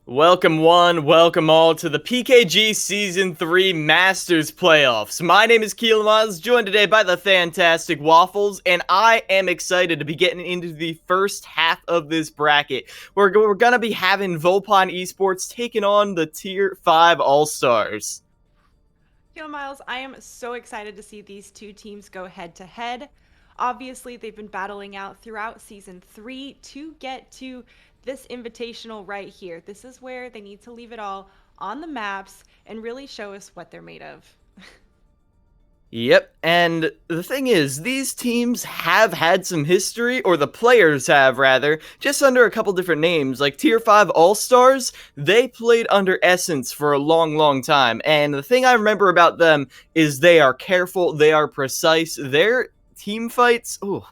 Welcome one, welcome all to the PKG Season 3 Masters Playoffs. My name is Keelan, joined today by the fantastic Waffles, and I am excited to be getting into the first half of this bracket. We're going to be having Volpine Esports taking on the Tier 5 All-Stars. Miles, I am so excited to see these two teams go head to head. Obviously, they've been battling out throughout season 3 to get to this invitational right here. This is where they need to leave it all on the maps and really show us what they're made of. Yep, and the thing is, these teams have had some history, or the players have, rather, just under a couple different names. Like Tier 5 All-Stars, they played under Essence for a long time, and the thing I remember about them is they are careful, they are precise, their team fights, ooh,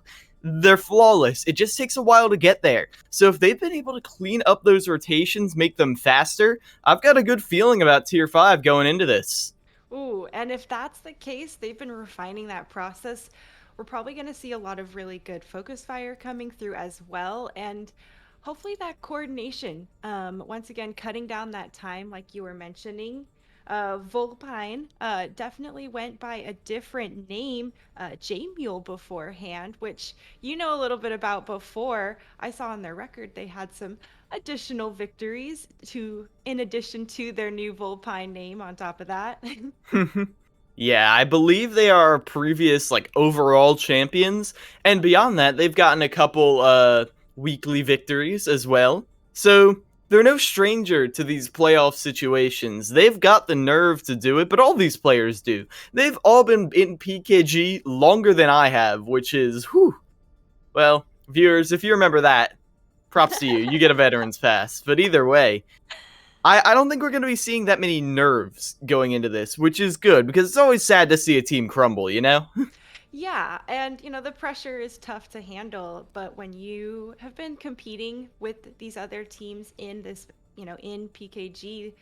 they're flawless. It just takes a while to get there. So if they've been able to clean up those rotations, make them faster, I've got a good feeling about Tier 5 going into this. Ooh, and if that's the case, they've been refining that process. We're probably going to see a lot of really good focus fire coming through as well. And hopefully that coordination, once again, cutting down that time, like you were mentioning. Volpine definitely went by a different name, J-Mule beforehand, which you know a little bit about before. I saw on their record they had some additional victories in addition to their new Volpine name on top of that. Yeah, I believe they are previous like overall champions, and beyond that, they've gotten a couple weekly victories as well. So they're no stranger to these playoff situations. They've got the nerve to do it, but all these players do. They've all been in PKG longer than I have, which is whew. Well, viewers, if you remember that, props to you. You get a veterans pass. But either way, I don't think we're going to be seeing that many nerves going into this, which is good, because it's always sad to see a team crumble, you know? Yeah, and the pressure is tough to handle, but when you have been competing with these other teams in this, in PKG,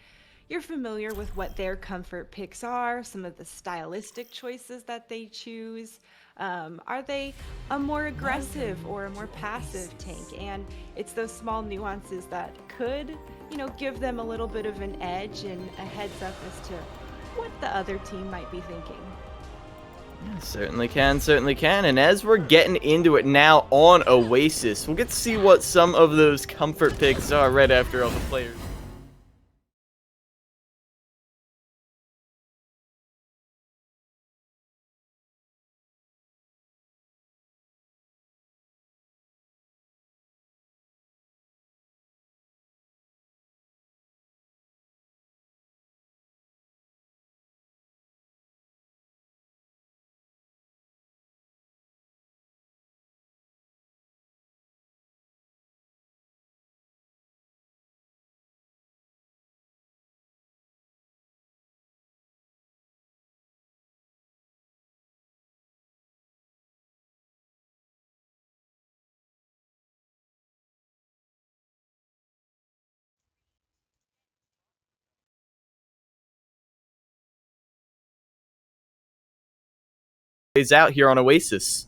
you're familiar with what their comfort picks are, some of the stylistic choices that they choose. Are they a more aggressive or a more passive tank? And it's those small nuances that could, give them a little bit of an edge and a heads up as to what the other team might be thinking. Certainly can, certainly can. And as we're getting into it now on Oasis, we'll get to see what some of those comfort picks are right after all the players. Plays out here on Oasis.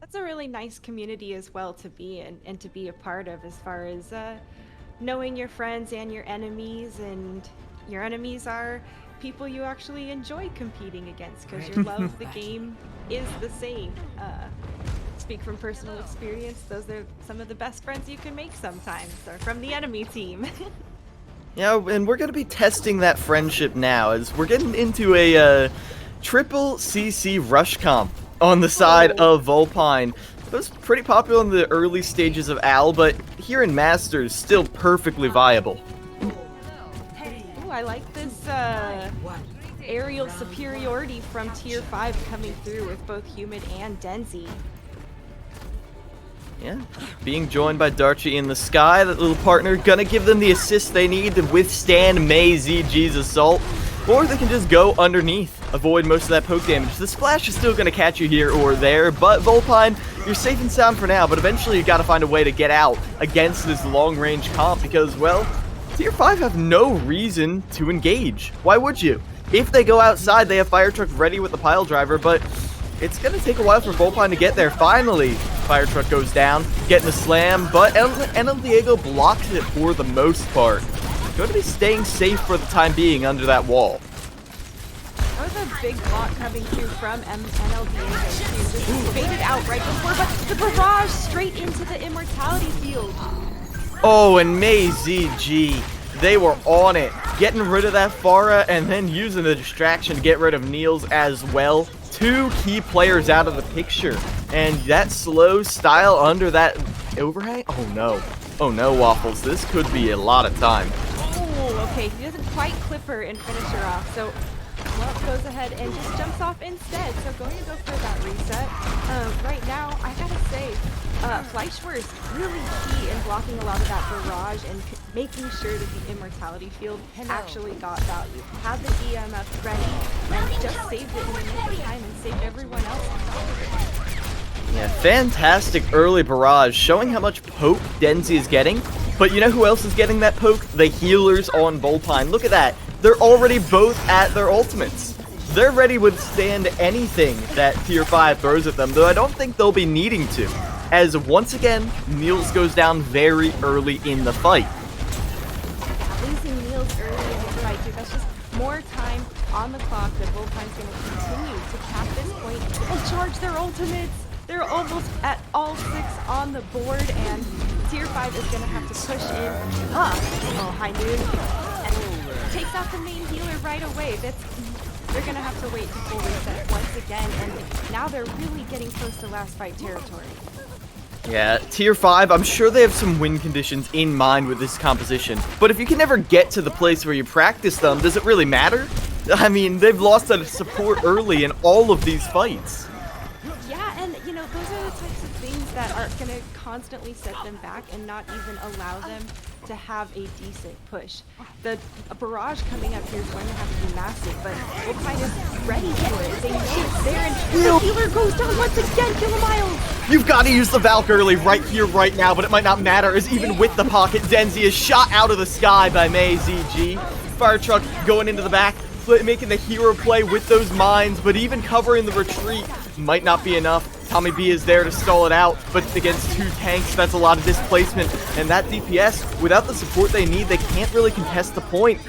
That's a really nice community as well to be in and to be a part of, as far as knowing your friends and your enemies. And your enemies are people you actually enjoy competing against because your love of the game is the same. Speak from personal experience, those are some of the best friends you can make sometimes, are from the enemy team. Yeah, and we're going to be testing that friendship now as we're getting into a triple CC rush comp on the side of Volpine. It was pretty popular in the early stages of Al, but here in Masters, still perfectly viable. Ooh, I like this aerial superiority from Tier 5 coming through with both Humid and Denzi. Yeah, being joined by Darchi in the sky, that little partner, gonna give them the assist they need to withstand Mei ZG's assault. Or they can just go underneath, avoid most of that poke damage. The splash is still gonna catch you here or there, but Volpine, you're safe and sound for now, but eventually you gotta find a way to get out against this long-range comp because, well, Tier 5 have no reason to engage. Why would you? If they go outside, they have Fire Truck ready with the pile driver, but it's gonna take a while for Volpine to get there. Finally, Fire Truck goes down, getting the slam, but El Diego blocks it for the most part. Going to be staying safe for the time being under that wall. That was a big block coming through from NL Diego too. Just faded out right before, but the barrage straight into the immortality field. Oh, and May ZG, they were on it, getting rid of that Pharah and then using the distraction to get rid of Niels as well. Two key players out of the picture, and that slow style under that overhang. Oh no, Waffles, this could be a lot of time. Oh, okay, he doesn't quite clip her and finish her off, so well, goes ahead and just jumps off instead. So going to go for that reset. Right now, I gotta say, Fleischwer is really key in blocking a lot of that barrage and making sure that the immortality field actually got value. Had the EMF ready and just saved it in the nick of time and saved everyone else on top of it. Yeah, fantastic early barrage, showing how much poke Denzi is getting. But you know who else is getting that poke? The healers on Volpine. Look at that. They're already both at their ultimates. They're ready to withstand anything that Tier 5 throws at them, though I don't think they'll be needing to. As once again, Niels goes down very early in the fight. Losing Niels early in the fight, too. That's just more time on the clock that Volpine's going to continue to cap this point and charge their ultimates. They're almost at all 6 on the board, and Tier 5 is going to have to push in. Oh, High Noon. And takes out the main healer right away. They're going to have to wait to full reset once again, and now they're really getting close to last fight territory. Yeah, Tier 5, I'm sure they have some win conditions in mind with this composition, but if you can never get to the place where you practice them, does it really matter? I mean, they've lost a support early in all of these fights. Yeah, and you know, those are the types of things that are going to constantly set them back and not even allow them to have a decent push. The barrage coming up here is going to have to be massive, but Volpine is ready for it. They know it's there, and the healer goes down once again. Kilamiles! You've got to use the Valk early right here, right now, but it might not matter, as even with the pocket, Denzi is shot out of the sky by May ZG. Fire Truck going into the back, making the hero play with those mines, but even covering the retreat might not be enough. Tommy B is there to stall it out, but against 2 tanks, that's a lot of displacement. And that DPS, without the support they need, they can't really contest the point.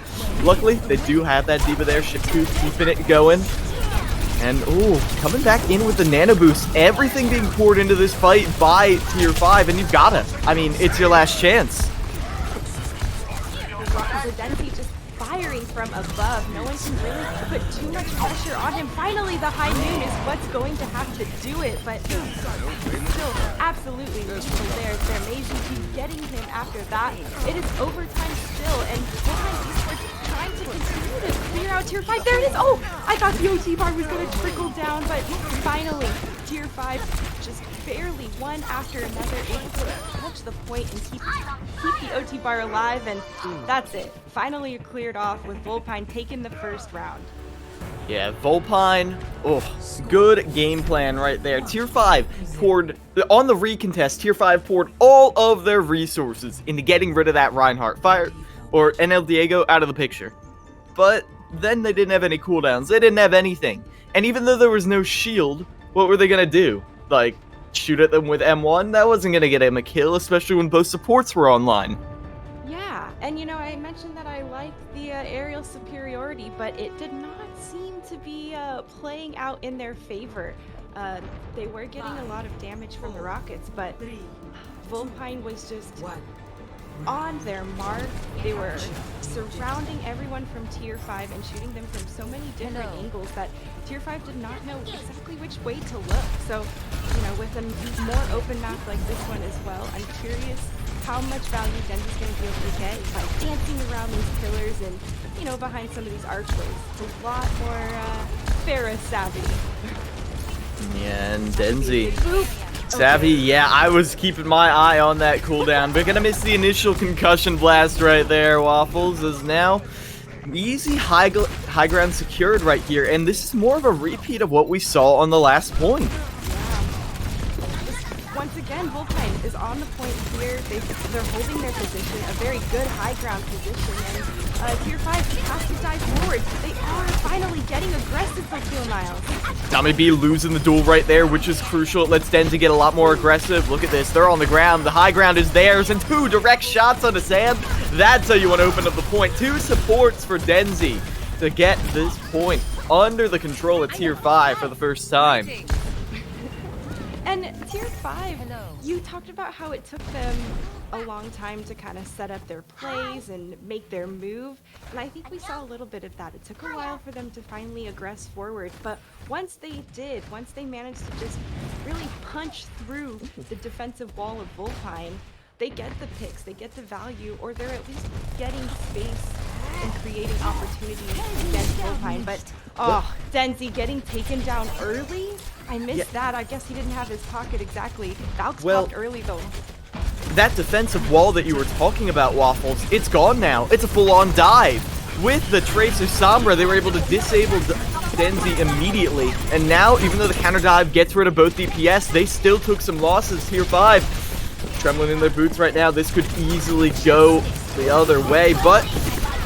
Luckily, they do have that D.Va there, Shipu keeping it going. And, ooh, coming back in with the nano boost. Everything being poured into this fight by Tier 5, and you've gotta. I mean, it's your last chance. Denzi just firing from above. No one can really put too much pressure on him. Finally, the High Noon is what's going to have to do it, but still absolutely useful there. May getting him after that. It is overtime still, and Volpine Esports trying to continue to clear out Tier 5. There it is! Oh! I thought the OT bar was going to trickle down, but finally, Tier 5 just barely one after another able to touch the point and keep the OT bar alive, and that's it. Finally cleared off with Volpine taking the first round. Yeah, Volpine, good game plan right there. Tier 5 poured, on the recontest, Tier 5 poured all of their resources into getting rid of that Reinhardt. Or NL Diego out of the picture. But then they didn't have any cooldowns. They didn't have anything. And even though there was no shield, what were they going to do? Like, shoot at them with M1? That wasn't going to get him a kill, especially when both supports were online. Yeah, and you know, I mentioned that I liked the aerial superiority, but it did not seem to be playing out in their favor. They were getting a lot of damage from the rockets, but Volpine was just on their mark. They were surrounding everyone from Tier 5 and shooting them from so many different angles that Tier 5 did not know exactly which way to look. So, you know, with a more open map like this one as well, I'm curious how much value Denzi's going to be able to get by dancing around these pillars and, you know, behind some of these archways. It's a lot more Pharah savvy. Yeah, and Denzi. Savvy, yeah, I was keeping my eye on that cooldown, but gonna miss the initial concussion blast right there, Waffles, as now easy high ground secured right here, and this is more of a repeat of what we saw on the last point. Yeah. Once again, Volpine is on the point here. They're holding their position, a very good high ground position, and Tier 5 has to dive forward. They are finally getting aggressive for Kill Miles. Tommy B losing the duel right there, which is crucial. It lets Denzi get a lot more aggressive. Look at this. They're on the ground. The high ground is theirs, and 2 direct shots onto Sam. That's how you want to open up the point. 2 supports for Denzi to get this point under the control of Tier 5 for the first time. And Tier 5, you talked about how it took them a long time to kind of set up their plays and make their move. And I think we saw a little bit of that. It took a while for them to finally aggress forward. But once they did, once they managed to just really punch through the defensive wall of Vulpine, they get the picks, they get the value, or they're at least getting space and creating opportunities against Vulpine. But, oh, Denzi getting taken down early? I missed that. I guess he didn't have his pocket exactly. Valks popped early, though. That defensive wall that you were talking about, Waffles, it's gone now. It's a full-on dive. With the Tracer Sombra, they were able to disable Denzi immediately. And now, even though the counter dive gets rid of both DPS, they still took some losses. Tier 5 trembling in their boots right now. This could easily go the other way, but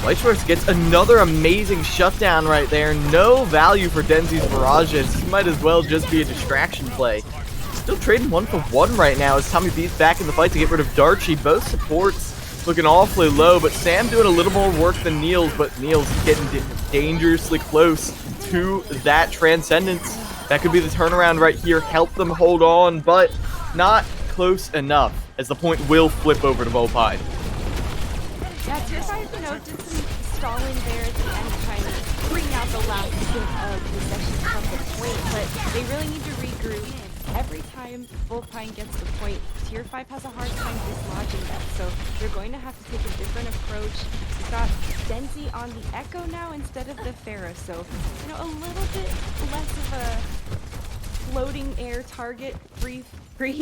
Lightshorts gets another amazing shutdown right there. No value for Denzi's barrages. This might as well just be a distraction play. Still trading 1 for 1 right now as Tommy B's back in the fight to get rid of Darchi. Both supports looking awfully low, but Sam doing a little more work than Niels, but Niels getting dangerously close to that Transcendence. That could be the turnaround right here, help them hold on, but not close enough as the point will flip over to Vulpine. Yeah, Tier 5, did some stalling there at the end, trying to bring out the last bit of possession from the point, but they really need to regroup. Every time Vulpine gets the point, Tier 5 has a hard time dislodging that, so they're going to have to take a different approach. We've got Denzi on the Echo now instead of the Pharah, so, a little bit less of a floating air target, free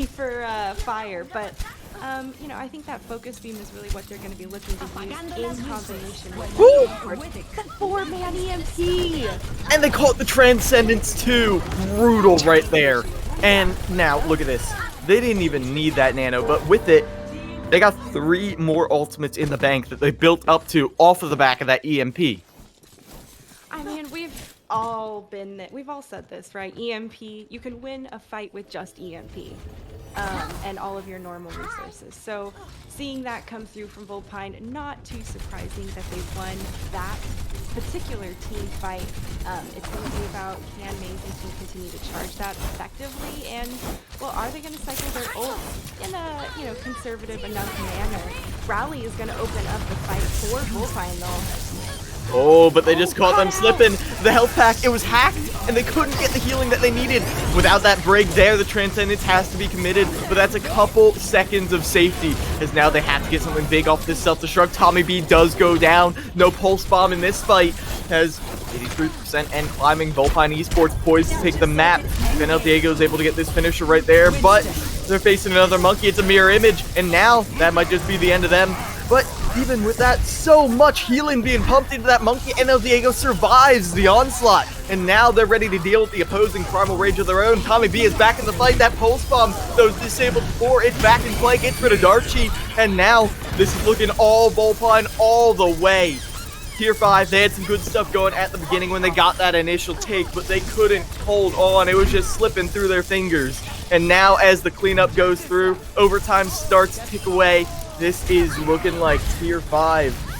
for fire, but I think that focus beam is really what they're going to be looking to use in combination with the 4-man EMP. And they caught the Transcendence too. Brutal right there. And now, look at this. They didn't even need that nano, but with it, they got 3 more ultimates in the bank that they built up to off of the back of that EMP. I mean, we've all said this, right? EMP, you can win a fight with just EMP. And all of your normal resources. So seeing that come through from Vulpine, not too surprising that they won that particular team fight. It's going to be about can Maze and team continue to charge that effectively, and well, are they going to cycle their ult in a conservative enough manner? Rally is going to open up the fight for Vulpine though. Oh, but they just caught them slipping. The health pack, it was hacked, and they couldn't get the healing that they needed. Without that break there, the Transcendence has to be committed, but that's a couple seconds of safety, as now they have to get something big off this self-destruct. Tommy B does go down. No pulse bomb in this fight, has 83% and climbing. Vulpine Esports poised to take the map. Then El Diego is able to get this finisher right there, but they're facing another monkey. It's a mirror image, and now that might just be the end of them. But even with that, so much healing being pumped into that monkey, and El Diego survives the onslaught. And now they're ready to deal with the opposing primal rage of their own. Tommy B is back in the fight. That pulse bomb that was disabled before, it's back in play, gets rid of Darchi. And now this is looking all Vulpine all the way. Tier 5, they had some good stuff going at the beginning when they got that initial take, but they couldn't hold on. It was just slipping through their fingers. And now as the cleanup goes through, overtime starts to tick away. This is looking like Tier 5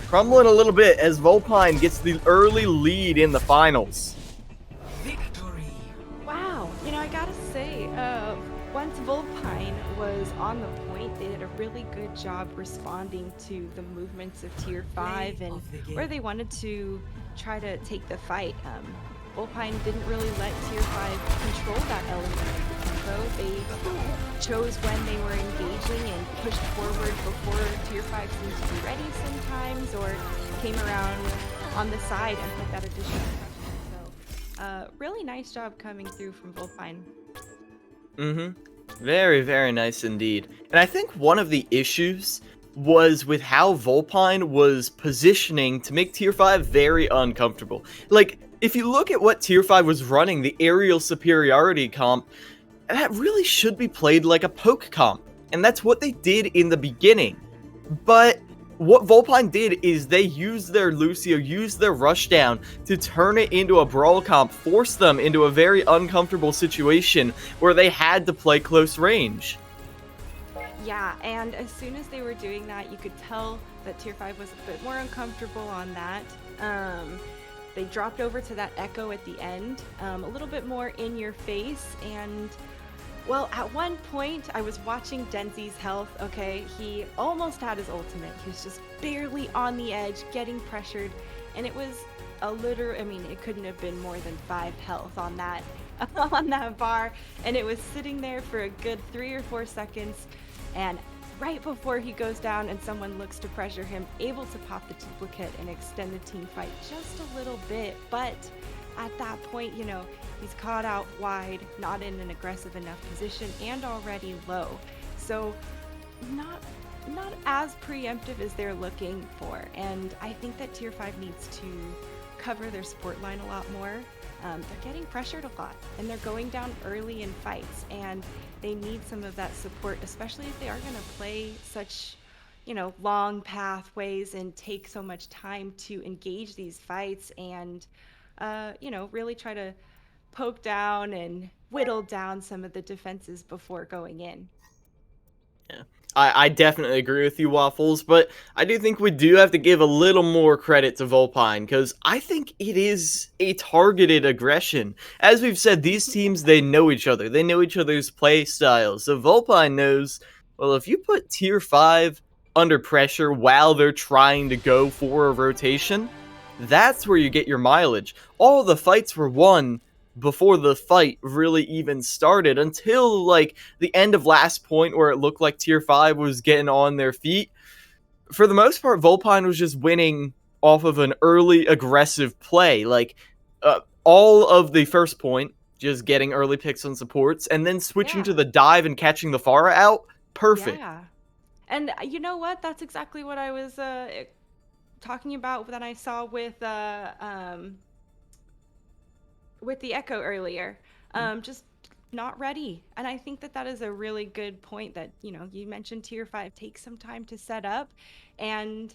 crumbling a little bit as Vulpine gets the early lead in the finals. Victory! Wow, I gotta say, once Vulpine was on the point, they did a really good job responding to the movements of Tier 5 and where they wanted to try to take the fight. Vulpine didn't really let Tier 5 control that element of the tempo. They chose when they were engaging and pushed forward before Tier 5 seemed to be ready sometimes, or came around on the side and put that additional pressure. So, really nice job coming through from Vulpine. Very, very nice indeed. And I think one of the issues was with how Vulpine was positioning to make Tier 5 very uncomfortable. Like, if you look at what Tier 5 was running, the aerial superiority comp, that really should be played like a poke comp. And that's what they did in the beginning. But what Volpine did is they used their Lucio, used their rushdown to turn it into a brawl comp, force them into a very uncomfortable situation where they had to play close range. Yeah, and as soon as they were doing that, you could tell that Tier 5 was a bit more uncomfortable on that. They dropped over to that echo at the end, a little bit more in your face. And, well, at one point, I was watching Denzi's health, okay? He almost had his ultimate. He was just barely on the edge, getting pressured. And it was I mean, it couldn't have been more than 5 health on that, on that bar. And it was sitting there for a good 3 or 4 seconds. And right before he goes down and someone looks to pressure him, able to pop the duplicate and extend the team fight just a little bit. But at that point, you know, he's caught out wide, not in an aggressive enough position, and already low. So not as preemptive as they're looking for. And I think that Tier 5 needs to cover their support line a lot more. They're getting pressured a lot, and they're going down early in fights, and they need some of that support, especially if they are going to play such, you know, long pathways and take so much time to engage these fights and, you know, really try to poke down and whittle down some of the defenses before going in. Yeah. I definitely agree with you, Waffles, but I do think we do have to give a little more credit to Volpine, because I think it is a targeted aggression. As we've said, these teams, they know each other. They know each other's play styles. So Volpine knows, well, if you put Tier 5 under pressure while they're trying to go for a rotation, that's where you get your mileage. All the fights were won before the fight really even started, until like the end of last point where it looked like Tier 5 was getting on their feet. For the most part, Volpine was just winning off of an early aggressive play. Like all of the first point, just getting early picks on supports, and then switching to Yeah. the dive and catching the Pharah out. Perfect. Yeah. And you know what? That's exactly what I was talking about that I saw with the Echo earlier. Just not ready. And I think that that is a really good point that, you know, you mentioned Tier 5 takes some time to set up. And,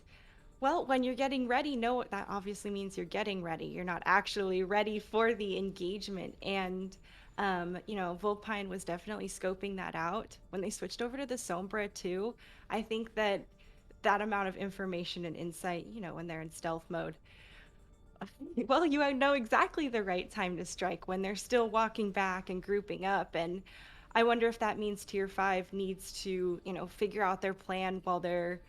well, when you're getting ready, no, that obviously means you're getting ready. You're not actually ready for the engagement. And, you know, Volpine was definitely scoping that out. When they switched over to the Sombra, too, I think that that amount of information and insight, you know, when they're in stealth mode, well, you know exactly the right time to strike when they're still walking back and grouping up. And I wonder if that means Tier 5 needs to, you know, figure out their plan while they're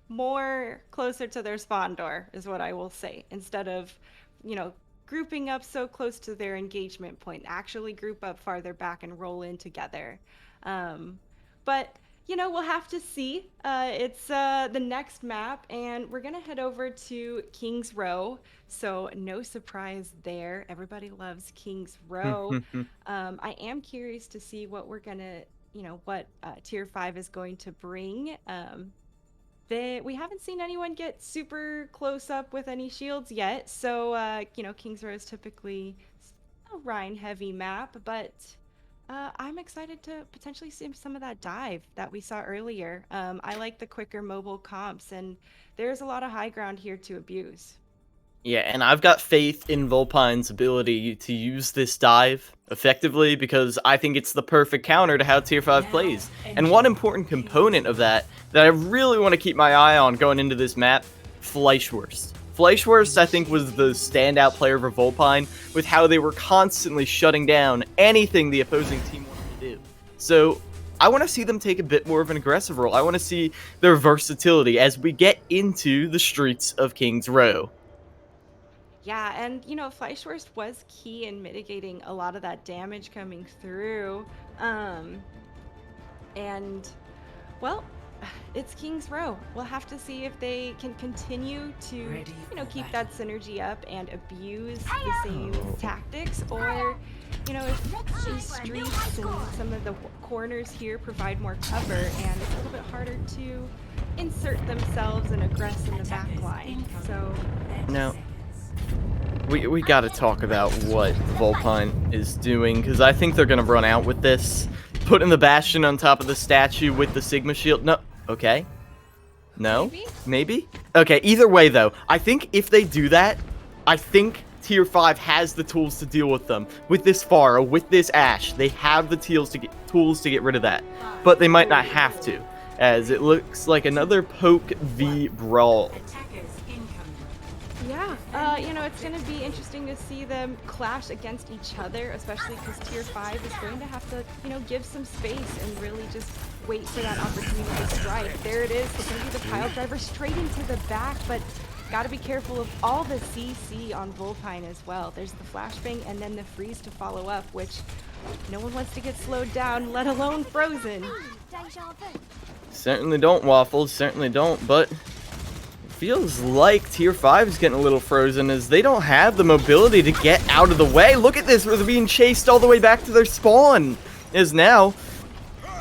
more closer to their spawn door, is what I will say, instead of, you know, grouping up so close to their engagement point. Actually group up farther back and roll in together. But you know, we'll have to see. It's the next map, and we're gonna head over to King's Row. So no surprise there. Everybody loves King's Row. I am curious to see what we're gonna, you know, what Tier 5 is going to bring. We haven't seen anyone get super close up with any shields yet. So, you know, King's Row is typically a Rhine heavy map, but I'm excited to potentially see some of that dive that we saw earlier. I like the quicker mobile comps, and there's a lot of high ground here to abuse. Yeah, and I've got faith in Volpine's ability to use this dive effectively, because I think it's the perfect counter to how Tier 5 plays. And one important component of that I really want to keep my eye on going into this map, Fleischwurst. Fleischwurst, I think, was the standout player for Volpine, with how they were constantly shutting down anything the opposing team wanted to do. So I want to see them take a bit more of an aggressive role. I want to see their versatility as we get into the streets of King's Row. Yeah, and you know, Fleischwurst was key in mitigating a lot of that damage coming through. And well, it's King's Row. We'll have to see if they can continue to, you know, keep that synergy up and abuse the same tactics, or, you know, if these streets and some of the corners here provide more cover and it's a little bit harder to insert themselves and aggress in the back line. So Now, we gotta talk about what Volpine is doing, because I think they're gonna run out with this. Putting the Bastion on top of the statue with the Sigma shield. No, okay. No? Maybe? Maybe? Okay, either way though, I think if they do that, I think Tier 5 has the tools to deal with them. With this Pharah, with this Ashe, they have the tools to get rid of that. But they might not have to, as it looks like another Poke v Brawl. Yeah, it's going to be interesting to see them clash against each other, especially because Tier 5 is going to have to, give some space and really just wait for that opportunity to strike. There it is. It's going to be the pile driver straight into the back, but got to be careful of all the CC on Volpine as well. There's the flashbang and then the freeze to follow up, which no one wants to get slowed down, let alone frozen. Certainly don't, Waffles, certainly don't, but feels like Tier 5 is getting a little frozen as they don't have the mobility to get out of the way. Look at this, where they're being chased all the way back to their spawn. As now,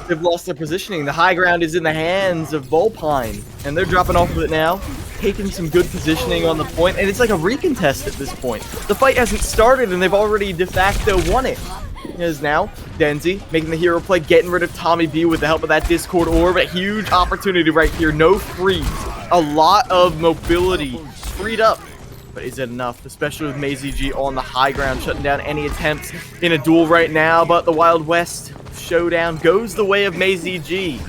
they've lost their positioning. The high ground is in the hands of Volpine, and they're dropping off of it now, taking some good positioning on the point, and it's like a recontest at this point. The fight hasn't started, and they've already de facto won it. As now, Denzi making the hero play, getting rid of Tommy B with the help of that Discord orb. A huge opportunity right here. No freeze. A lot of mobility freed up. But is it enough? Especially with Maisie G on the high ground, shutting down any attempts in a duel right now. But the Wild West showdown goes the way of Maisie G.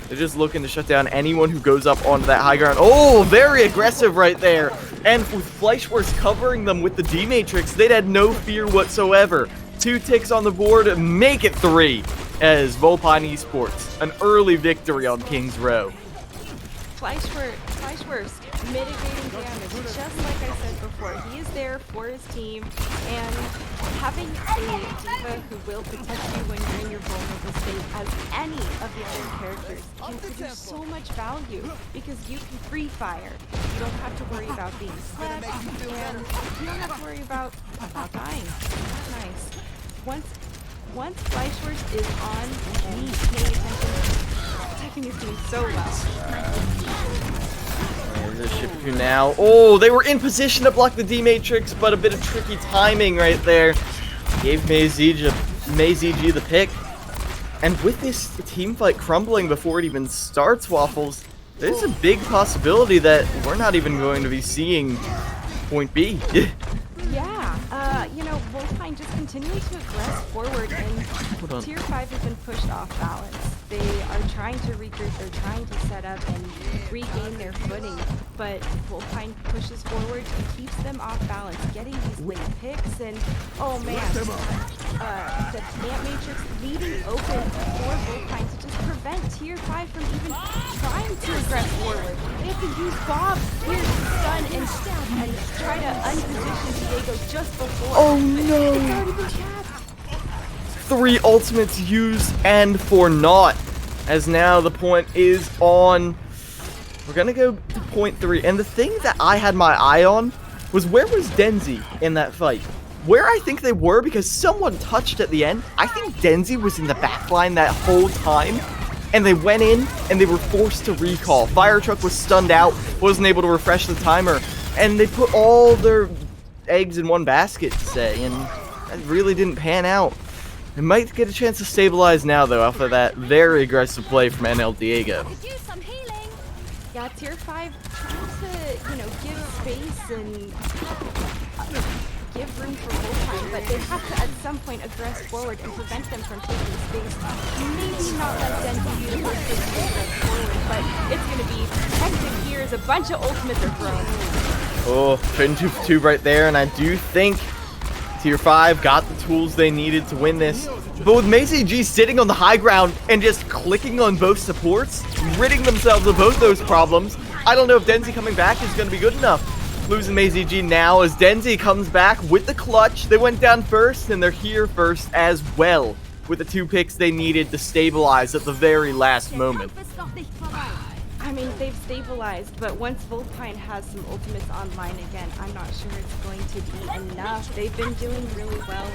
They're just looking to shut down anyone who goes up onto that high ground. Oh, very aggressive right there. And with Fleischwurst covering them with the D-Matrix, they'd had no fear whatsoever. 2 ticks on the board, make it 3 as Volpine Esports. An early victory on King's Row. Fleischwurst mitigating damage, just like I said before. He is there for his team, and having a diva who will protect you when you're in your vulnerable state, as any of the other characters, can produce so much value because you can free fire. You don't have to worry about being swept, and you don't have to worry about dying. That's nice. Once Fleischwurst is on, and he's paying attention, protecting his team so well. There's a ship here now. Oh, they were in position to block the D-Matrix, but a bit of tricky timing right there. Gave Maisie G the pick. And with this team fight crumbling before it even starts, Waffles, there's a big possibility that we're not even going to be seeing point B. Volpine just continuing to aggress forward, and Tier 5 has been pushed off balance. They are trying to regroup, they're trying to set up and regain their footing, but Volpine pushes forward and keeps them off balance, getting these late picks, and oh man, the Ant Matrix leaving open for Volpine to just prevent Tier 5 from even trying to aggress forward. They have to use Bob here to stun and try to unposition Diego just before. Oh no! It's already been capped. 3 ultimates used and for naught. As now the point is on. We're gonna go to point 3. And the thing that I had my eye on was, where was Denzi in that fight? Where I think they were, because someone touched at the end. I think Denzi was in the backline that whole time. And they went in and they were forced to recall. Fire Truck was stunned out, wasn't able to refresh the timer. And they put all their eggs in one basket, to say, and that really didn't pan out. They might get a chance to stabilize now, though, after that very aggressive play from NL Diego. Yeah, Tier 5 trying to, give space and give room for Volpine, but they have to, at some point, aggress forward and prevent them from taking space. Maybe not let Denzi be the first person to aggress forward, but it's going to be hectic here as a bunch of ultimates are thrown. Oh, trading 2 for 2 right there, and I do think Tier 5 got the tools they needed to win this. But with Maisie G sitting on the high ground and just clicking on both supports, ridding themselves of both those problems, I don't know if Denzi coming back is going to be good enough. Losing Maisie G now as Denzi comes back with the clutch. They went down first, and they're here first as well, with the 2 picks they needed to stabilize at the very last moment. I mean, they've stabilized, but once Volpine has some ultimates online again, I'm not sure it's going to be enough. They've been doing really well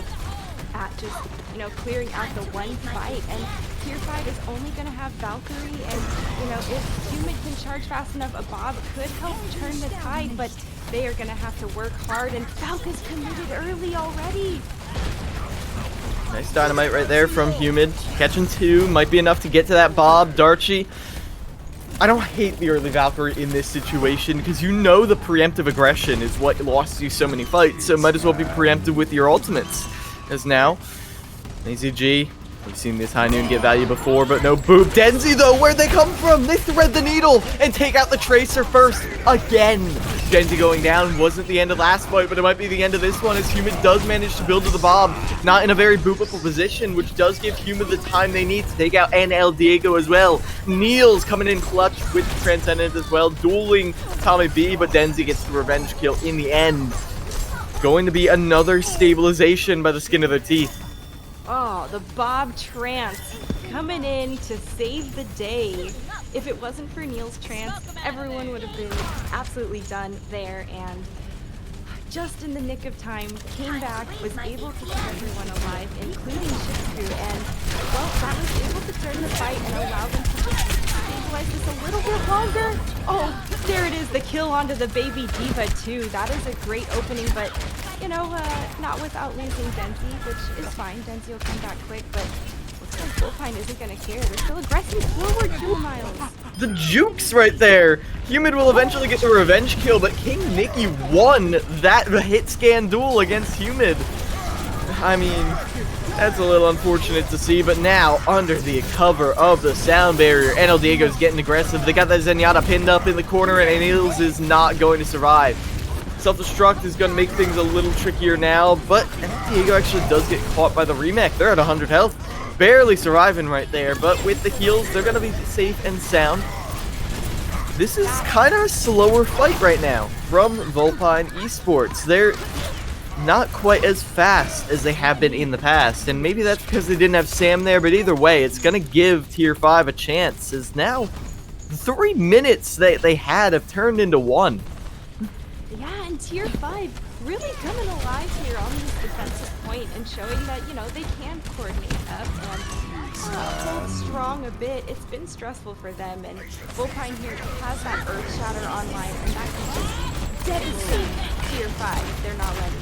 at just, clearing out the one fight, and Tier 5 is only going to have Valkyrie, and, if Humid can charge fast enough, a Bob could help turn the tide, but they are going to have to work hard, and Falca's committed early already. Nice dynamite right there from Humid. Catching 2 might be enough to get to that Bob. Darchi I don't hate the early Valkyrie in this situation, because you know the preemptive aggression is what lost you so many fights, so might as well be preemptive with your ultimates. As now, AZG, we've seen this High Noon get value before, but no boop. Denzi, though, where'd they come from? They thread the needle and take out the Tracer first, again. Denzi going down wasn't the end of last fight, but it might be the end of this one, as Humid does manage to build to the bomb. Not in a very boopable position, which does give Humid the time they need to take out NL Diego as well. Niels coming in clutch with the Transcendent as well, dueling Tommy B, but Denzi gets the revenge kill in the end. Going to be another stabilization by the skin of their teeth. Oh, the Bob Trance coming in to save the day. If it wasn't for Niels Trance, everyone would have been absolutely done there, and just in the nick of time, came back, was able to keep everyone alive, including Shifu, and, well, that was able to turn the fight and allow them to just stabilize this a little bit longer. Oh, there it is, the kill onto the baby diva, too. That is a great opening, but, you know, not without losing Denzi, which is fine. Denzi will come back quick, but looks like Bullpine isn't going to care. They're still aggressive forward, 2 miles. The jukes right there. Humid will eventually get the revenge kill, but King Nicky won that hit scan duel against Humid. I mean, that's a little unfortunate to see, but now, under the cover of the sound barrier, NL Diego's getting aggressive. They got that Zenyatta pinned up in the corner, and Niels is not going to survive. Self-destruct is going to make things a little trickier now, but NL Diego actually does get caught by the remake. They're at 100 health. Barely surviving right there, but with the heals, they're going to be safe and sound. This is kind of a slower fight right now from Vulpine Esports. They're not quite as fast as they have been in the past, and maybe that's because they didn't have Sam there, but either way, it's going to give Tier 5 a chance, as now 3 minutes that they had have turned into 1. Yeah, and Tier 5 really coming alive here on this defensive point and showing that, you know, they can coordinate up and hold strong a bit. It's been stressful for them, and Vulpine here has that Earth Shatter online, and that can just devastate Tier 5 if they're not ready.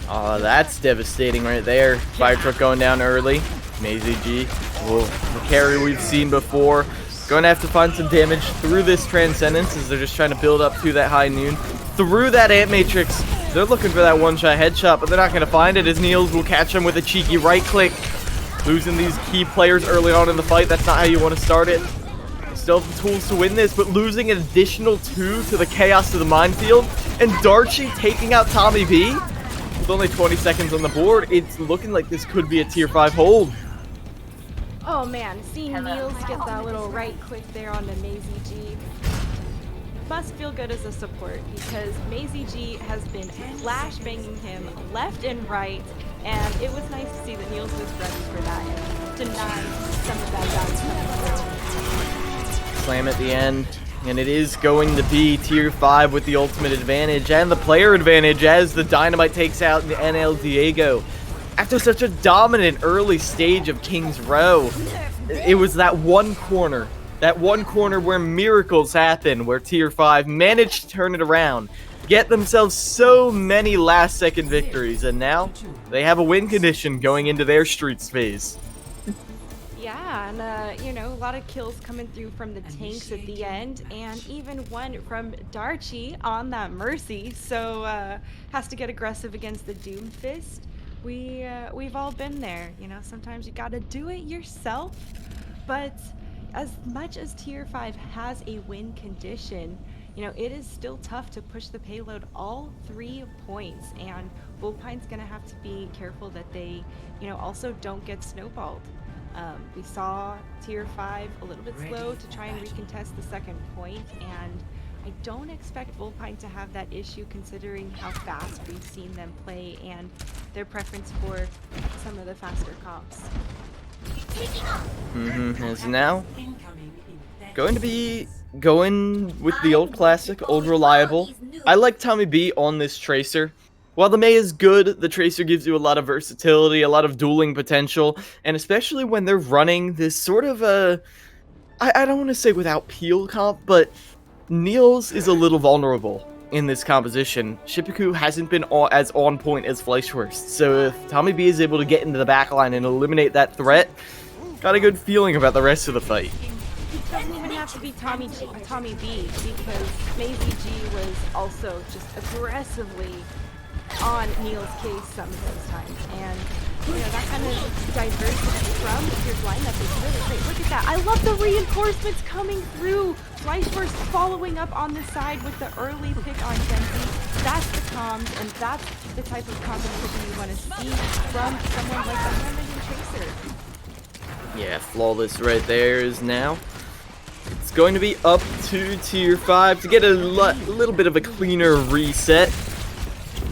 Oh, that's devastating right there. Fire truck going down early. Mazy G, the carry we've seen before. Going to have to find some damage through this Transcendence as they're just trying to build up to that High Noon. Through that Ant Matrix, they're looking for that one-shot headshot, but they're not going to find it as Niels will catch him with a cheeky right click. Losing these key players early on in the fight, that's not how you want to start it. They still have the tools to win this, but losing an additional 2 to the chaos to the minefield, and Darchi taking out Tommy B with only 20 seconds on the board, it's looking like this could be a Tier 5 hold. Oh man, seeing Niels get that little right click there onto Mazy G must feel good as a support, because Mazy G has been flash banging him left and right, and it was nice to see that Niels was ready for that and deny some of that value. Slam at the end, and it is going to be Tier 5 with the ultimate advantage and the player advantage as the Dynamite takes out the NL Diego. After such a dominant early stage of King's Row, it was that one corner where miracles happen, where Tier 5 managed to turn it around, get themselves so many last-second victories, and now they have a win condition going into their Streets phase. Yeah, and you know, a lot of kills coming through from the tanks at the end, and even one from Darchi on that Mercy, so has to get aggressive against the Doomfist. We've all been there, you know, sometimes you gotta do it yourself, but as much as Tier 5 has a win condition, you know, it is still tough to push the payload all 3 points, and Bullpine's gonna have to be careful that they, you know, also don't get snowballed. We saw Tier 5 a little bit slow to try and recontest the second point, and I don't expect Bullpine to have that issue considering how fast we've seen them play and their preference for some of the faster comps. Is now going to be going with the old classic, old reliable. I like Tommy B on this Tracer. While the Mei is good, the Tracer gives you a lot of versatility, a lot of dueling potential, and especially when they're running this sort of I don't want to say without peel comp, but Niels is a little vulnerable in this composition. Shippuku hasn't been as on point as Fleischwurst, so if Tommy B is able to get into the backline and eliminate that threat, got a good feeling about the rest of the fight. have to be Tommy B, because Maisie G was also just aggressively on Neil's case some of those times, and that kind of diversity from your lineup is really great. Look at that! I love the reinforcements coming through. Fleischwurst following up on the side with the early pick on Genji. That's the comms, and that's the type of competition you want to see from someone like the Hamilton Tracer. Yeah, flawless right there is now. It's going to be up to tier 5 to get a little bit of a cleaner reset.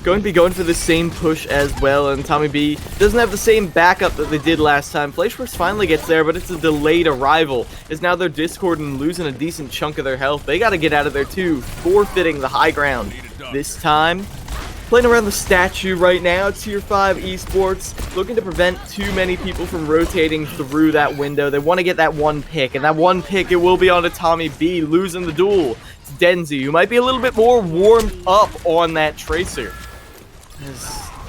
Going to be going for the same push as well, and Tommy B doesn't have the same backup that they did last time. Fleischwurst finally gets there, but it's a delayed arrival, as now they're Discord and losing a decent chunk of their health. They got to get out of there too, forfeiting the high ground this time. Playing around the statue right now, tier 5 esports, looking to prevent too many people from rotating through that window. They want to get that one pick, and that one pick, it will be on to Tommy B, losing the duel to Denzi, who might be a little bit more warmed up on that Tracer.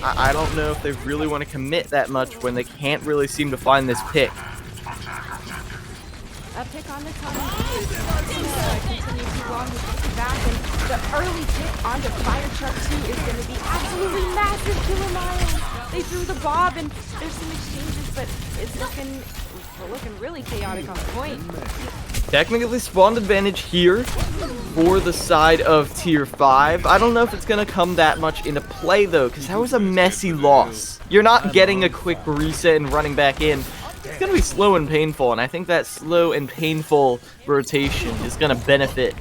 I don't know if they really want to commit that much when they can't really seem to find this pick. A pick on the Tommy B is continue too long with back, and the early pick onto Fire Truck 2 is going to be absolutely massive. Killer Miles. They threw the bob, and there's some exchanges, but it's looking really chaotic on the point. Technically spawned advantage here for the side of tier 5. I don't know if it's going to come that much into play though, because that was a messy loss. You're not getting a quick reset and running back in. It's going to be slow and painful, and I think that slow and painful rotation is going to benefit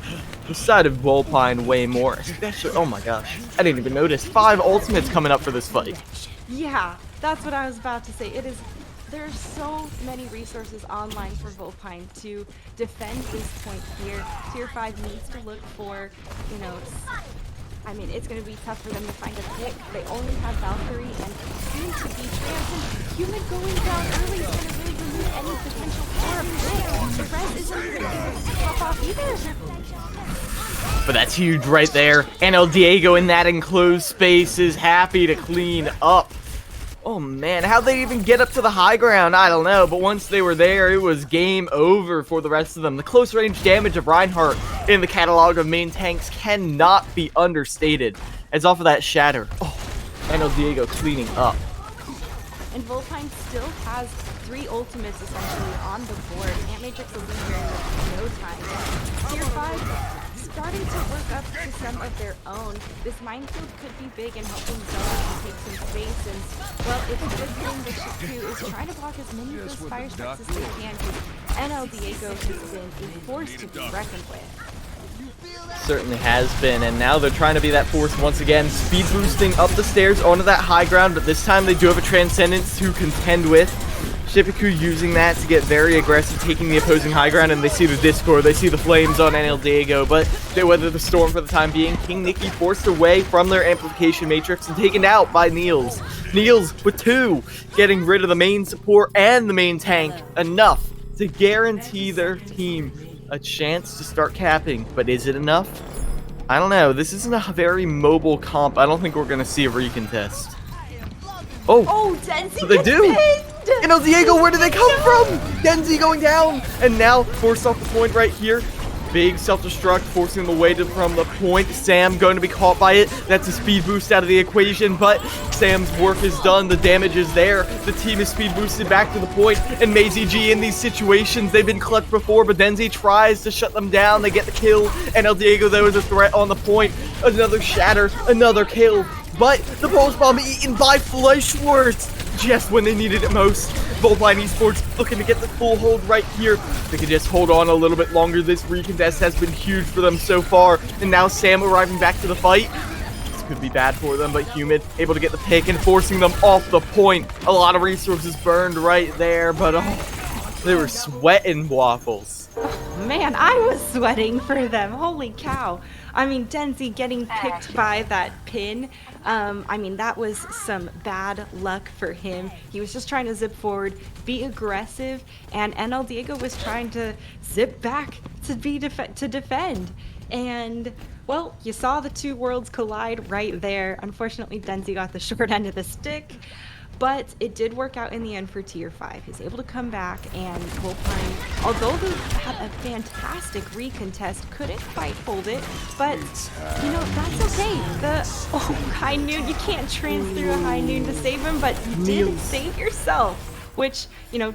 the side of Volpine way more. Especially, oh my gosh, I didn't even notice. 5 ultimates coming up for this fight. Yeah, that's what I was about to say. There's so many resources online for Volpine to defend this point here. Tier 5 needs to look for, I mean, it's going to be tough for them to find a pick. They only have Valkyrie and soon to be Trans, and Human going down early is going to really remove any potential for a pick. The rest isn't even going to pop off either. But that's huge right there. And El Diego in that enclosed space is happy to clean up. Oh man, how'd they even get up to the high ground? I don't know, but once they were there, it was game over for the rest of them. The close range damage of Reinhardt in the catalog of main tanks cannot be understated. As off of that shatter, and El Diego cleaning up. And Volpine still has 3 ultimates essentially on the board. Ant Matrix will be here in no time. Tier 5 starting to work up to some of their own. This minefield could be big and helping Zoe to take some space, and well, it's a good thing that Shaku is trying to block as many of those fire strikes as they can, because NL Diego has been a force to be reckoned with. Certainly has been, and now they're trying to be that force once again, speed boosting up the stairs onto that high ground, but this time they do have a Transcendence to contend with. Shipiku using that to get very aggressive, taking the opposing high ground, and they see the Discord, they see the flames on NL Diego, but they weather the storm for the time being. King Nikki forced away from their amplification matrix and taken out by Niels. Niels with 2, getting rid of the main support and the main tank, enough to guarantee their team a chance to start capping, but is it enough? I don't know. This isn't a very mobile comp. I don't think we're going to see a recontest. Oh, Denzi they do! Pinned. And El Diego, where did they come from? Denzi going down, and now forced off the point right here. Big self-destruct, forcing them away from the point. Sam going to be caught by it. That's a speed boost out of the equation, but Sam's work is done. The damage is there. The team is speed boosted back to the point, and Maisie G in these situations, they've been clutched before, but Denzi tries to shut them down. They get the kill, and El Diego, though, is a threat on the point. Another shatter, another kill, but the pulse bomb eaten by Fleischwurst just when they needed it most. Volpine Esports looking to get the full hold right here. They can just hold on a little bit longer. This recontest has been huge for them so far, and now Sam arriving back to the fight. This could be bad for them, but Humid able to get the pick and forcing them off the point. A lot of resources burned right there, but they were sweating waffles. Man, I was sweating for them. Holy cow. I mean, Denzi getting picked by that pin. I mean, that was some bad luck for him. He was just trying to zip forward, be aggressive, and NL Diego was trying to zip back to defend. And, well, you saw the 2 worlds collide right there. Unfortunately, Denzi got the short end of the stick. But it did work out in the end for Tier 5. He's able to come back, and Volpine, although they had a fantastic recontest, couldn't quite hold it. But, that's okay. High Noon, you can't trans through a High Noon to save him, but you did save yourself. Which,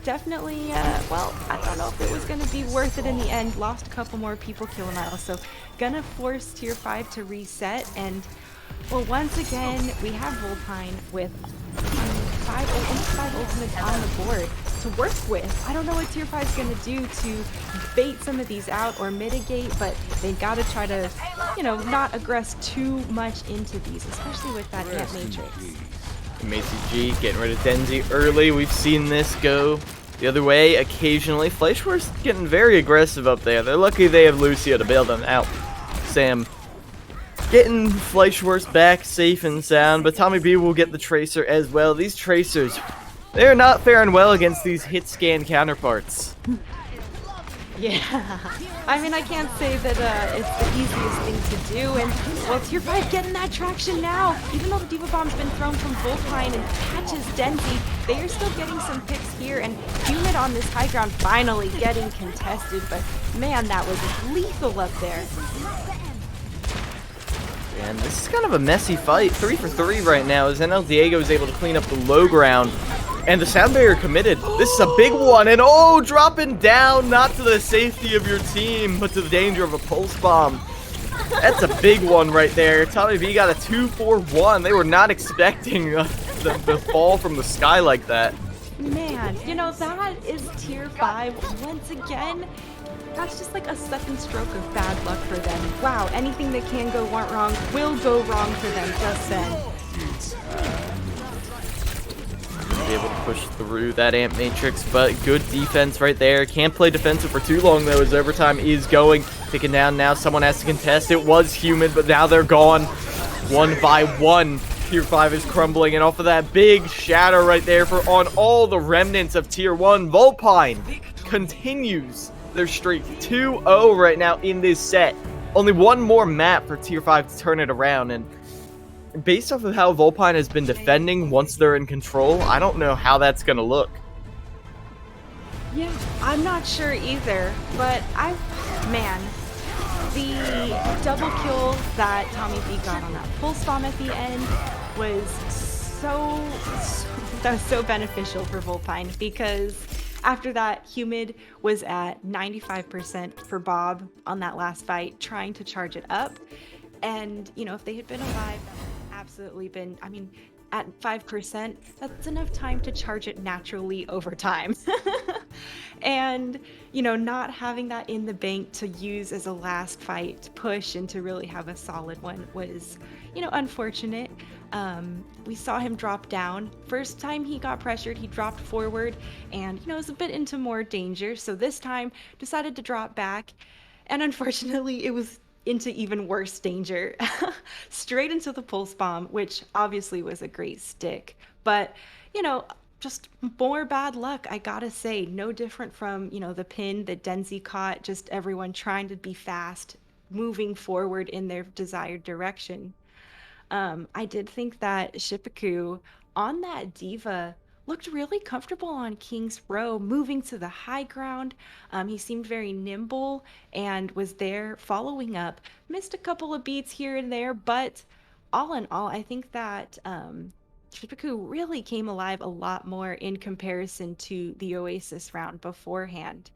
definitely, I don't know if it was going to be worth it in the end. Lost a couple more people kilomile, so gonna force Tier 5 to reset. And, well, once again, we have Volpine with almost five ultimates on the board to work with. I don't know what Tier 5 is going to do to bait some of these out or mitigate, but they've got to try to, not aggress too much into these, especially with that Ant Matrix. Macy G getting rid of Denzi early. We've seen this go the other way occasionally. Fleischwurst getting very aggressive up there. They're lucky they have Lucio to bail them out. Sam getting Fleischwurst back safe and sound, but Tommy B will get the Tracer as well. These Tracers, they're not faring well against these hit scan counterparts. Yeah, I mean, I can't say that it's the easiest thing to do, and, well, Tier 5 getting that traction now. Even though the Diva Bomb's been thrown from Volpine and catches Denzi, they are still getting some picks here, and Humid on this high ground finally getting contested, but man, that was lethal up there. And this is kind of a messy fight. 3 for 3 right now as NL Diego is able to clean up the low ground. And the sound barrier committed. This is a big one. And dropping down, not to the safety of your team, but to the danger of a pulse bomb. That's a big one right there. Tommy B got a 2-4-1. They were not expecting the fall from the sky like that. Man, that is Tier 5 once again. That's just like a second stroke of bad luck for them. Wow, anything that can go wrong will go wrong for them just then. Be able to push through that Amp Matrix, but good defense right there. Can't play defensive for too long though as overtime is going. Taken down now, someone has to contest. It was Humid, but now they're gone. 1 by 1. Tier 5 is crumbling, and off of that big shatter right there on all the remnants of Tier 1, Volpine continues their streak 2-0 right now in this set. Only one more map for Tier 5 to turn it around, and based off of how Volpine has been defending once they're in control, I don't know how that's going to look. Yeah, I'm not sure either, but man, the double kill that Tommy B got on that pulse bomb at the end was so beneficial for Volpine, because after that, Humid was at 95% for Bob on that last fight, trying to charge it up. And, if they had been alive, absolutely been, at 5%, that's enough time to charge it naturally over time. And, not having that in the bank to use as a last fight to push and to really have a solid one was, unfortunate. We saw him drop down. First time he got pressured, he dropped forward and, was a bit into more danger. So this time decided to drop back. And unfortunately, it was into even worse danger. Straight into the pulse bomb, which obviously was a great stick. But, just more bad luck, I gotta say. No different from, the pin that Denzi caught, just everyone trying to be fast, moving forward in their desired direction. I did think that Shippaku on that Diva looked really comfortable on King's Row, moving to the high ground. He seemed very nimble and was there following up. Missed a couple of beats here and there, but all in all, I think that Shippaku really came alive a lot more in comparison to the Oasis round beforehand.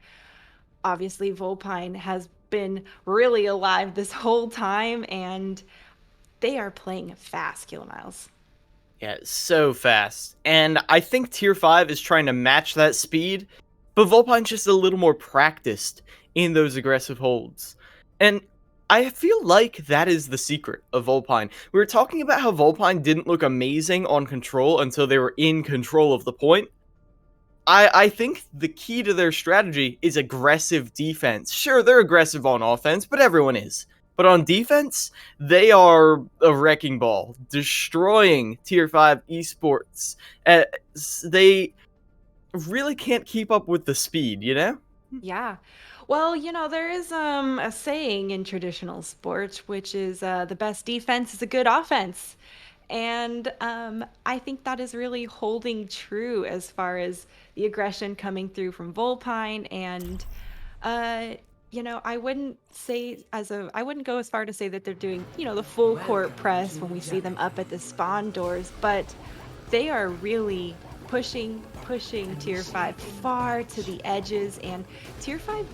Obviously, Volpine has been really alive this whole time, and they are playing fast kilomiles. Yeah, so fast. And I think Tier 5 is trying to match that speed, but Volpine's just a little more practiced in those aggressive holds. And I feel like that is the secret of Volpine. We were talking about how Volpine didn't look amazing on control until they were in control of the point. I think the key to their strategy is aggressive defense. Sure, they're aggressive on offense, but everyone is. But on defense, they are a wrecking ball, destroying Tier 5 esports. They really can't keep up with the speed, Yeah. Well, there is a saying in traditional sports, which is the best defense is a good offense. And I think that is really holding true as far as the aggression coming through from Volpine. And, uh, I wouldn't go as far to say that they're doing, the full court press when we see them up at the spawn doors, but they are really pushing tier 5 far to the edges, and tier 5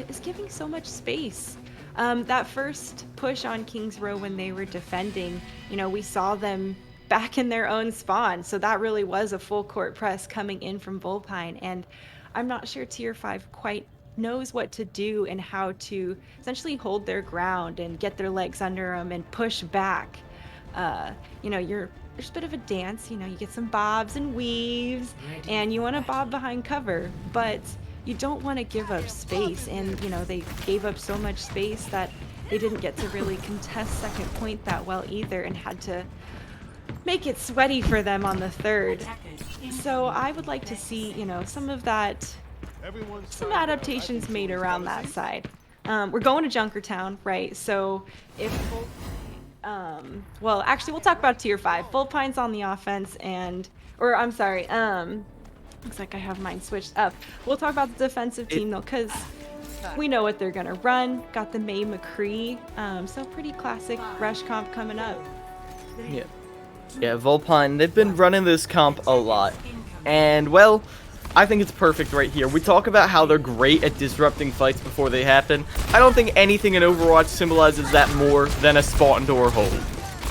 is giving so much space. That first push on King's Row when they were defending, we saw them back in their own spawn, so that really was a full court press coming in from Volpine, and I'm not sure tier 5 quite knows what to do and how to essentially hold their ground and get their legs under them and push back. There's a bit of a dance, you get some bobs and weaves, and you want to bob behind cover, but you don't want to give up space. And, they gave up so much space that they didn't get to really contest second point that well either, and had to make it sweaty for them on the third. So I would like to see, some of that, some adaptations made around that side. We're going to Junkertown, right? So if well, actually, we'll talk about tier 5. Volpine's on the offense, or I'm sorry, looks like I have mine switched up. We'll talk about the defensive team though, because we know what they're gonna run. Got the May McCree, so pretty classic rush comp coming up. Yeah. Yeah, Volpine, they've been running this comp a lot. And, well, I think it's perfect right here. We talk about how they're great at disrupting fights before they happen. I don't think anything in Overwatch symbolizes that more than a spawn door hold.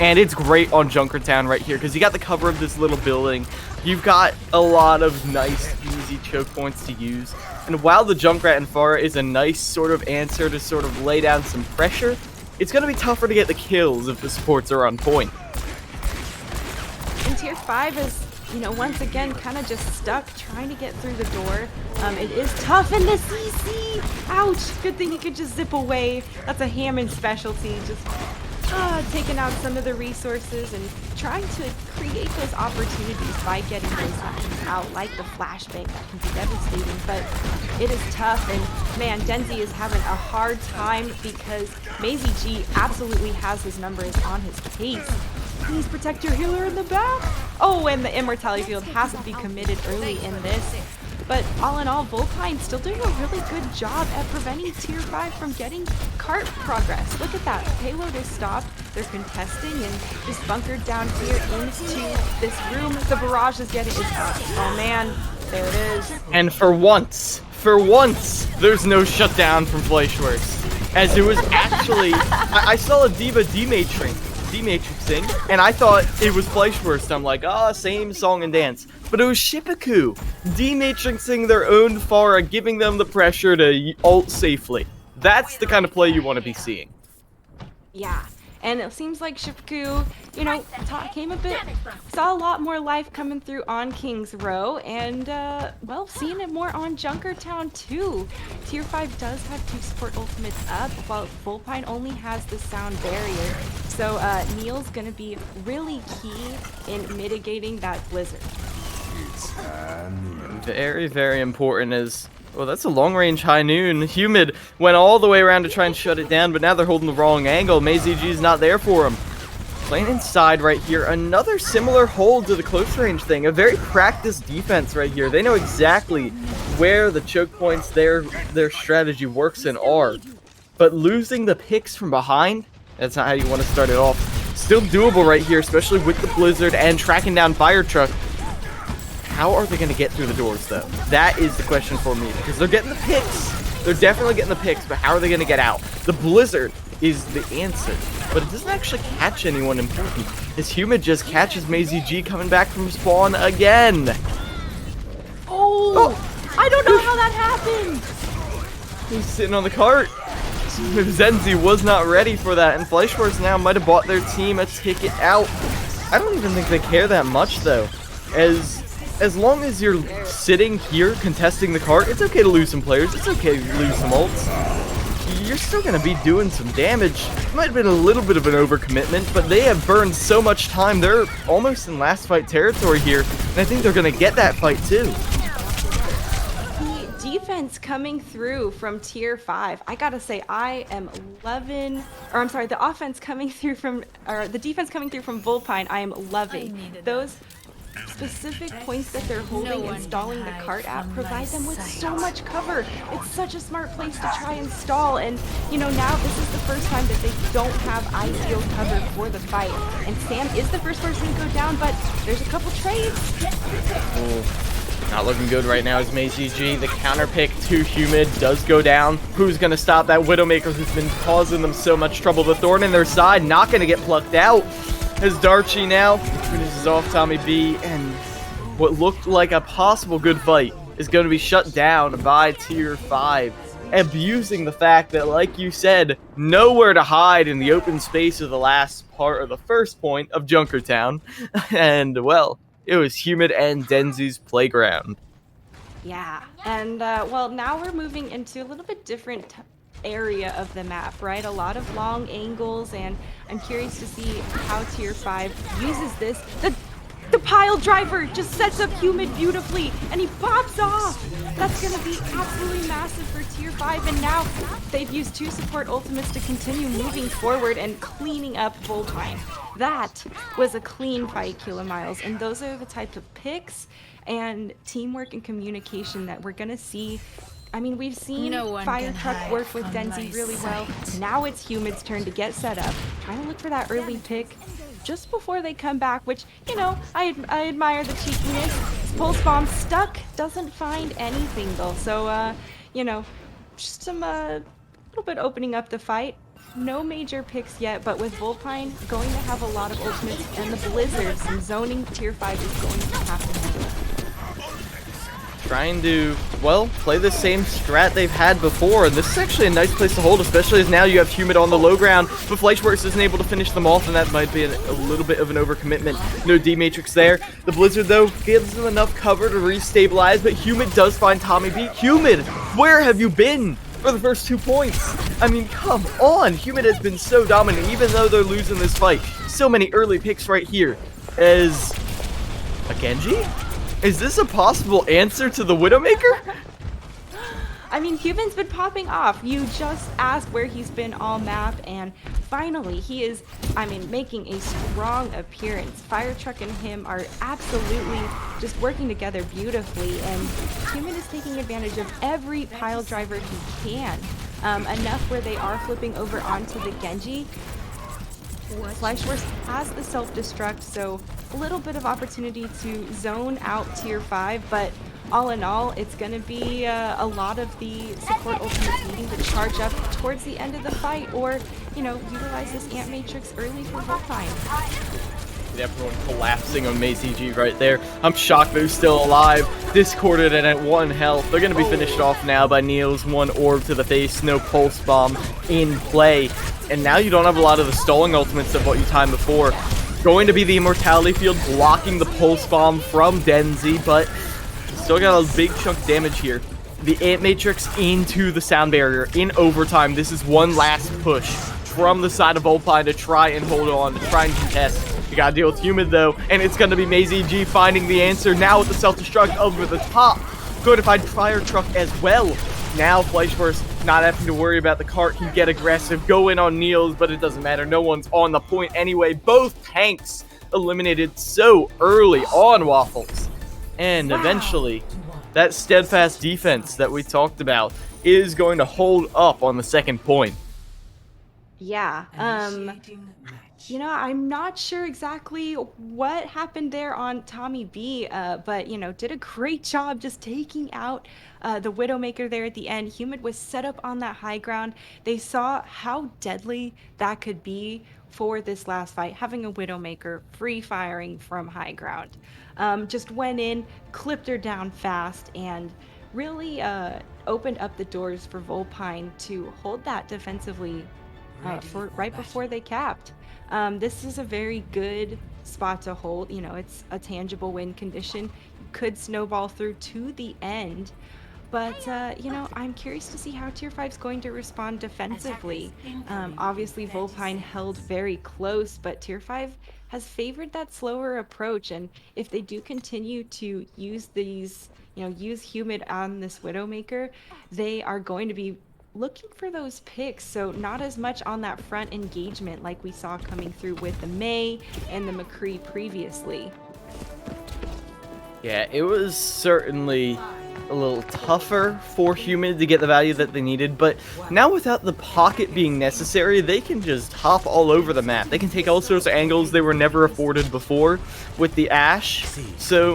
And it's great on Junkertown right here, because you got the cover of this little building. You've got a lot of nice, easy choke points to use. And while the Junkrat and Pharah is a nice sort of answer to sort of lay down some pressure, it's going to be tougher to get the kills if the supports are on point. And tier 5 is, once again, kind of just stuck trying to get through the door. It is tough in the CC. Ouch. Good thing he could just zip away. That's a Hammond specialty. Just taking out some of the resources and trying to create those opportunities by getting those weapons out, like the flashbang that can be devastating. But it is tough, and man, Denzi is having a hard time because Maisie G absolutely has his numbers on his case. Please protect your healer in the back. Oh, and the immortality field has to be committed early in this. But all in all, Volpine's still doing a really good job at preventing tier 5 from getting cart progress. Look at that. Payload is stopped. They're contesting and just bunkered down here into this room. The barrage is getting... Oh man, there it is. And for once, there's no shutdown from Fleischworks. As it was actually... I saw a D.Va dematrixing, and I thought it was Fleischwurst. I'm like, same song and dance. But it was Shippaku dematrixing their own Pharah, giving them the pressure to ult safely. That's the kind of play you want to be seeing. Yeah, and it seems like Shippaku, saw a lot more life coming through on King's Row, and, well, seeing it more on Junkertown too. Tier 5 does have 2 support ultimates up, while Volpine only has the sound barrier. So, Neil's gonna be really key in mitigating that blizzard. Very, very important as... Well, that's a long-range high noon. Humid went all the way around to try and shut it down, but now they're holding the wrong angle. Maisie G's not there for him. Playing inside right here. Another similar hold to the close range thing. A very practiced defense right here. They know exactly where the choke points their strategy works and are. But losing the picks from behind, that's not how you want to start it off. Still doable right here, especially with the blizzard and tracking down Fire Truck. How are they going to get through the doors, though? That is the question for me, because they're getting the picks. They're definitely getting the picks, but how are they going to get out? The blizzard is the answer, but it doesn't actually catch anyone important. This Humid just catches Maisie G coming back from spawn again. Oh! I don't know how that happened! He's sitting on the cart. Zenzi was not ready for that, and Fleischwurst now might have bought their team a ticket out. I don't even think they care that much, though. As long as you're sitting here contesting the cart, it's okay to lose some players. It's okay to lose some ults. You're still going to be doing some damage. It might have been a little bit of an overcommitment, but they have burned so much time. They're almost in last fight territory here, and I think they're going to get that fight too. The defense offense coming through from tier 5. I gotta say, I am loving, or I'm sorry, the offense coming through from, or the defense coming through from Volpine, I am I loving. need Those enough. specific points that they're No holding, one can installing the hide cart app, from provide my them with sight. so much cover. It's such a smart place to try and stall. And, you know, now this is the first time that they don't have ideal cover for the fight. And Sam is the first person to go down, but there's a couple trades. Ooh, not looking good right now as MazeG. The counter pick to Humid does go down. Who's going to stop that Widowmaker who's been causing them so much trouble? The Thorn in their side, not going to get plucked out. As Darchi now finishes off Tommy B, and what looked like a possible good fight is going to be shut down by tier 5, abusing the fact that, like you said, nowhere to hide in the open space of the last part or the first point of Junkertown. And, well, it was Humid and Denzi's playground. Yeah, and well, now we're moving into a little bit different area of the map, right? A lot of long angles, and I'm curious to see how Tier 5 uses this. The pile driver just sets up Humid beautifully, and he pops off! That's going to be absolutely massive for Tier 5, and now they've used 2 support ultimates to continue moving forward and cleaning up Volpine. That was a clean fight, Kilomiles, and those are the type of picks and teamwork and communication that we're gonna see. I mean, we've seen No one Fire can Truck hide work with from Denzi my really well. sight. Now it's Humid's turn to get set up, trying to look for that early pick just before they come back, which, you know, I admire the cheekiness. His pulse bomb stuck, doesn't find anything though, so, you know, just some, little bit opening up the fight. No major picks yet, but with Volpine going to have a lot of ultimates and the Blizzard, some zoning tier 5 is going to have to handle. Trying to, well, play the same strat they've had before, and this is actually a nice place to hold, especially as now you have Humid on the low ground, but Fleischworks isn't able to finish them off, and that might be a little bit of an overcommitment. No D-Matrix there. The Blizzard, though, gives them enough cover to restabilize, but Humid does find Tommy B. Humid, where have you been for the first 2 points? I mean, come on! Humid has been so dominant, even though they're losing this fight. So many early picks right here. As a Genji? Is this a possible answer to the Widowmaker? I mean, Humid's been popping off. You just asked where he's been all map, and finally he is, I mean, making a strong appearance. Fire Truck and him are absolutely just working together beautifully, and Humid is taking advantage of every pile driver he can. Enough where they are flipping over onto the Genji. Fleischwurst has the self-destruct, so a little bit of opportunity to zone out tier 5, but all in all, it's going to be a lot of the support ultimates needing to charge up towards the end of the fight, or, you know, utilize this Ant Matrix early for Volpine. Everyone collapsing on MazeG right there. I'm shocked they're still alive. Discorded and at 1 health. They're going to be finished off now by Niels. 1 orb to the face. No pulse bomb in play. And now you don't have a lot of the stalling ultimates of what you timed before. Going to be the Immortality Field blocking the pulse bomb from Denzi, but still got a big chunk of damage here. The Ant Matrix into the sound barrier in overtime. This is one last push from the side of Volpine to try and hold on, to try and contest. You gotta deal with Humid though, and it's gonna be MazeG finding the answer now with the self-destruct over the top. Going to find Fire Truck as well. Now Fleischwurst not having to worry about the cart, can get aggressive, go in on Niels, but it doesn't matter. No one's on the point anyway. Both tanks eliminated so early on, Waffles. And eventually, that steadfast defense that we talked about is going to hold up on the second point. Yeah, you know, I'm not sure exactly what happened there on Tommy B, but, you know, did a great job just taking out the Widowmaker there at the end. Humid was set up on that high ground. They saw how deadly that could be for this last fight, having a Widowmaker free firing from high ground. Just went in, clipped her down fast, and really opened up the doors for Volpine to hold that defensively for right before they capped. This is a very good spot to hold. You know, it's a tangible win condition. You could snowball through to the end, But, I'm curious to see how Tier 5 is going to respond defensively. Obviously, Volpine held very close, but Tier 5 has favored that slower approach. And if they do continue to use use Humid on this Widowmaker, they are going to be looking for those picks. So not as much on that front engagement like we saw coming through with the Mei and the McCree previously. Yeah, it was certainly a little tougher for Humid to get the value that they needed, but now without the pocket being necessary, they can just hop all over the map. They can take all sorts of angles they were never afforded before with the Ashe, so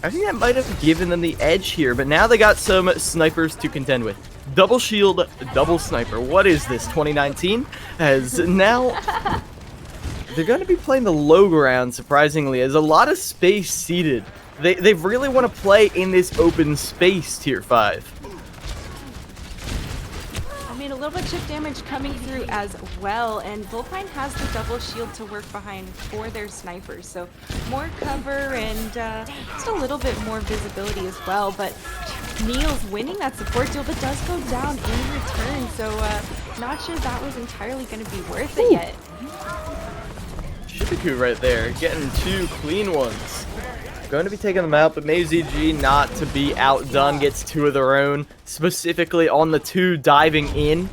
I think that might have given them the edge here, but now they got some snipers to contend with. Double shield, double sniper. What is this, 2019? As now they're going to be playing the low ground, surprisingly, as a lot of space seated. They really want to play in this open space, Tier 5. I mean, a little bit chip damage coming through as well, and Volpine has the double shield to work behind for their snipers, so more cover and just a little bit more visibility as well, but Neil's winning that support deal, but does go down in return, so not sure that was entirely going to be worth it yet. Shibiku right there, getting 2 clean ones. Going to be taking them out, but MeiZG not to be outdone, gets 2 of their own, specifically on the 2 diving in.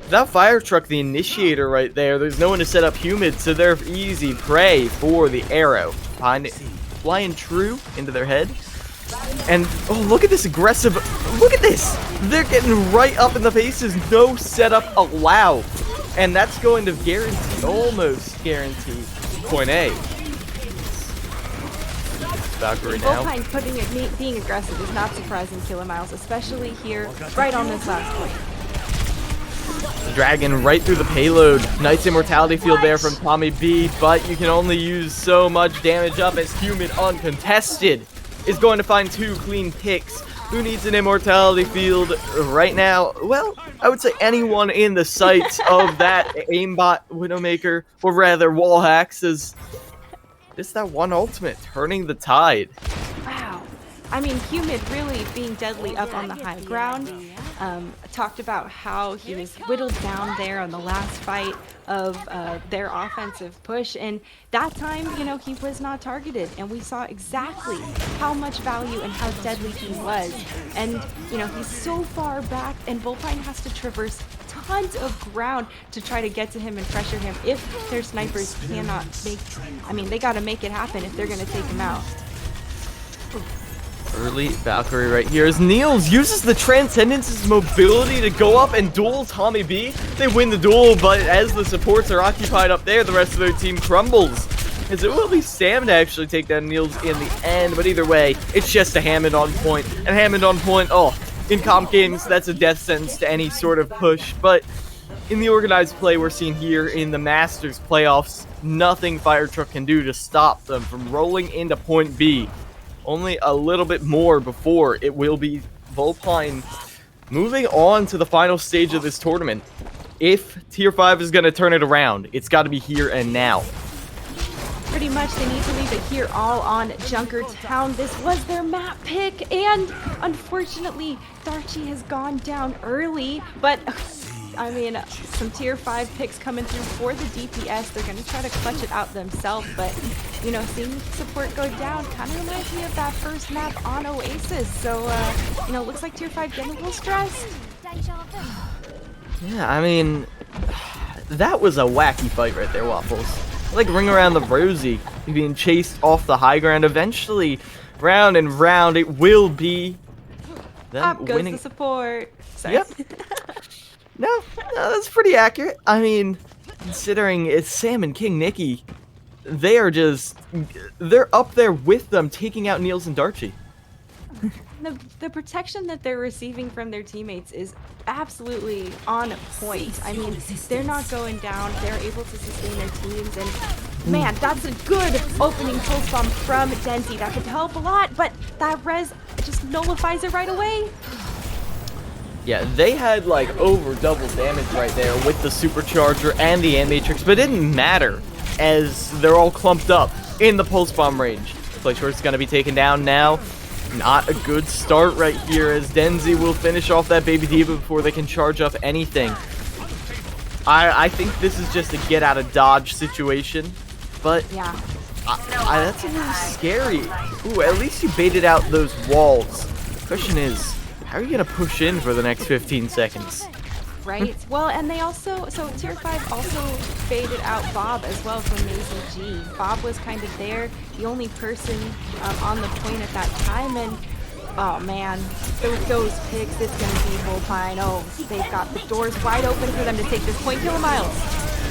Without Fire Truck, the initiator right there, there's no one to set up Humid, so they're easy prey for the arrow. Flying true into their head. And, oh, look at this aggressive, look at this! They're getting right up in the faces, no setup allowed. And that's going to guarantee, almost guarantee, point A. Valkyrie now. Volpine being aggressive is not surprising, Killer Miles, especially here, right on this last point. Dragon right through the payload. Nice immortality field there from Tommy B, but you can only use so much damage up as Humid uncontested is going to find 2 clean picks. Who needs an immortality field right now? Well, I would say anyone in the sights of that aimbot Widowmaker, or rather wall hacks, is just that one ultimate, turning the tide. Wow. I mean, Humid really being deadly up on the high ground. Talked about how he was whittled down there on the last fight of their offensive push, and that time, he was not targeted, and we saw exactly how much value and how deadly he was. And, he's so far back, and Volpine has to traverse tons of ground to try to get to him and pressure him if their snipers cannot they gotta make it happen if they're gonna take him out. Early Valkyrie right here as Niels uses the Transcendence's mobility to go up and duel Tommy B. They win the duel, but as the supports are occupied up there, the rest of their team crumbles. As it will be Sam to actually take down Niels in the end, but either way, it's just a Hammond on point. And Hammond on point, in comp games, that's a death sentence to any sort of push, but in the organized play we're seeing here in the Masters playoffs, nothing Fire Truck can do to stop them from rolling into point B. Only a little bit more before it will be Volpine moving on to the final stage of this tournament. If Tier 5 is going to turn it around, it's got to be here and now. Pretty much they need to leave it here all on Junkertown. This was their map pick, and unfortunately, Darchi has gone down early, but I mean, some Tier 5 picks coming through for the DPS. They're going to try to clutch it out themselves, but, seeing support go down kind of reminds me of that first map on Oasis. So, looks like Tier 5 getting a little stressed. Yeah, I mean, that was a wacky fight right there, Waffles. Like Ring Around the Rosie, being chased off the high ground. Eventually, round and round, it will be them Up goes winning. the support. Sorry. Yep. No, that's pretty accurate. I mean, considering it's Sam and King Nicky, they're up there with them, taking out Niels and Darchi. The protection that they're receiving from their teammates is absolutely on point. I mean, they're not going down. They're able to sustain their teams, and man, that's a good opening pulse bomb from Denzi. That could help a lot, but that res just nullifies it right away. Yeah, they had like over double damage right there with the supercharger and the Matrix, but it didn't matter as they're all clumped up in the pulse bomb range. Play Short's gonna be taken down now. Not a good start right here, as Denzi will finish off that Baby Diva before they can charge up anything. I think this is just a get out of dodge situation, but Yeah. that's a little scary. Ooh, at least you baited out those walls. The question is, how are you gonna push in for the next 15 seconds? Right. Well, and they also, so tier 5 also faded out Bob as well from Maisie G. Bob was kind of there, the only person on the point at that time, and oh man, those picks, it's going to be Volpine. Oh, they've got the doors wide open for them to take this point, kill Miles.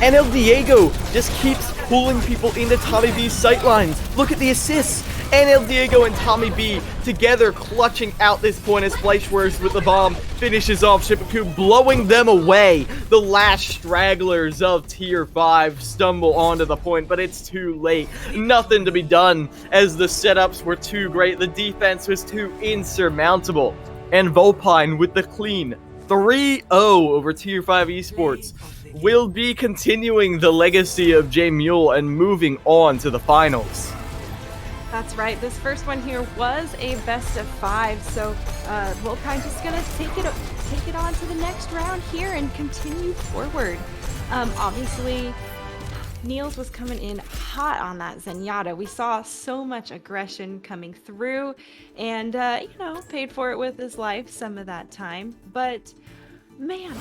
And El Diego just keeps pulling people into Tommy B's sightlines. Look at the assists. And El Diego and Tommy B together clutching out this point as Fleischwurst with the bomb finishes off Shippaku, blowing them away. The last stragglers of Tier 5 stumble onto the point, but it's too late. Nothing to be done as the setups were too great. The defense was too insurmountable. And Volpine with the clean 3-0 over Tier 5 Esports will be continuing the legacy of J Mule and moving on to the finals. That's right. This first one here was a best of 5, so Volpine just gonna take it on to the next round here and continue forward. Obviously, Niels was coming in hot on that Zenyatta. We saw so much aggression coming through, and paid for it with his life some of that time. But man,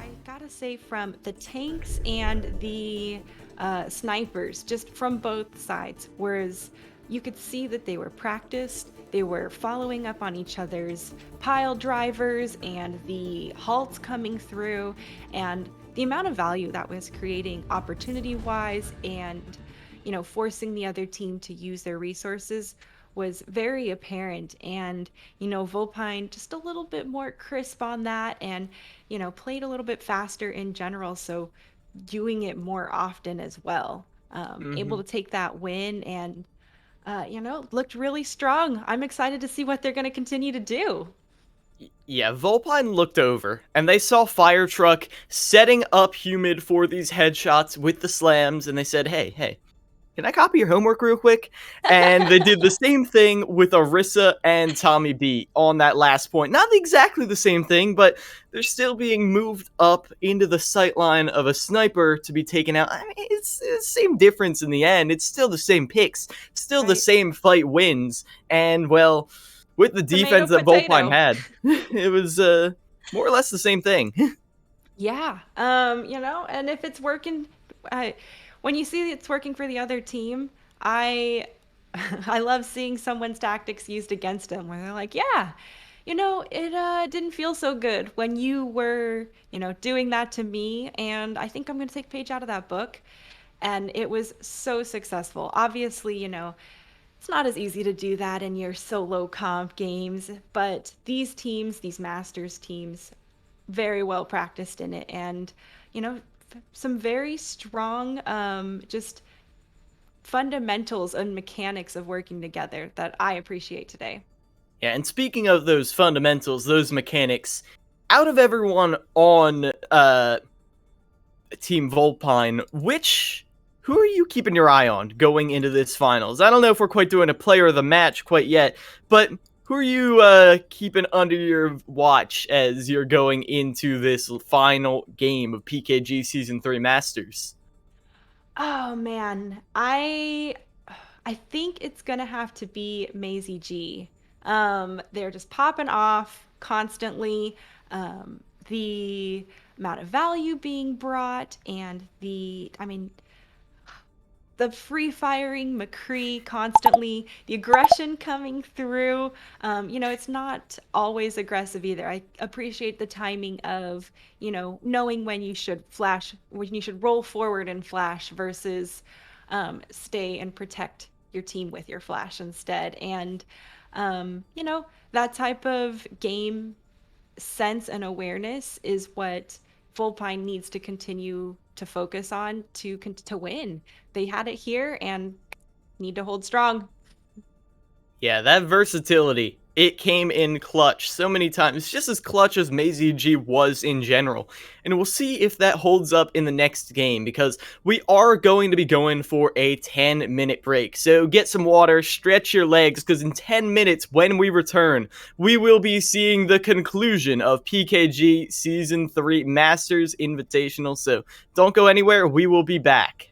I gotta say, from the tanks and the snipers, just from both sides, whereas you could see that they were practiced, they were following up on each other's pile drivers and the halts coming through, and the amount of value that was creating opportunity-wise and, forcing the other team to use their resources was very apparent. And, Volpine just a little bit more crisp on that and, played a little bit faster in general, so doing it more often as well. Able to take that win and looked really strong. I'm excited to see what they're going to continue to do. Yeah, Volpine looked over, and they saw Fire Truck setting up Humid for these headshots with the slams, and they said, hey, can I copy your homework real quick? And they did the same thing with Orisa and Tommy B on that last point. Not exactly the same thing, but they're still being moved up into the sightline of a sniper to be taken out. I mean, it's the same difference in the end. It's still the same picks, still the Right. same fight wins. And, well, with the Tomato, defense that Volpine potato. had, it was more or less the same thing. Yeah. And if it's working, when you see it's working for the other team, I I love seeing someone's tactics used against them where they're like, yeah, it didn't feel so good when you were, doing that to me, and I think I'm going to take a page out of that book. And it was so successful. Obviously, it's not as easy to do that in your solo comp games, but these teams, these Masters teams, very well practiced in it, and some very strong just fundamentals and mechanics of working together that I appreciate today. Yeah, and speaking of those fundamentals, those mechanics, out of everyone on Team Volpine, who are you keeping your eye on going into this finals? I don't know if we're quite doing a player of the match quite yet, but who are you keeping under your watch as you're going into this final game of PKG Season 3 Masters? Oh man, I think it's gonna have to be Maisie G. They're just popping off constantly. The amount of value being brought and the free firing McCree constantly, the aggression coming through. It's not always aggressive either. I appreciate the timing of, knowing when you should flash, when you should roll forward and flash versus stay and protect your team with your flash instead. And, that type of game sense and awareness is what Volpine needs to continue to focus on to win. They had it here and need to hold strong. Yeah, that versatility It came in clutch so many times, just as clutch as Maisie G was in general. And we'll see if that holds up in the next game, because we are going to be going for a 10-minute break. So get some water, stretch your legs, because in 10 minutes, when we return, we will be seeing the conclusion of PKG Season 3 Masters Invitational. So don't go anywhere, we will be back.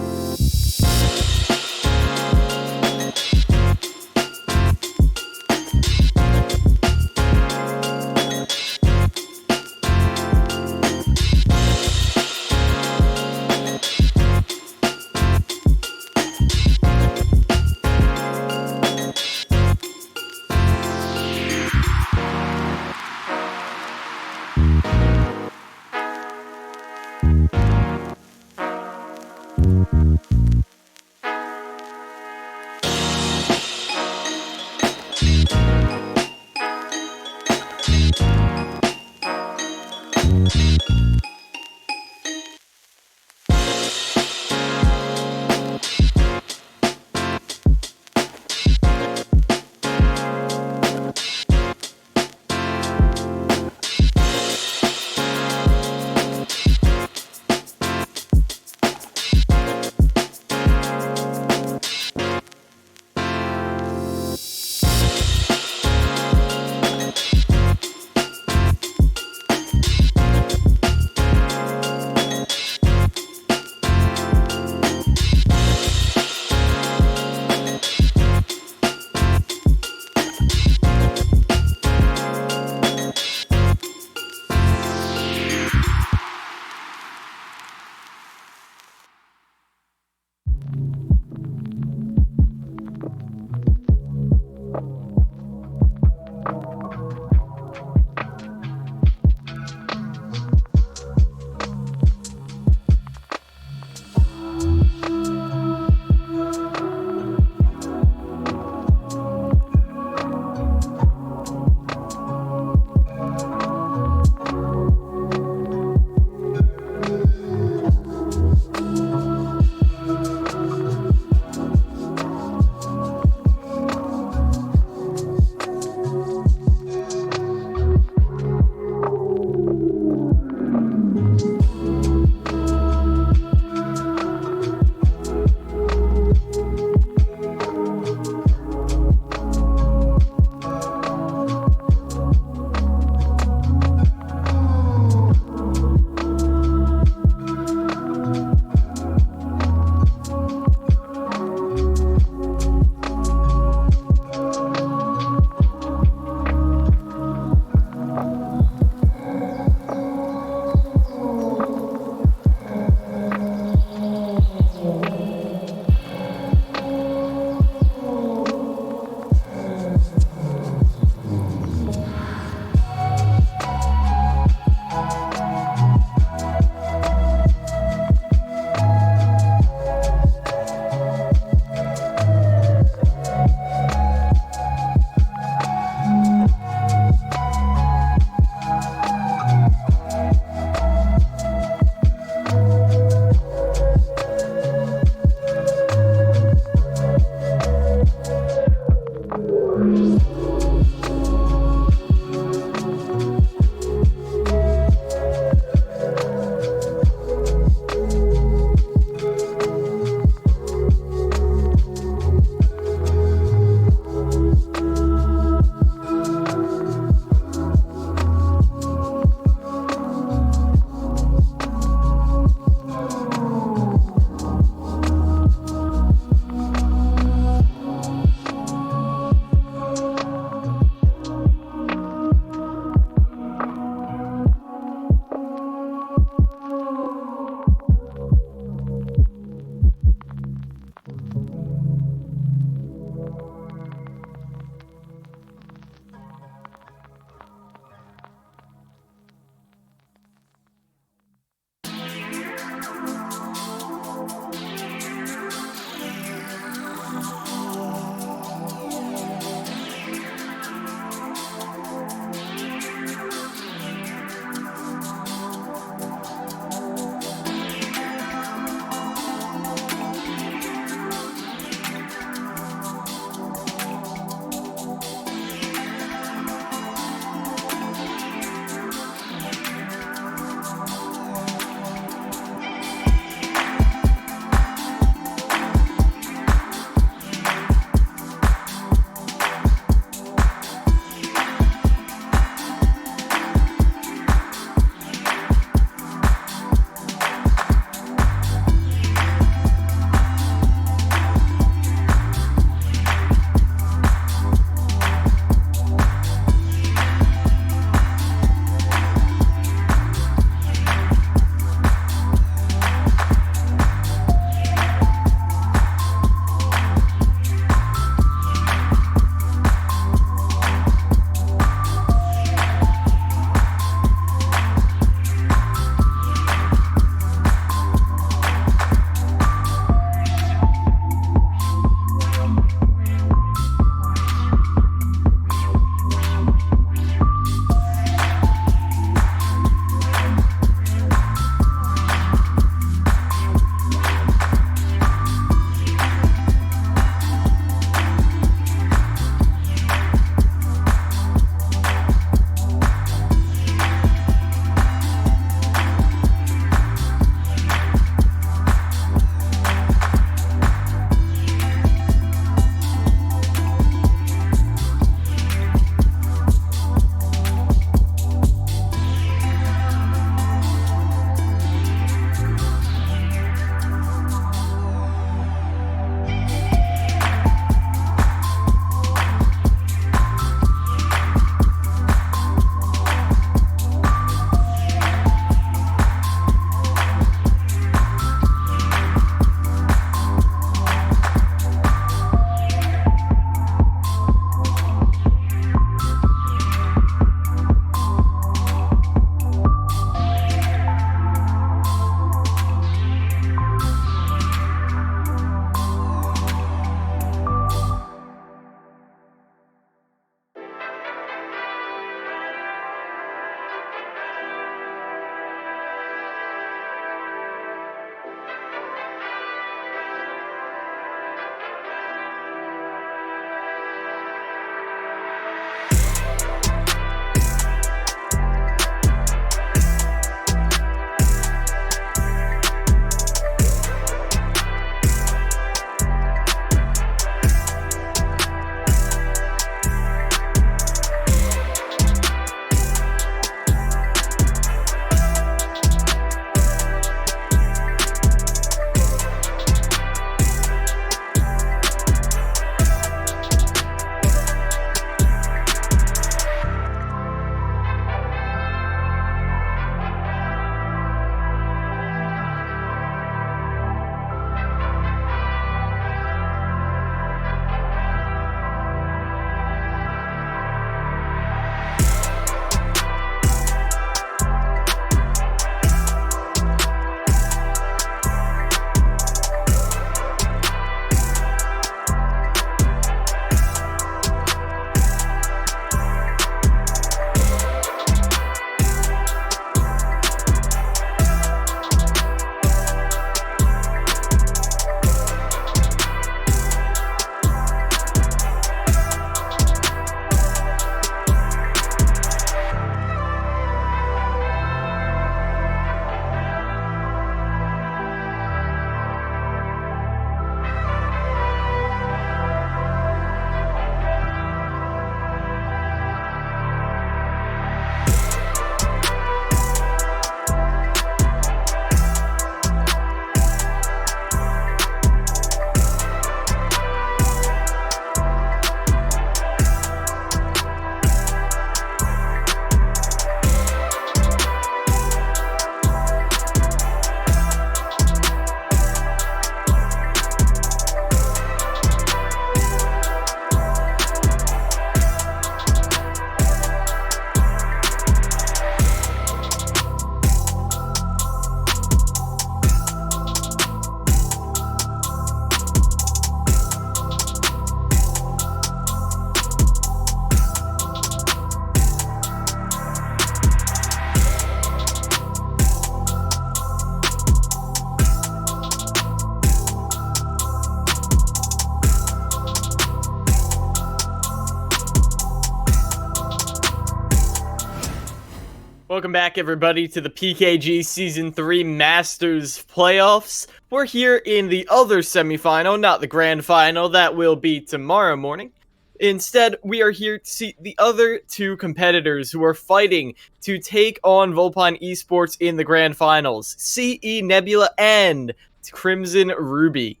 Welcome back, everybody, to the PKG Season 3 Masters Playoffs. We're here in the other semifinal, not the grand final. That will be tomorrow morning. Instead, we are here to see the other two competitors who are fighting to take on Volpine Esports in the grand finals, CE Nebula and Crimson Ruby.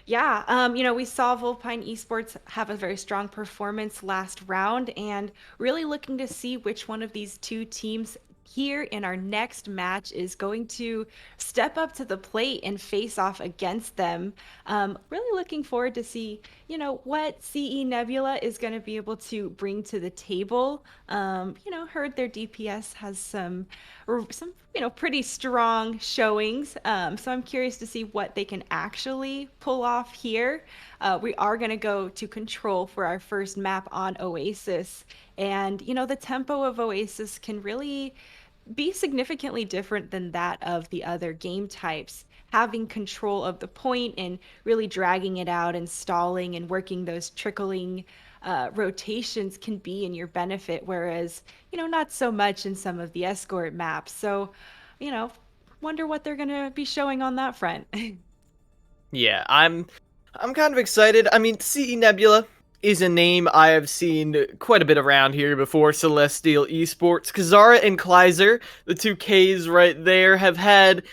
Yeah, we saw Volpine Esports have a very strong performance last round, and really looking to see which one of these two teams here in our next match is going to step up to the plate and face off against them. Really looking forward to see, what CE Nebula is going to be able to bring to the table. Heard their DPS has some pretty strong showings. So I'm curious to see what they can actually pull off here. We are going to go to Control for our first map on Oasis. And, the tempo of Oasis can really be significantly different than that of the other game types. Having control of the point and really dragging it out and stalling and working those trickling rotations can be in your benefit, whereas, not so much in some of the escort maps. So, you know, wonder what they're going to be showing on that front. Yeah, I'm kind of excited. I mean, CE Nebula is a name I have seen quite a bit around here before. Celestial Esports, Kazara and Kleiser, the two Ks right there, have had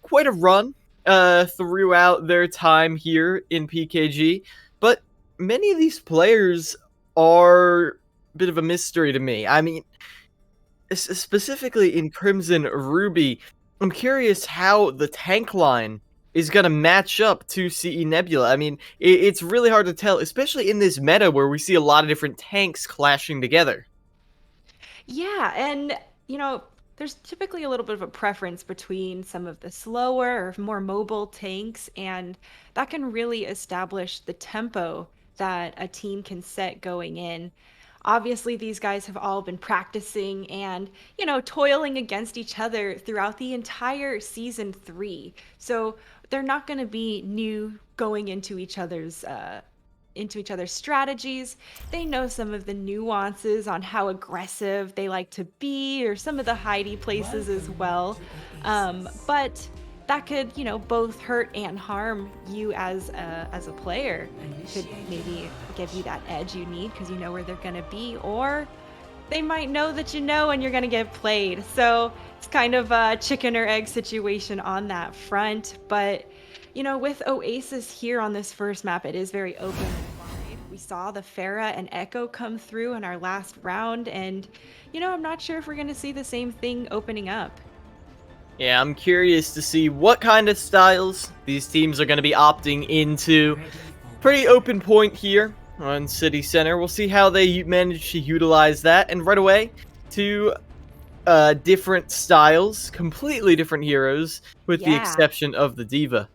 quite a run throughout their time here in PKG, but many of these players are a bit of a mystery to me. I mean, specifically in Crimson Ruby, I'm curious how the tank line is going to match up to CE Nebula. I mean, it's really hard to tell, especially in this meta where we see a lot of different tanks clashing together. Yeah, and there's typically a little bit of a preference between some of the slower or more mobile tanks, and that can really establish the tempo that a team can set going in. Obviously, these guys have all been practicing and, toiling against each other throughout the entire season 3. So they're not going to be new going into each other's strategies. They know some of the nuances on how aggressive they like to be, or some of the hidey places as well. But that could, both hurt and harm you as a player. Could maybe give you that edge you need because you know where they're gonna be, or they might know that you know and you're gonna get played. So it's kind of a chicken or egg situation on that front. But with Oasis here on this first map, it is very open and wide. We saw the Pharah and Echo come through in our last round, and I'm not sure if we're gonna see the same thing opening up. Yeah, I'm curious to see what kind of styles these teams are going to be opting into. Pretty open point here on City Center. We'll see how they manage to utilize that. And right away to different styles, completely different heroes, with the Yeah. exception of the Diva.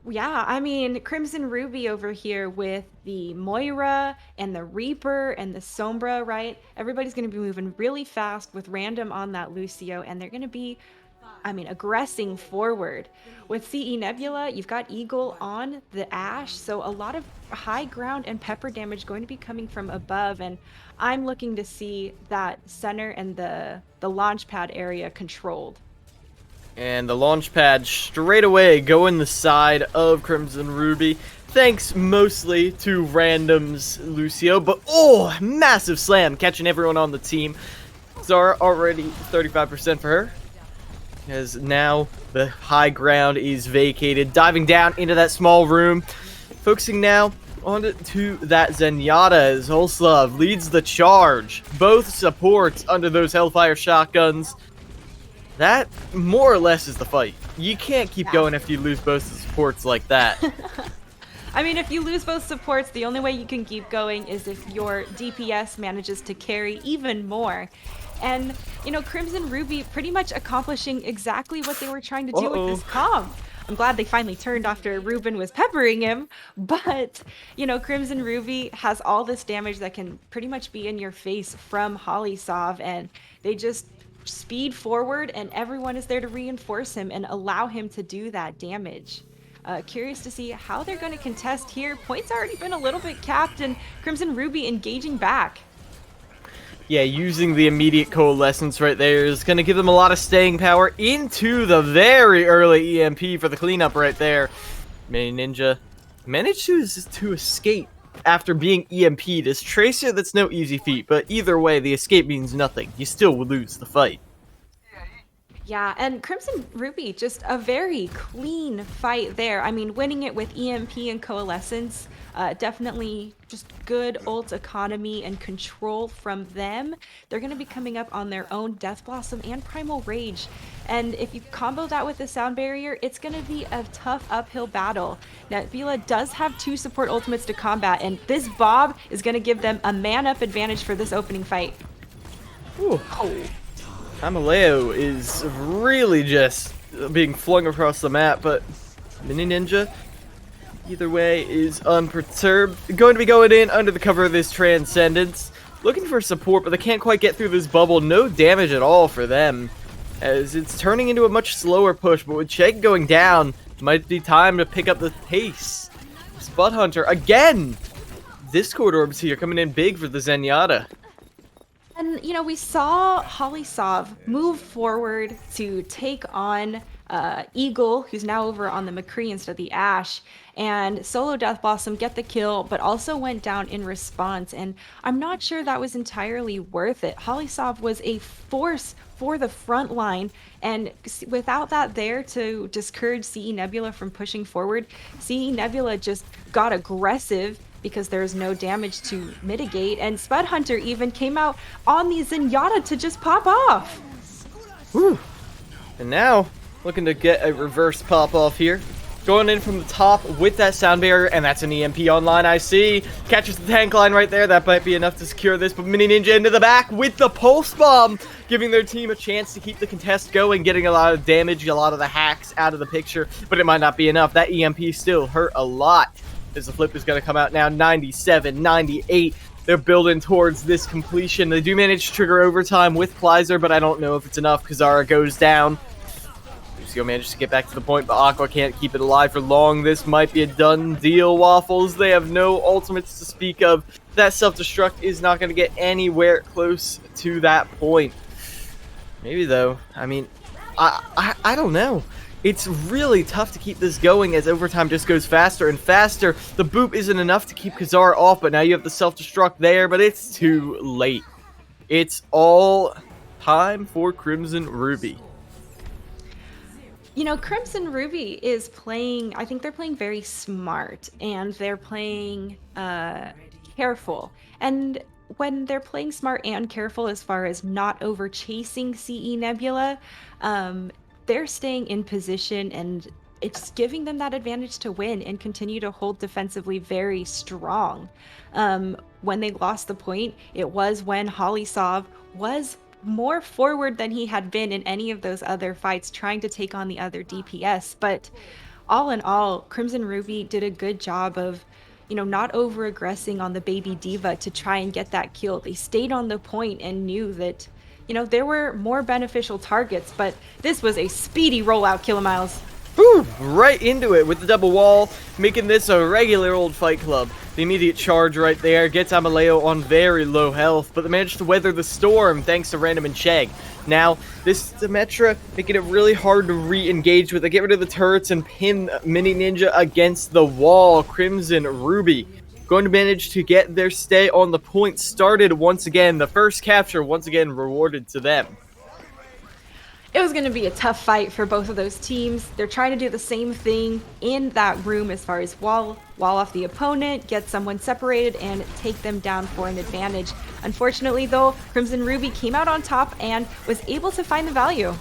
Yeah, I mean, Crimson Ruby over here with the Moira and the Reaper and the Sombra, right? Everybody's going to be moving really fast with random on that Lucio, and they're going to be, aggressing forward. With CE Nebula, you've got Eagle on the Ash, so a lot of high ground and pepper damage going to be coming from above, and I'm looking to see that center and the launch pad area controlled. And the launch pad straight away going the side of Crimson Ruby. Thanks mostly to randoms Lucio, but oh, massive slam catching everyone on the team. Zara already 35% for her, as now the high ground is vacated. Diving down into that small room, focusing now onto that Zenyatta as Holslav leads the charge. Both supports under those Hellfire shotguns. That more or less is the fight. You can't keep going after you lose both the supports like that. I mean, if you lose both supports, the only way you can keep going is if your DPS manages to carry even more. And, Crimson Ruby pretty much accomplishing exactly what they were trying to do with this comp. I'm glad they finally turned after Ruben was peppering him, but, Crimson Ruby has all this damage that can pretty much be in your face from Holysov, and they just speed forward, and everyone is there to reinforce him and allow him to do that damage. Curious to see how they're going to contest here. Points already been a little bit capped, and Crimson Ruby engaging back. Yeah, using the immediate coalescence right there is going to give them a lot of staying power into the very early EMP for the cleanup right there. Mini Ninja managed to escape after being EMP'd. As Tracer, that's no easy feat, but either way, the escape means nothing. You still will lose the fight. Yeah, and Crimson Ruby, just a very clean fight there. I mean, winning it with EMP and Coalescence, definitely just good ult economy and control from them. They're going to be coming up on their own Death Blossom and Primal Rage. And if you combo that with the Sound Barrier, it's going to be a tough uphill battle. Nebula does have 2 support ultimates to combat, and this Bob is going to give them a man-up advantage for this opening fight. Ooh. Oh. Amaleo is really just being flung across the map, but Mini Ninja, either way, is unperturbed. Going to be going in under the cover of this Transcendence, looking for support, but they can't quite get through this bubble. No damage at all for them, as it's turning into a much slower push, but with Chegg going down, might be time to pick up the pace. Spud Hunter, again! Discord Orbs here coming in big for the Zenyatta. And, you know, we saw Holysov move forward to take on Eagle, who's now over on the McCree instead of the Ashe, and solo Death Blossom get the kill, but also went down in response. And I'm not sure that was entirely worth it. Holysov was a force for the front line, and without that there to discourage CE Nebula from pushing forward, CE Nebula just got aggressive because there's no damage to mitigate, and Spud Hunter even came out on the Zenyatta to just pop off. Whew. And now, looking to get a reverse pop off here. Going in from the top with that sound barrier, and that's an EMP online, I see. Catches the tank line right there. That might be enough to secure this, but Mini Ninja into the back with the pulse bomb, giving their team a chance to keep the contest going, getting a lot of damage, a lot of the hacks out of the picture, but it might not be enough. That EMP still hurt a lot. As the flip is going to come out now, 97, 98. They're building towards this completion. They do manage to trigger overtime with Kleiser, but I don't know if it's enough. Kazara goes down. Lucio manages to get back to the point, but Aqua can't keep it alive for long. This might be a done deal, Waffles. They have no ultimates to speak of. That self-destruct is not going to get anywhere close to that point. Maybe, though. I mean, I don't know. It's really tough to keep this going as overtime just goes faster and faster. The boop isn't enough to keep Kazar off, but now you have the self-destruct there, but it's too late. It's all time for Crimson Ruby. You know, Crimson Ruby is playing, I think they're playing very smart, and they're playing careful. And when they're playing smart and careful as far as not over chasing CE Nebula, they're staying in position, and it's giving them that advantage to win and continue to hold defensively very strong. When they lost the point, it was when Holysov was more forward than he had been in any of those other fights, trying to take on the other DPS. But all in all, Crimson Ruby did a good job of, you know, not over aggressing on the baby diva to try and get that kill. They stayed on the point and knew that, you know, there were more beneficial targets, but this was a speedy rollout, Kilomiles. Whew, right into it with the double wall, making this a regular old Fight Club. The immediate charge right there gets Amaleo on very low health, but they managed to weather the storm thanks to Random and Chegg. Now, this Symmetra making it really hard to re-engage with. They get rid of the turrets and pin Mini Ninja against the wall. Crimson Ruby going to manage to get their stay on the point started once again. The first capture once again rewarded to them. It was going to be a tough fight for both of those teams. They're trying to do the same thing in that room as far as wall off the opponent, get someone separated, and take them down for an advantage. Unfortunately, though, Crimson Ruby came out on top and was able to find the value.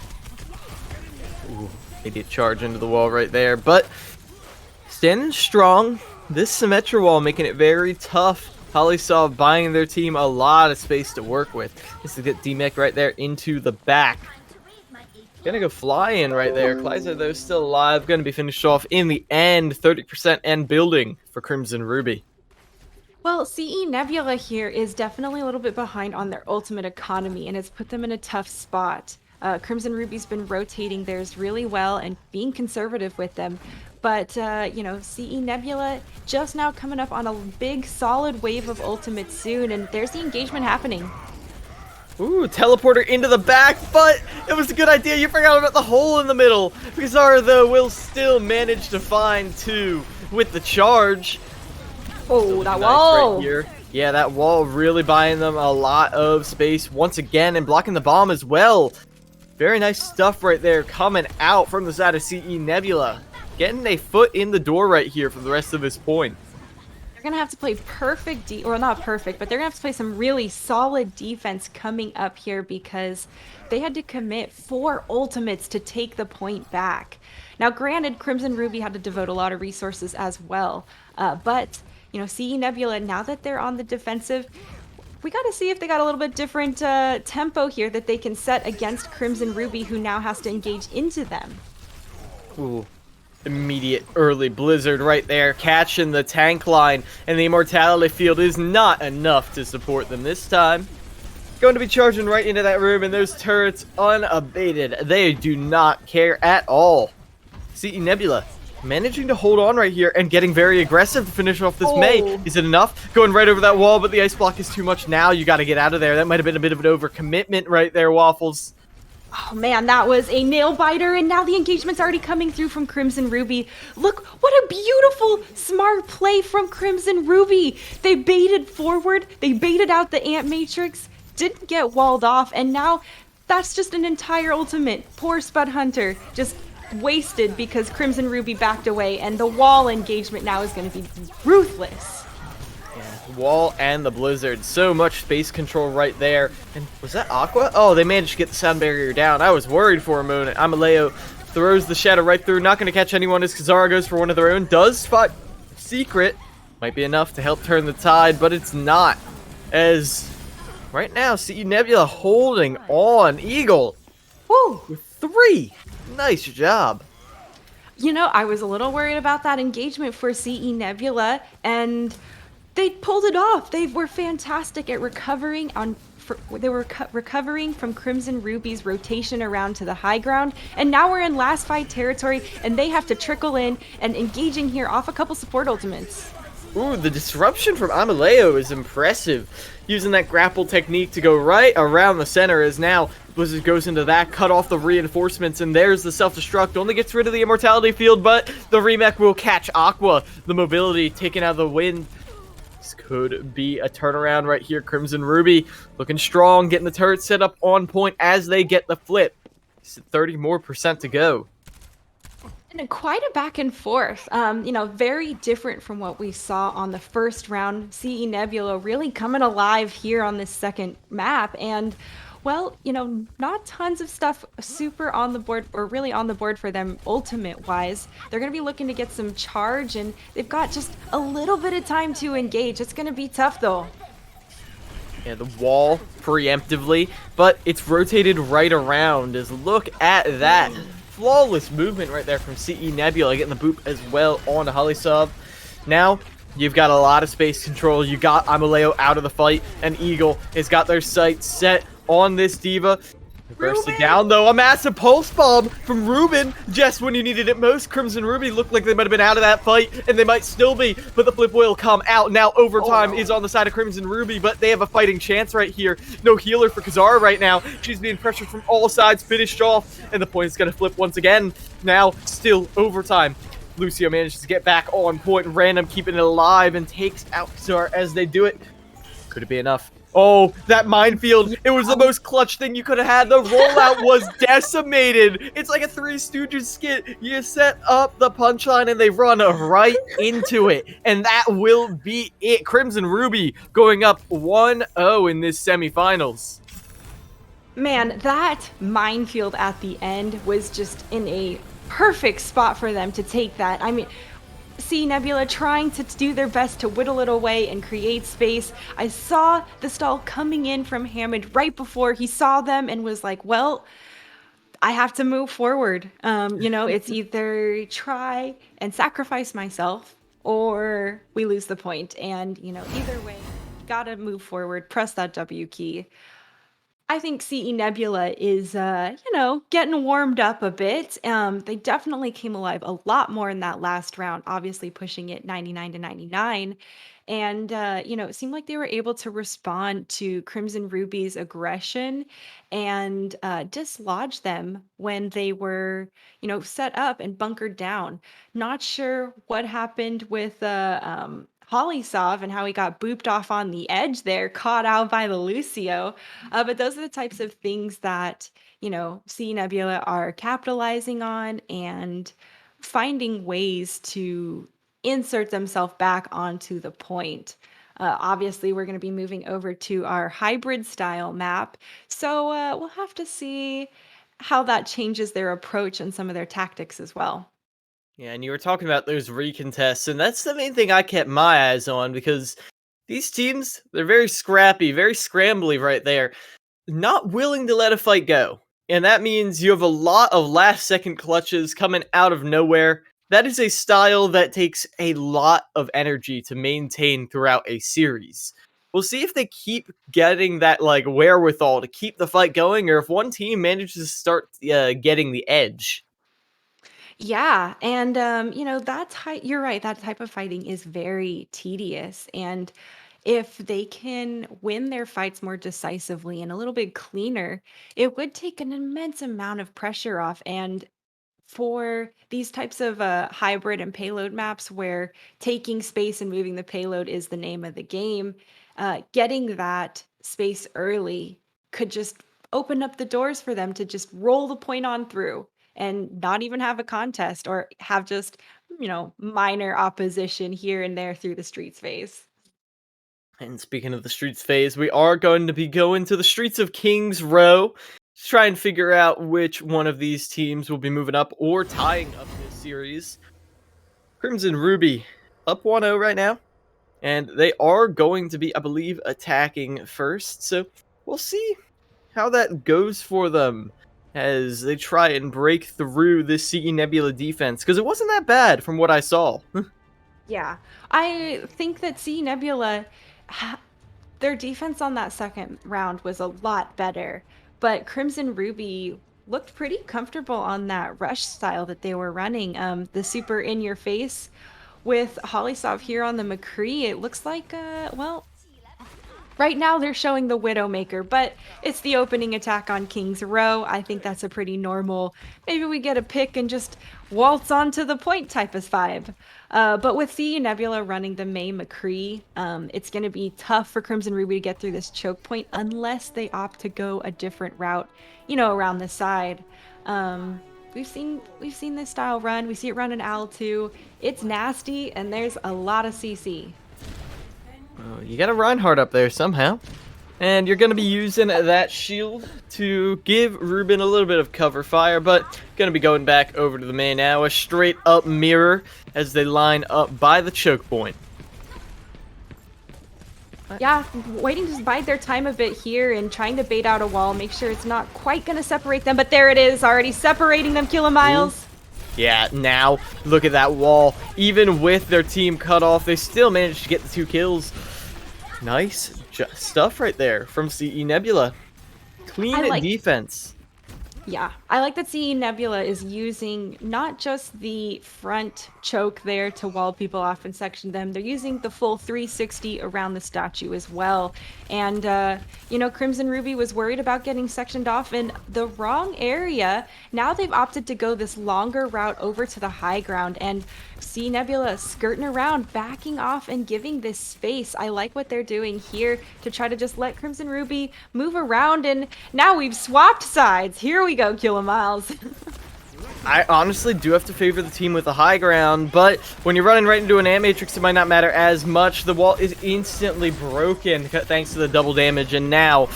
Ooh, idiot charge into the wall right there, but standing strong. This Symmetra wall making it very tough. Holysov buying their team a lot of space to work with. This is get D-Mech right there into the back. Gonna go fly in right there. Kleiser, though, still alive. Gonna be finished off in the end. 30% end building for Crimson Ruby. Well, CE Nebula here is definitely a little bit behind on their ultimate economy, and it's put them in a tough spot. Crimson Ruby's been rotating theirs really well and being conservative with them. But, you know, CE Nebula just now coming up on a big, solid wave of ultimates soon, and there's the engagement happening. Ooh, teleporter into the back, but it was a good idea. You forgot about the hole in the middle. Kazara, though, will still manage to find two with the charge. Still Oh, looking that nice right wall. here. Yeah, that wall really buying them a lot of space once again and blocking the bomb as well. Very nice stuff right there coming out from the side of CE Nebula. Getting a foot in the door right here for the rest of this point. They're going to have to play perfect, or not perfect, but they're going to have to play some really solid defense coming up here because they had to commit 4 ultimates to take the point back. Now, granted, Crimson Ruby had to devote a lot of resources as well, but, CE Nebula, now that they're on the defensive, we got to see if they got a little bit different tempo here that they can set against Crimson Ruby, who now has to engage into them. Ooh, immediate early blizzard right there, catching the tank line, and the immortality field is not enough to support them this time. Going to be charging right into that room, and those turrets unabated. They do not care at all. CE Nebula managing to hold on right here and getting very aggressive to finish off this May. Oh. Is it enough? Going right over that wall, but the ice block is too much now. You got to get out of there. That might have been a bit of an overcommitment right there, Waffles. Oh man, that was a nail biter, and now the engagement's already coming through from Crimson Ruby. Look, what a beautiful, smart play from Crimson Ruby. They baited forward, they baited out the Ant Matrix, didn't get walled off, and now that's just an entire ultimate. Poor Spud Hunter, just wasted because Crimson Ruby backed away, and the wall engagement now is going to be ruthless. Wall and the blizzard. So much space control right there. And was that Aqua? Oh, they managed to get the sound barrier down. I was worried for a moment. Amaleo throws the shadow right through. Not going to catch anyone as Kazara goes for one of their own. Does spot Secret. Might be enough to help turn the tide, but it's not. As right now, CE Nebula holding on. Eagle Woo! with 3. Nice job. I was a little worried about that engagement for CE Nebula, and they pulled it off. They were fantastic at recovering recovering from Crimson Ruby's rotation around to the high ground, and now we're in last fight territory, and they have to trickle in and engaging here off a couple support ultimates. Ooh, the disruption from Amaleo is impressive. Using that grapple technique to go right around the center as now Blizzard goes into that, cut off the reinforcements, and there's the self-destruct. Only gets rid of the immortality field, but the remech will catch Aqua. The mobility taken out of the wind. This could be a turnaround right here. Crimson Ruby looking strong, getting the turret set up on point as they get the flip. 30% more to go. And quite a back and forth. Very different from what we saw on the first round. CE Nebula really coming alive here on this second map. And, well, not tons of stuff super on the board, or really on the board for them ultimate-wise. They're going to be looking to get some charge, and they've got just a little bit of time to engage. It's going to be tough, though. Yeah, the wall preemptively, but it's rotated right around. As look at that. Flawless movement right there from CE Nebula, getting the boop as well on Halisov. Now, you've got a lot of space control. You got Amaleo out of the fight, and Eagle has got their sights set on this Diva. Bursting down, though. A massive pulse bomb from Ruben just when you needed it most. Crimson Ruby looked like they might have been out of that fight, and they might still be, but the flip will come out. Now, overtime is on the side of Crimson Ruby, but they have a fighting chance right here. No healer for Kazara right now. She's being pressured from all sides, finished off, and the point is going to flip once again. Now, still overtime. Lucio manages to get back on point. Random keeping it alive and takes out Kazara as they do it. Could it be enough? Oh, that minefield. It was the most clutch thing you could have had. The rollout was decimated. It's like a Three Stooges skit. You set up the punchline and they run right into it. And that will be it. Crimson Ruby going up 1-0 in this semifinals. Man, that minefield at the end was just in a perfect spot for them to take that. I mean, see Nebula trying to do their best to whittle it away and create space. I saw the stall coming in from Hammond right before he saw them and was like, well, I have to move forward. It's either try and sacrifice myself or we lose the point. And, either way, gotta move forward, press that W key. I think CE Nebula is, getting warmed up a bit. They definitely came alive a lot more in that last round, obviously pushing it 99 to 99. And, it seemed like they were able to respond to Crimson Ruby's aggression and dislodge them when they were, set up and bunkered down. Not sure what happened with Holysov and how he got booped off on the edge there, caught out by the Lucio. But those are the types of things that, Sea Nebula are capitalizing on and finding ways to insert themselves back onto the point. Obviously, we're going to be moving over to our hybrid style map. So we'll have to see how that changes their approach and some of their tactics as well. Yeah, and you were talking about those recontests, and that's the main thing I kept my eyes on because these teams, they're very scrappy, very scrambly right there, not willing to let a fight go. And that means you have a lot of last second clutches coming out of nowhere. That is a style that takes a lot of energy to maintain throughout a series. We'll see if they keep getting that like wherewithal to keep the fight going, or if one team manages to start getting the edge. Yeah, and you're right. That type of fighting is very tedious, and if they can win their fights more decisively and a little bit cleaner, it would take an immense amount of pressure off. And for these types of hybrid and payload maps where taking space and moving the payload is the name of the game, getting that space early could just open up the doors for them to just roll the point on through and not even have a contest or have just, minor opposition here and there through the streets phase. And speaking of the streets phase, we are going to be going to the streets of Kings Row to try and figure out which one of these teams will be moving up or tying up this series. Crimson Ruby up 1-0 right now, and they are going to be, I believe, attacking first. So we'll see how that goes for them as they try and break through this CE Nebula defense, because it wasn't that bad from what I saw. Yeah, I think that Sea Nebula, their defense on that second round was a lot better, but Crimson Ruby looked pretty comfortable on that rush style that they were running. The super in your face with Holysov here on the McCree. It looks like, right now they're showing the Widowmaker, but it's the opening attack on King's Row. I think that's a pretty normal, maybe we get a pick and just waltz onto the point type of vibe. But with the Nebula running the May McCree, it's going to be tough for Crimson Ruby to get through this choke point unless they opt to go a different route, around the side. We've seen this style run. We see it run in Al2. It's nasty, and there's a lot of CC. Oh, you got a Reinhardt up there somehow. And you're going to be using that shield to give Ruben a little bit of cover fire, but going to be going back over to the main now. A straight up mirror as they line up by the choke point. Yeah, waiting to bide their time a bit here and trying to bait out a wall, make sure it's not quite going to separate them, but there it is, already separating them, Kilomiles. Yeah, now look at that wall. Even with their team cut off, they still managed to get the 2 kills. Nice stuff right there from CE Nebula. Clean defense. Yeah, I like that CE Nebula is using not just the front choke there to wall people off and section them, they're using the full 360 around the statue as well. And, Crimson Ruby was worried about getting sectioned off in the wrong area. Now they've opted to go this longer route over to the high ground, and CE Nebula skirting around, backing off and giving this space. I like what they're doing here to try to just let Crimson Ruby move around, and now we've swapped sides. Here we go, Kilomiles. I honestly do have to favor the team with the high ground, but when you're running right into an ant matrix, it might not matter as much. The wall is instantly broken thanks to the double damage, and now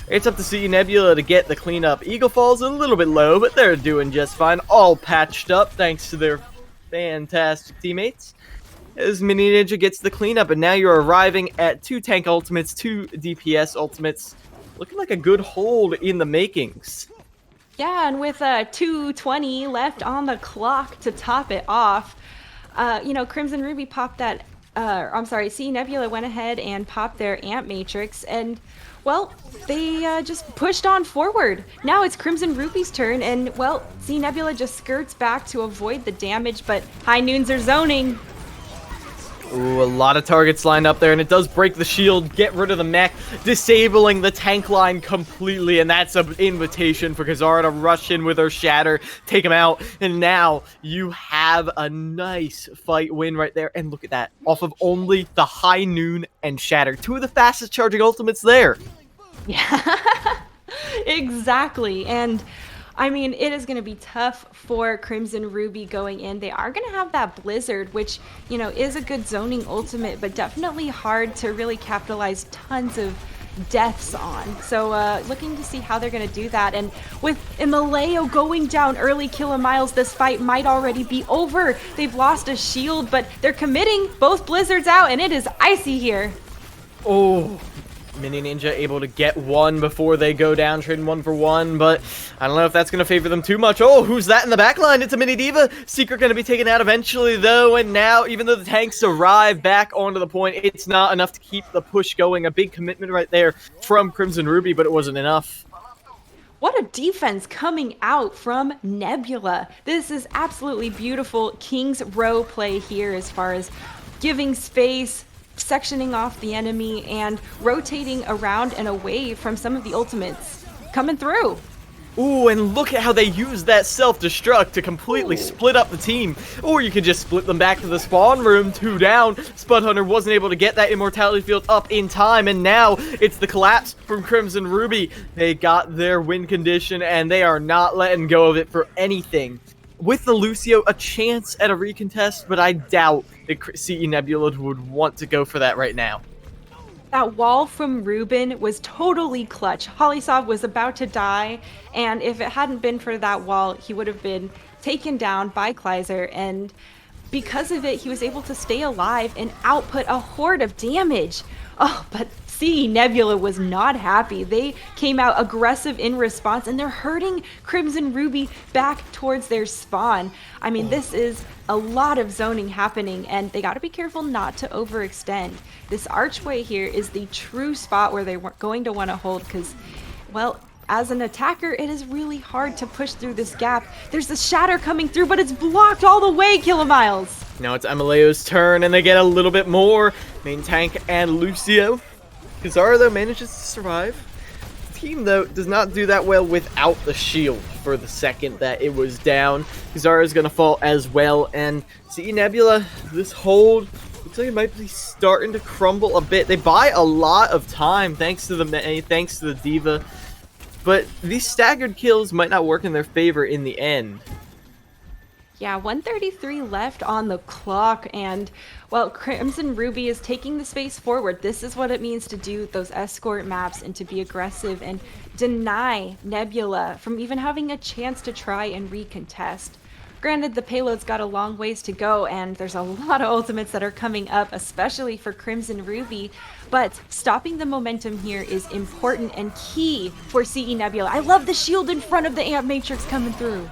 it's up to CE Nebula to get the cleanup. Eagle Fall's a little bit low, but they're doing just fine. All patched up thanks to their fantastic teammates. As Mini Ninja gets the cleanup, and now you're arriving at 2 tank ultimates, 2 DPS ultimates. Looking like a good hold in the makings. Yeah, and with 2:20 left on the clock to top it off, Crimson Ruby popped that, CE Nebula went ahead and popped their Ant Matrix, and, well, they just pushed on forward. Now it's Crimson Ruby's turn, and, well, CE Nebula just skirts back to avoid the damage, but High Noons are zoning. Ooh, a lot of targets lined up there, and it does break the shield, get rid of the mech, disabling the tank line completely, and that's an invitation for Kazara to rush in with her Shatter, take him out, and now you have a nice fight win right there, and look at that, off of only the High Noon and Shatter, two of the fastest charging ultimates there. Yeah, exactly. And I mean, it is going to be tough for Crimson Ruby going in. They are going to have that Blizzard, which, you know, is a good zoning ultimate, but definitely hard to really capitalize tons of deaths on. So looking to see how they're going to do that. And with Imaleo going down early, Miles, this fight might already be over. They've lost a shield, but they're committing both Blizzards out, and it is icy here. Oh, Mini Ninja able to get one before they go down, trading 1-for-1, but I don't know if that's going to favor them too much. Oh, who's that in the back line? It's a Mini D.Va. Secret going to be taken out eventually, though, and now, even though the tanks arrive back onto the point, it's not enough to keep the push going. A big commitment right there from Crimson Ruby, but it wasn't enough. What a defense coming out from Nebula. This is absolutely beautiful King's Row play here as far as giving space, sectioning off the enemy, and rotating around and away from some of the ultimates coming through. Ooh, and look at how they use that self-destruct to completely split up the team. Or you could just split them back to the spawn room, 2 down. Spud Hunter wasn't able to get that immortality field up in time, and now it's the collapse from Crimson Ruby. They got their win condition, and they are not letting go of it for anything. With the Lucio, a chance at a recontest, but I doubt that CE Nebula would want to go for that right now. That wall from Ruben was totally clutch. Holysov was about to die, and if it hadn't been for that wall, he would have been taken down by Kleiser, and because of it, he was able to stay alive and output a horde of damage. Oh, but CE Nebula was not happy. They came out aggressive in response, and they're hurting Crimson Ruby back towards their spawn. I mean, this is a lot of zoning happening, and they got to be careful not to overextend. This archway here is the true spot where they weren't going to want to hold because, well, as an attacker, it is really hard to push through this gap. There's the Shatter coming through, but it's blocked all the way, Miles. Now it's Amaleo's turn, and they get a little bit more. Main tank and Lucio. Kazara, though, manages to survive. The team, though, does not do that well without the shield for the second that it was down. Kazara is going to fall as well, and CE Nebula, this hold, looks like it might be starting to crumble a bit. They buy a lot of time thanks to the D.Va, but these staggered kills might not work in their favor in the end. Yeah, 133 left on the clock, and, well, Crimson Ruby is taking the space forward. This is what it means to do those escort maps and to be aggressive and deny Nebula from even having a chance to try and recontest. Granted, the payload's got a long ways to go, and there's a lot of ultimates that are coming up, especially for Crimson Ruby, but stopping the momentum here is important and key for CE Nebula. I love the shield in front of the Amp Matrix coming through.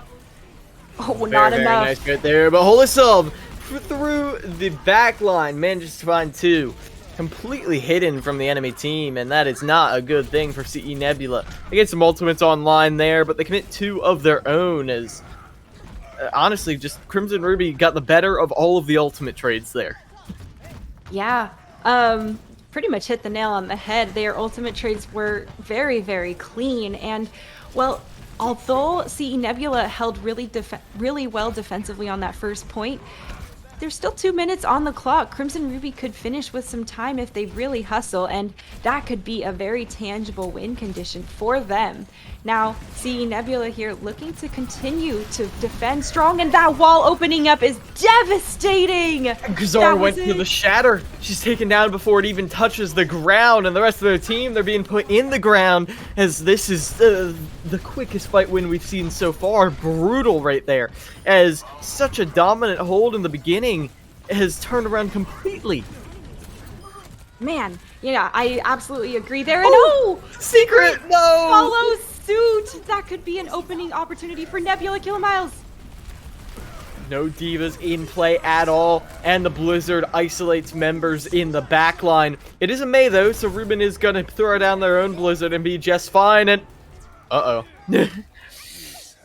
Oh, not very enough. Nice right there, but Holisov through the back line manages to find 2. Completely hidden from the enemy team, and that is not a good thing for CE Nebula. They get some ultimates online there, but they commit 2 of their own as, honestly, just Crimson Ruby got the better of all of the ultimate trades there. Yeah, pretty much hit the nail on the head. Their ultimate trades were very, very clean, and, well, although CE Nebula held really well defensively on that first point, there's still 2 minutes on the clock. Crimson Ruby could finish with some time if they really hustle, and that could be a very tangible win condition for them. Now, CE Nebula here looking to continue to defend strong, and that wall opening up is devastating! Kazara went for the Shatter. She's taken down before it even touches the ground, and the rest of their team, they're being put in the ground, as this is the quickest fight win we've seen so far. Brutal right there, as such a dominant hold in the beginning has turned around completely. Man, yeah, I absolutely agree there. And oh, Secret, no! Follow suit! That could be an opening opportunity for Nebula Miles. No divas in play at all, and the Blizzard isolates members in the backline. It is a May, though, so Ruben is going to throw down their own Blizzard and be just fine, and... Uh-oh.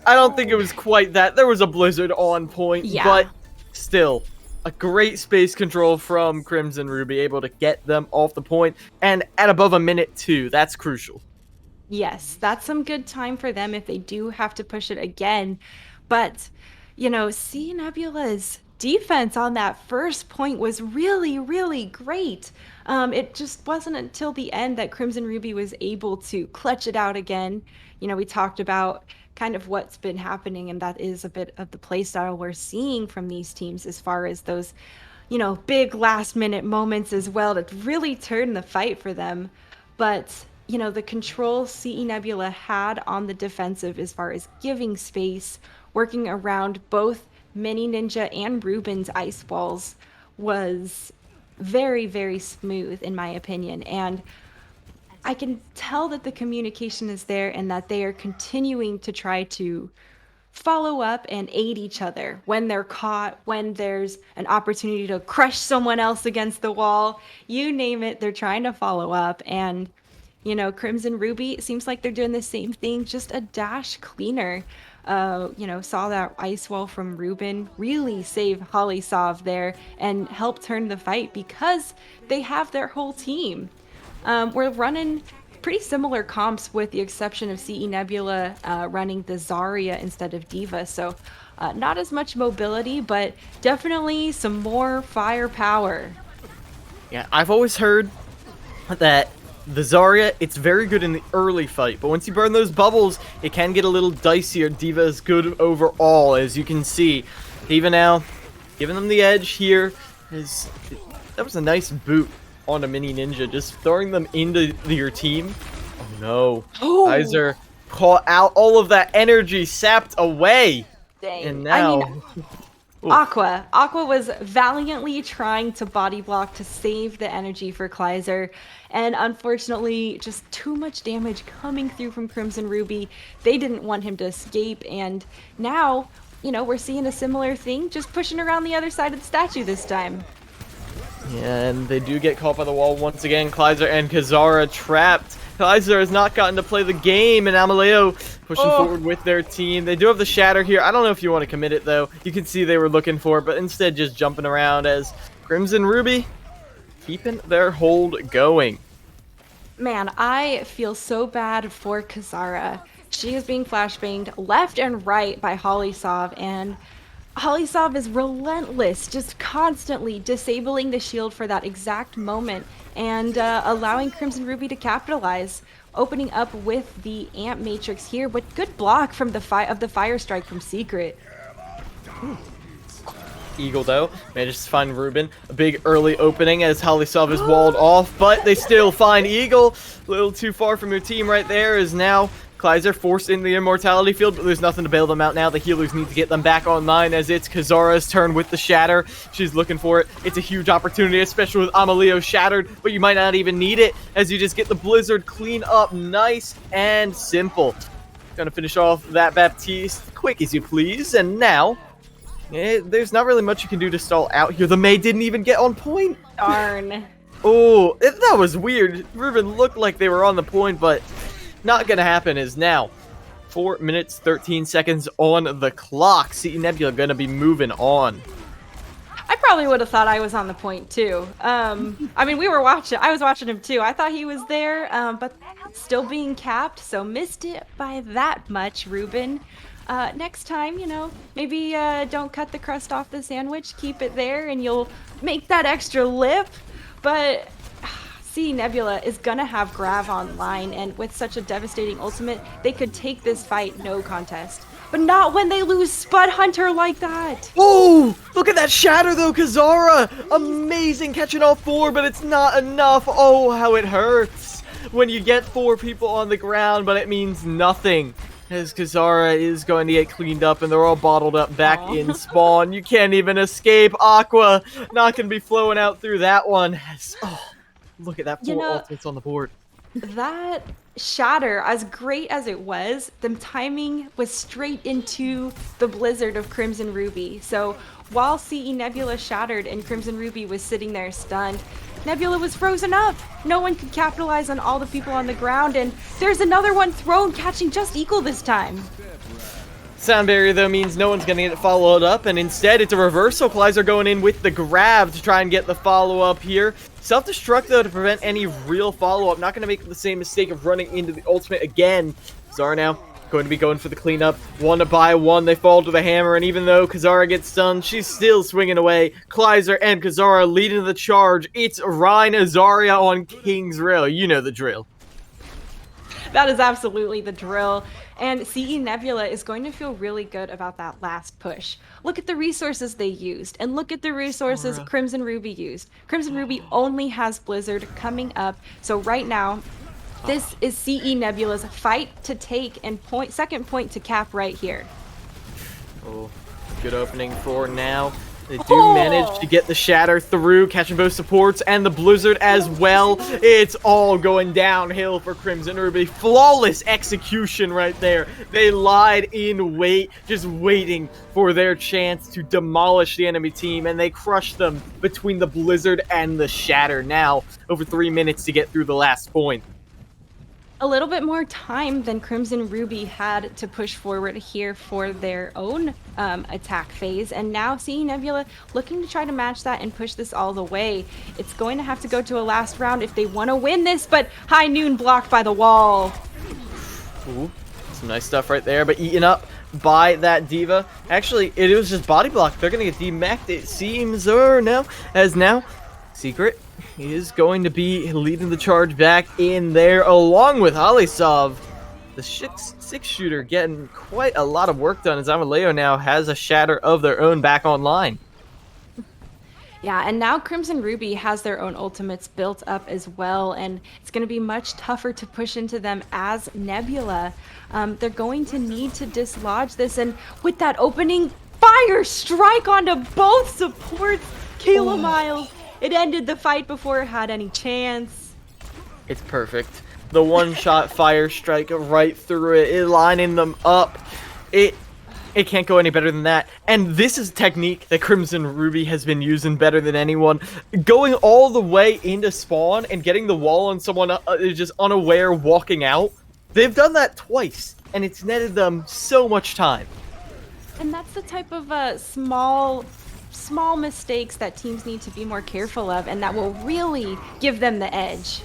I don't think it was quite that. There was a Blizzard on point, yeah. But still, A great space control from Crimson Ruby, able to get them off the point, and at above a minute too. That's crucial. Yes, that's some good time for them if they do have to push it again. But, C Nebula's defense on that first point was really, really great. It just wasn't until the end that Crimson Ruby was able to clutch it out again. We talked about kind of what's been happening, and that is a bit of the playstyle we're seeing from these teams as far as those, big last minute moments as well to really turn the fight for them. But, the control CE Nebula had on the defensive as far as giving space, working around both Mini Ninja and Ruben's ice walls was very, very smooth, in my opinion. And I can tell that the communication is there and that they are continuing to try to follow up and aid each other when they're caught, when there's an opportunity to crush someone else against the wall. You name it, they're trying to follow up. And, Crimson Ruby seems like they're doing the same thing, just a dash cleaner. Saw that ice wall from Ruben really save Holly Sov there and help turn the fight because they have their whole team. We're running pretty similar comps with the exception of CE Nebula running the Zarya instead of Diva. So not as much mobility, but definitely some more firepower. Yeah, I've always heard that the Zarya, it's very good in the early fight, but once you burn those bubbles, it can get a little dicier. Diva is good overall, as you can see. Diva now giving them the edge here. That was a nice boot on a Mini Ninja, just throwing them into your team. Oh no. Oh, Kaiser caught out all of that energy, sapped away. dang. And now... Aqua was valiantly trying to body block to save the energy for Kaiser, and unfortunately, just too much damage coming through from Crimson Ruby. They didn't want him to escape, and now, we're seeing a similar thing, just pushing around the other side of the statue this time. Yeah, and they do get caught by the wall once again. Kaiser and Kazara trapped. Kaiser has not gotten to play the game, and Amaleo pushing forward with their team. They do have the shatter here. I don't know if you want to commit it, though. You can see they were looking for it, but instead just jumping around as Crimson Ruby keeping their hold going. Man, I feel so bad for Kazara. She is being flashbanged left and right by Holly Sov, and Holly Sov is relentless, just constantly disabling the shield for that exact moment and allowing Crimson Ruby to capitalize, opening up with the Amp Matrix here, but good block from the Fire Strike from Secret. Eagle, though, manages to find Ruben. A big early opening as Holly Sov is walled off, but they still find Eagle. A little too far from your team right there is now Kaiser forced into the immortality field, but there's nothing to bail them out now. The healers need to get them back online as it's Kazara's turn with the shatter. She's looking for it. It's a huge opportunity, especially with Amaleo shattered, but you might not even need it as you just get the Blizzard clean up nice and simple. Gonna finish off that Baptiste quick as you please, and now there's not really much you can do to stall out here. The May didn't even get on point. Darn. Oh, that was weird. Ruben looked like they were on the point, but not gonna happen. Is now 4 minutes 13 seconds on the clock. CE Nebula gonna be moving on. I probably would have thought I was on the point too. I mean, I was watching him too. I thought he was there, but still being capped, so missed it by that much, Ruben. Next time, maybe don't cut the crust off the sandwich, keep it there, and you'll make that extra lip. But CE Nebula is gonna have Grav online, and with such a devastating ultimate, they could take this fight no contest. But not when they lose Spud Hunter like that! Oh, look at that shatter though, Kazara! Amazing catching all four, but it's not enough. Oh, how it hurts when you get 4 people on the ground, but it means nothing. As Kazara is going to get cleaned up, and they're all bottled up back in spawn. You can't even escape. Aqua not going to be flowing out through that one. Look at that 4 ultimates on the board. That shatter, as great as it was, the timing was straight into the Blizzard of Crimson Ruby. So while CE Nebula shattered and Crimson Ruby was sitting there stunned, Nebula was frozen up. No one could capitalize on all the people on the ground, and there's another one thrown, catching just equal this time. Sound barrier, though, means no one's going to get it followed up, and instead it's a reversal. Flies are going in with the grab to try and get the follow-up here. Self-destruct, though, to prevent any real follow-up. Not going to make the same mistake of running into the ultimate again. Zara now going to be going for the cleanup. One by one, they fall to the hammer, and even though Kazara gets stunned, she's still swinging away. Kleiser and Kazara leading the charge. It's Rein Azaria on King's Rail. You know the drill. That is absolutely the drill. And CE Nebula is going to feel really good about that last push. Look at the resources they used, and look at the resources Crimson Ruby used. Crimson Ruby only has Blizzard coming up, so right now, this is CE Nebula's fight to take and second point to cap right here. Oh, good opening for now. They do manage to get the Shatter through, catching both supports and the Blizzard as well. It's all going downhill for Crimson Ruby. Flawless execution right there. They lied in wait, just waiting for their chance to demolish the enemy team, and they crushed them between the Blizzard and the Shatter. Now, over 3 minutes to get through the last point. A little bit more time than Crimson Ruby had to push forward here for their own attack phase, and now CE Nebula looking to try to match that and push this all the way. It's going to have to go to a last round if they want to win this, but High Noon blocked by the wall. Ooh, some nice stuff right there, but eaten up by that Diva. Actually, it was just body block. They're going to get demacked, it seems, or now, as now, Secret is going to be leading the charge back in there along with Alisov. The six shooter getting quite a lot of work done as Amaleo now has a Shatter of their own back online. Yeah, and now Crimson Ruby has their own ultimates built up as well, and it's going to be much tougher to push into them as Nebula. They're going to need to dislodge this, and with that opening fire strike onto both supports, Kayla Miles, it ended the fight before it had any chance. It's perfect. The one-shot fire strike right through it, lining them up. It can't go any better than that. And this is technique that Crimson Ruby has been using better than anyone. Going all the way into spawn and getting the wall on someone just unaware walking out. They've done that twice, and it's netted them so much time. And that's the type of small mistakes that teams need to be more careful of, and that will really give them the edge.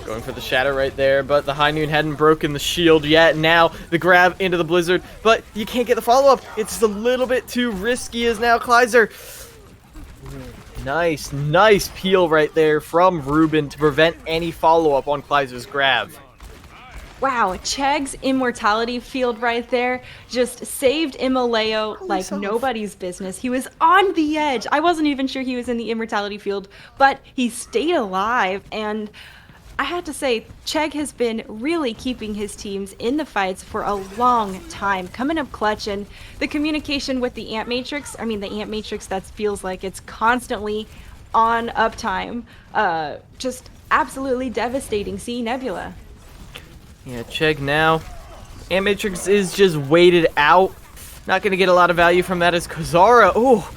Going for the Shatter right there, but the High Noon hadn't broken the shield yet. Now the grab into the Blizzard, but you can't get the follow-up. It's a little bit too risky as now Kleiser. Nice peel right there from Ruben to prevent any follow-up on Kleiser's grab. Wow, Cheg's immortality field right there just saved Imaleo like nobody's business. He was on the edge. I wasn't even sure he was in the immortality field, but he stayed alive, and I have to say, Cheg has been really keeping his teams in the fights for a long time, coming up clutch, and the communication with the Ant Matrix, the Ant Matrix that feels like it's constantly on uptime, just absolutely devastating. See Nebula. Yeah, Cheg now. Ant Matrix is just waited out. Not going to get a lot of value from that as Kazara. Oh,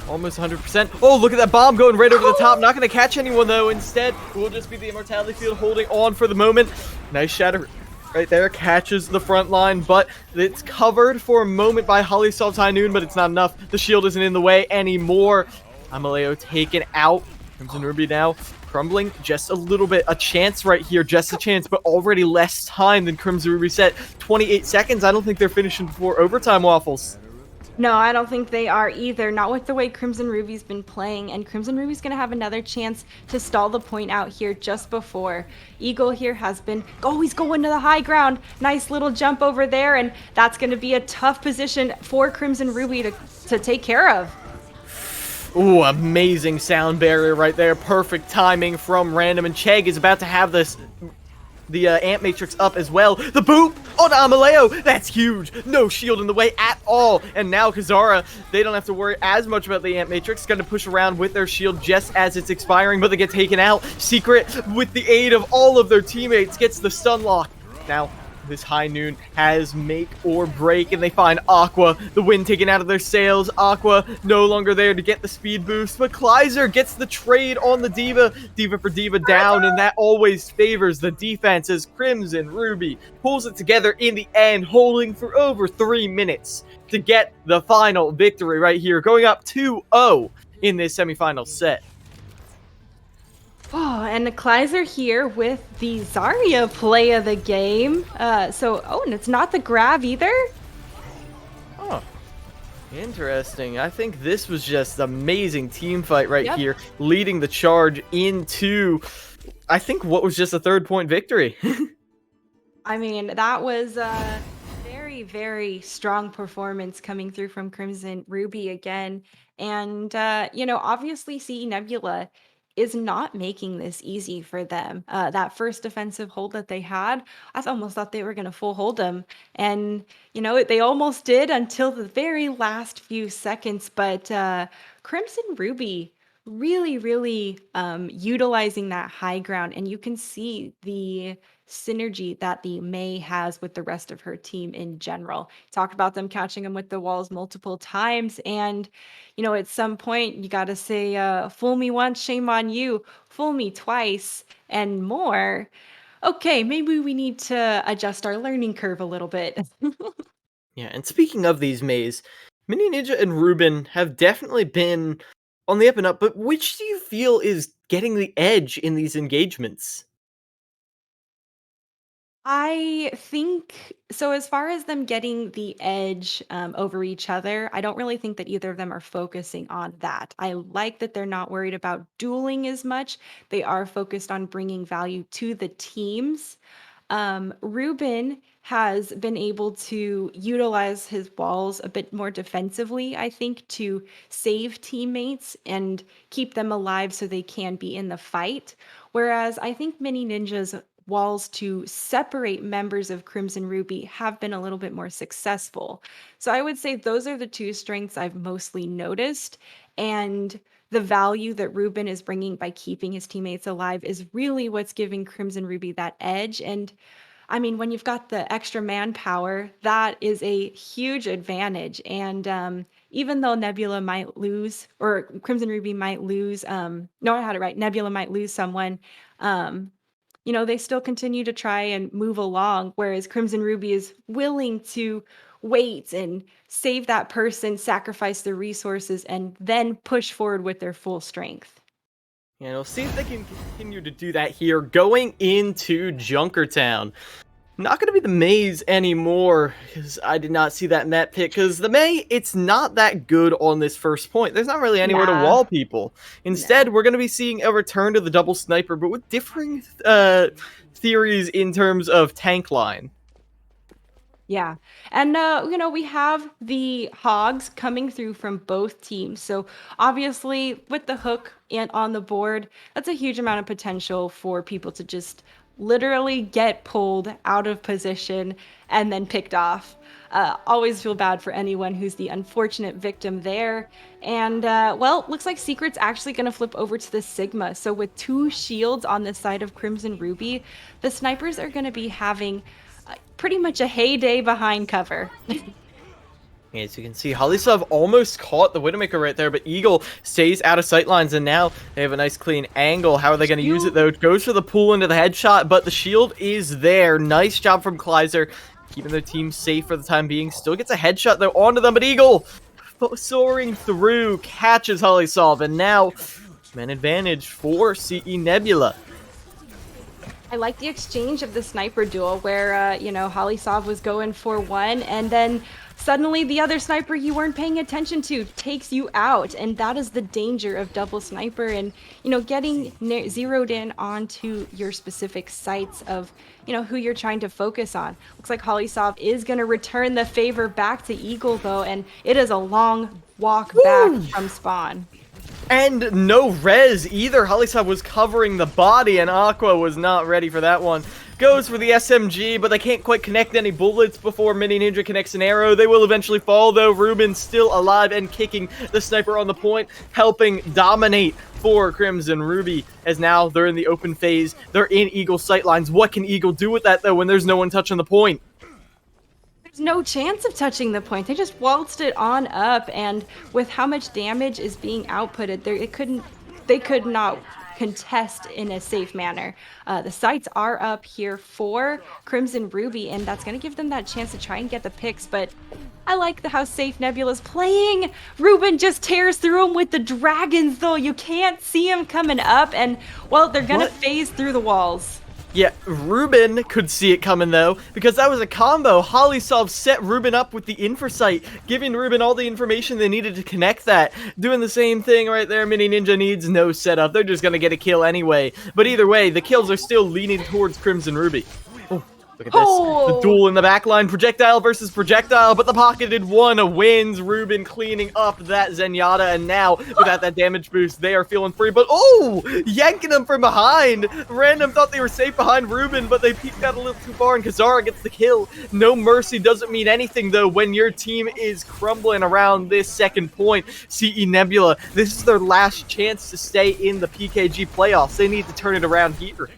almost 100%. Oh, look at that bomb going right over the top. Not going to catch anyone, though. Instead, it will just be the Immortality Field holding on for the moment. Nice Shatter right there. Catches the front line, but it's covered for a moment by Alisov's High Noon, but it's not enough. The shield isn't in the way anymore. Amaleo taken out. Crimson Ruby now crumbling just a little bit. A chance right here, just a chance, but already less time than Crimson Ruby set. 28 seconds. I don't think they're finishing before overtime, Waffles. No, I don't think they are either. Not with the way Crimson Ruby's been playing, and Crimson Ruby's going to have another chance to stall the point out here just before. Eagle here has been, he's going to the high ground. Nice little jump over there, and that's going to be a tough position for Crimson Ruby to take care of. Ooh, amazing sound barrier right there. Perfect timing from Random, and Cheg is about to have the Ant Matrix up as well. The boop on Amaleo. That's huge. No shield in the way at all. And now Kazara, they don't have to worry as much about the Ant Matrix. Going to push around with their shield just as it's expiring, but they get taken out. Secret, with the aid of all of their teammates, gets the stun lock. Now, This high noon has make or break, and they find Aqua, the wind taken out of their sails. Aqua no longer there to get the speed boost, but Kleiser gets the trade on the Diva. Diva for Diva down, and that always favors the defense as Crimson Ruby pulls it together in the end, holding for over 3 minutes to get the final victory right here, going up 2-0 in this semifinal set. Oh, and the Kleiser here with the Zarya play of the game. And it's not the grab either. Oh, interesting. I think this was just amazing team fight right here, leading the charge into, I think, what was just a 3rd-point victory. I mean, that was a very, very strong performance coming through from Crimson Ruby again. And, obviously CE Nebula is not making this easy for them. That first defensive hold that they had, I almost thought they were going to full hold them. And, they almost did until the very last few seconds. But Crimson Ruby really, really utilizing that high ground. And you can see the synergy that the May has with the rest of her team in general. Talked about them catching them with the walls multiple times. And, at some point, you got to say, fool me once, shame on you, fool me twice, and more. Okay, maybe we need to adjust our learning curve a little bit. Yeah, and speaking of these Mays, Mini Ninja and Ruben have definitely been on the up and up, but which do you feel is getting the edge in these engagements? I think so. As far as them getting the edge over each other, I don't really think that either of them are focusing on that. I like that they're not worried about dueling as much. They are focused on bringing value to the teams. Ruben has been able to utilize his walls a bit more defensively, I think, to save teammates and keep them alive so they can be in the fight. Whereas I think Mini Ninja's walls to separate members of Crimson Ruby have been a little bit more successful. So I would say those are the two strengths I've mostly noticed. And the value that Ruben is bringing by keeping his teammates alive is really what's giving Crimson Ruby that edge. And I mean, when you've got the extra manpower, that is a huge advantage. And even though Nebula might lose, or Crimson Ruby might lose, no, I had it right. Nebula might lose someone. Um, they still continue to try and move along, whereas Crimson Ruby is willing to wait and save that person, sacrifice their resources, and then push forward with their full strength. And we'll see if they can continue to do that here, going into Junkertown. Not going to be the Maze anymore, because I did not see that in that pick, because the May, it's not that good on this first point. There's not really anywhere to Nah, wall people. no. Instead, we're going to be seeing a return to the double sniper, but with differing theories in terms of tank line. Yeah. And, we have the hogs coming through from both teams. So obviously, with the hook and on the board, that's a huge amount of potential for people to just literally get pulled out of position and then picked off. Always feel bad for anyone who's the unfortunate victim there. And, looks like Secret's actually going to flip over to the Sigma. So with 2 shields on the side of Crimson Ruby, the snipers are going to be having pretty much a heyday behind cover. As you can see, Halisov almost caught the Widowmaker right there, but Eagle stays out of sightlines, and now they have a nice clean angle. How are they going to use it, though? Goes for the pull into the headshot, but the shield is there. Nice job from Kleiser, keeping their team safe for the time being. Still gets a headshot, though, onto them, but Eagle soaring through, catches Halisov, and now man advantage for CE Nebula. I like the exchange of the sniper duel where, Halisov was going for one, and then suddenly the other sniper you weren't paying attention to takes you out. And that is the danger of double sniper and, getting zeroed in onto your specific sights of, who you're trying to focus on. Looks like Halisov is going to return the favor back to Eagle, though, and it is a long walk back from spawn. And no res either. Halisov was covering the body, and Aqua was not ready for that one. goes for the SMG, but they can't quite connect any bullets before Mini Ninja connects an arrow. They will eventually fall, though. Ruben still alive and kicking the sniper on the point, helping dominate for Crimson Ruby, as now they're in the open phase. They're in Eagle sightlines. What can Eagle do with that, though, when there's no one touching the point? There's no chance of touching the point. They just waltzed it on up, and with how much damage is being outputted, they could not contest in a safe manner. The sights are up here for Crimson Ruby, and that's going to give them that chance to try and get the picks, but I like how safe Nebula's playing. Ruben just tears through him with the dragons, though. You can't see him coming up, and, well, they're going to phase through the walls. Yeah, Ruben could see it coming, though, because that was a combo. Hollysolve set Ruben up with the Infosight, giving Ruben all the information they needed to connect that. Doing the same thing right there. Mini Ninja needs no setup. They're just going to get a kill anyway. But either way, the kills are still leaning towards Crimson Ruby. Look at this. The duel in the backline. Projectile versus projectile, but the pocketed one wins. Ruben cleaning up that Zenyatta, and now, without that damage boost, they are feeling free. But, yanking them from behind. Random thought they were safe behind Ruben, but they peeked out a little too far, and Kazara gets the kill. No mercy doesn't mean anything, though, when your team is crumbling around this second point. CE Nebula, this is their last chance to stay in the PKG playoffs. They need to turn it around here.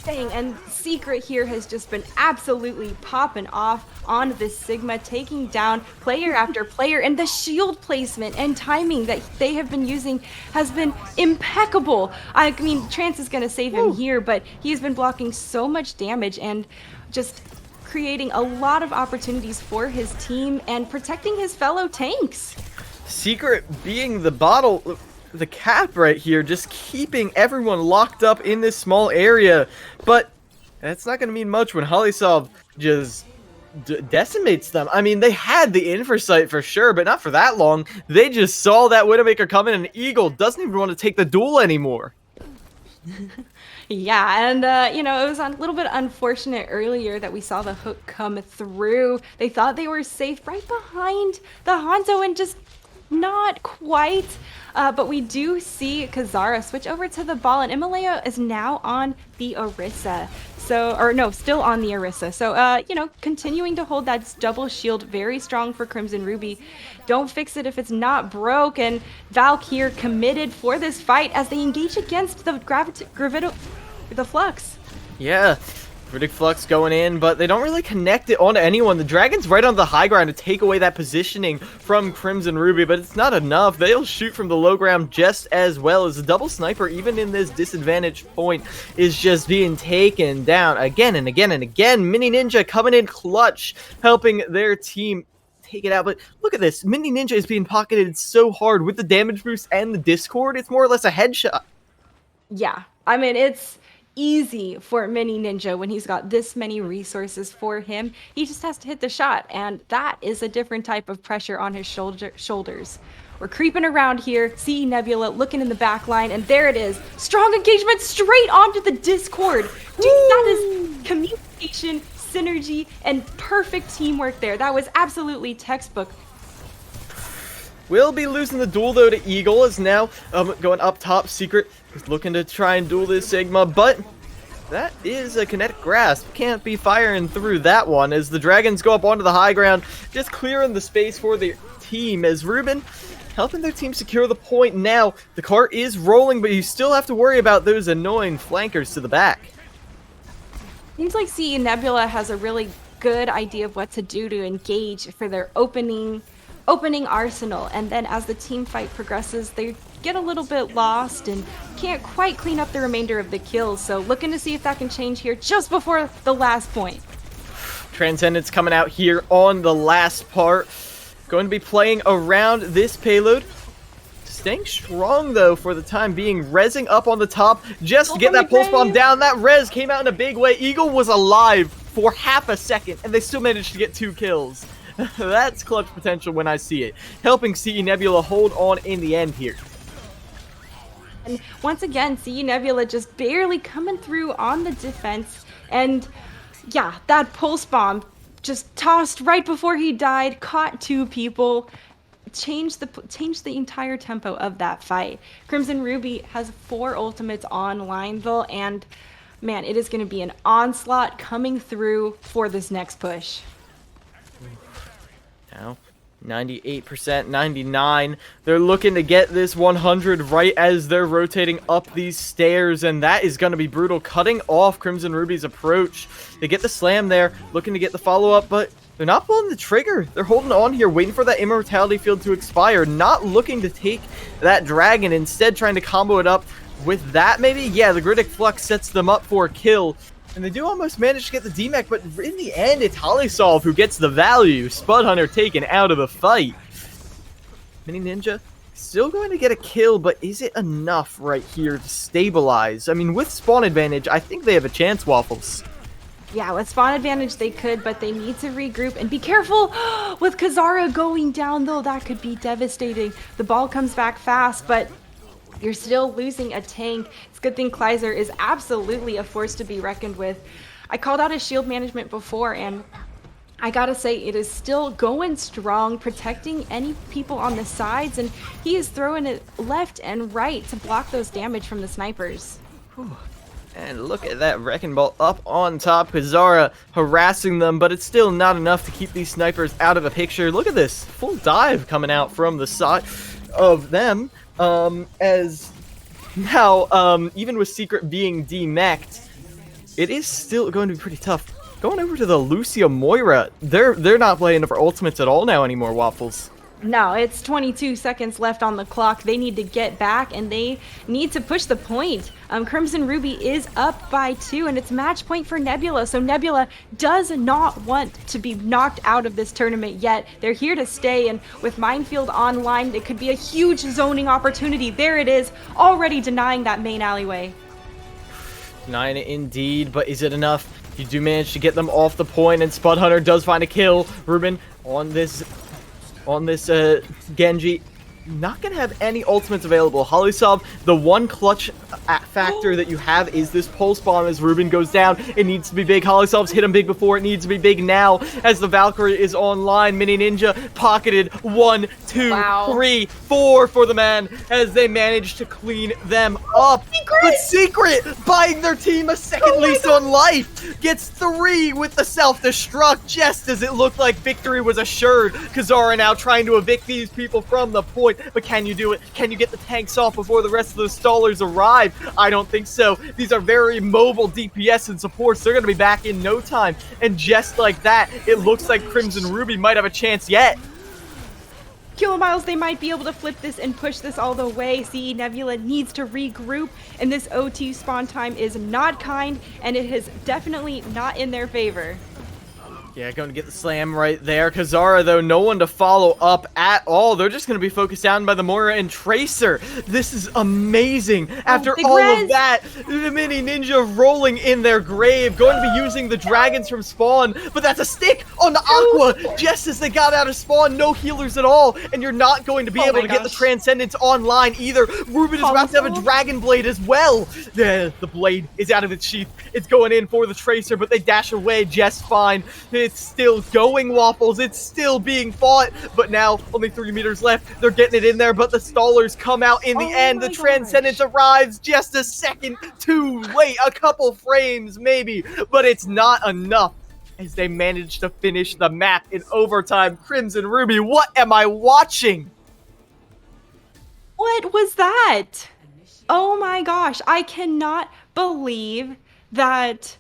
And Secret here has just been absolutely popping off on this Sigma, taking down player after player, and the shield placement and timing that they have been using has been impeccable. I mean, Trance is going to save him here, but he's been blocking so much damage and just creating a lot of opportunities for his team and protecting his fellow tanks. Secret being the cap right here, just keeping everyone locked up in this small area. But that's not going to mean much when Hollysolve just decimates them. I mean, they had the Infosight for sure, but not for that long. They just saw that Widowmaker coming, and Eagle doesn't even want to take the duel anymore. Yeah, and, it was a little bit unfortunate earlier that we saw the hook come through. They thought they were safe right behind the Hanzo, and just not quite. But we do see Kazara switch over to the ball, and Himalaya is now on the Orisa. Still on the Orisa. So, continuing to hold that double shield very strong for Crimson Ruby. Don't fix it if it's not broke. And Valk here committed for this fight as they engage against the Flux. Yeah. Riddick Flux going in, but they don't really connect it onto anyone. The Dragon's right on the high ground to take away that positioning from Crimson Ruby, but it's not enough. They'll shoot from the low ground just as well as the double sniper, even in this disadvantaged point, is just being taken down again and again and again. Mini Ninja coming in clutch, helping their team take it out. But look at this. Mini Ninja is being pocketed so hard with the damage boost and the Discord. It's more or less a headshot. Yeah, I mean, it's easy for Mini Ninja when he's got this many resources for him. He just has to hit the shot, and that is a different type of pressure on his shoulders. We're creeping around here, see Nebula looking in the back line, and there it is. Strong engagement straight onto the Discord. Dude, that is communication, synergy, and perfect teamwork there. That was absolutely textbook. We'll be losing the duel, though, to Eagle, is now going up top. Secret is looking to try and duel this Sigma, but that is a kinetic grasp. Can't be firing through that one as the Dragons go up onto the high ground, just clearing the space for their team as Ruben helping their team secure the point. Now, the cart is rolling, but you still have to worry about those annoying flankers to the back. Seems like CE Nebula has a really good idea of what to do to engage for their opening arsenal, and then as the team fight progresses, they get a little bit lost and can't quite clean up the remainder of the kills. So looking to see if that can change here just before the last point. Transcendence coming out here on the last part. Going to be playing around this payload. Staying strong, though, for the time being. Rezzing up on the top just to get that pulse bomb down. That res came out in a big way. Eagle was alive for half a second, and they still managed to get 2 kills. That's clutch potential when I see it. Helping CE Nebula hold on in the end here. And once again, CE Nebula just barely coming through on the defense. And yeah, that pulse bomb just tossed right before he died, caught 2 people, changed the entire tempo of that fight. Crimson Ruby has 4 ultimates online though, and Man, it is going to be an onslaught coming through for this next push. Now, 98%, 99. They're looking to get this 100 right as they're rotating up these stairs, and that is going to be brutal, cutting off Crimson Ruby's approach. They get the slam there, looking to get the follow-up, but they're not pulling the trigger. They're holding on here, waiting for that immortality field to expire, not looking to take that dragon, instead trying to combo it up with that, maybe? Yeah, the Gridic Flux sets them up for a kill. And they do almost manage to get the DMAC, but in the end, it's Hollysolve who gets the value. Spud Hunter taken out of the fight. Mini Ninja still going to get a kill, but is it enough right here to stabilize? I mean, with spawn advantage, I think they have a chance, Waffles. Yeah, with spawn advantage they could, but they need to regroup and be careful with Kazara going down, though. That could be devastating. The ball comes back fast, but you're still losing a tank. It's a good thing Kleiser is absolutely a force to be reckoned with. I called out his shield management before, and I gotta say, it is still going strong, protecting any people on the sides, and he is throwing it left and right to block those damage from the snipers. And look at that Wrecking Ball up on top. Kazara harassing them, but it's still not enough to keep these snipers out of the picture. Look at this full dive coming out from the side of them. As now, even with Secret being demeched, it is still going to be pretty tough. Going over to the Lucia Moira, they're not playing for ultimates at all now anymore, Waffles. No, it's 22 seconds left on the clock. They need to get back, and they need to push the point. Crimson Ruby is up by 2, and it's match point for Nebula. So Nebula does not want to be knocked out of this tournament yet. They're here to stay, and with Minefield online, it could be a huge zoning opportunity. There it is, already denying that main alleyway. Denying it indeed, but is it enough? You do manage to get them off the point, and Spud Hunter does find a kill. Ruben on this Genji, not gonna have any ultimates available. Hollysolve, the one clutch factor that you have is this pulse bomb. As Ruben goes down, it needs to be big. Hollysolve's hit him big before, it needs to be big now as the Valkyrie is online. Mini Ninja pocketed 1, 2, Wow. 3, 4 for the man as they manage to clean them up. But Secret buying their team a second lease on life, gets 3 with the self-destruct just as it looked like victory was assured. Kazara now trying to evict these people from the point, but can you do it? Can you get the tanks off before the rest of the stallers arrive? I don't think so. These are very mobile DPS and supports. They're going to be back in no time, and just like that, it looks like Crimson Ruby might have a chance yet. Kilomiles, they might be able to flip this and push this all the way. See, Nebula needs to regroup, and this OT spawn time is not kind, and it is definitely not in their favor. Yeah, going to get the slam right there. Kazara, though, no one to follow up at all. They're just going to be focused down by the Moira and Tracer. This is amazing. After all of that, the Mini Ninja rolling in their grave, going to be using the dragons from spawn, but that's a stick on the Aqua just as they got out of spawn. No healers at all, and you're not going to be able to get the Transcendence online either. Ruben is about to have a Dragon Blade as well. The blade is out of its sheath. It's going in for the Tracer, but they dash away just fine. It's still going, Waffles. It's still being fought, but now only 3 meters left. They're getting it in there, but the stallers come out in the end. The Transcendence arrives just a second too late, a couple frames maybe, but it's not enough as they manage to finish the map in overtime. Crimson Ruby, what am I watching? What was that? Oh my gosh, I cannot believe that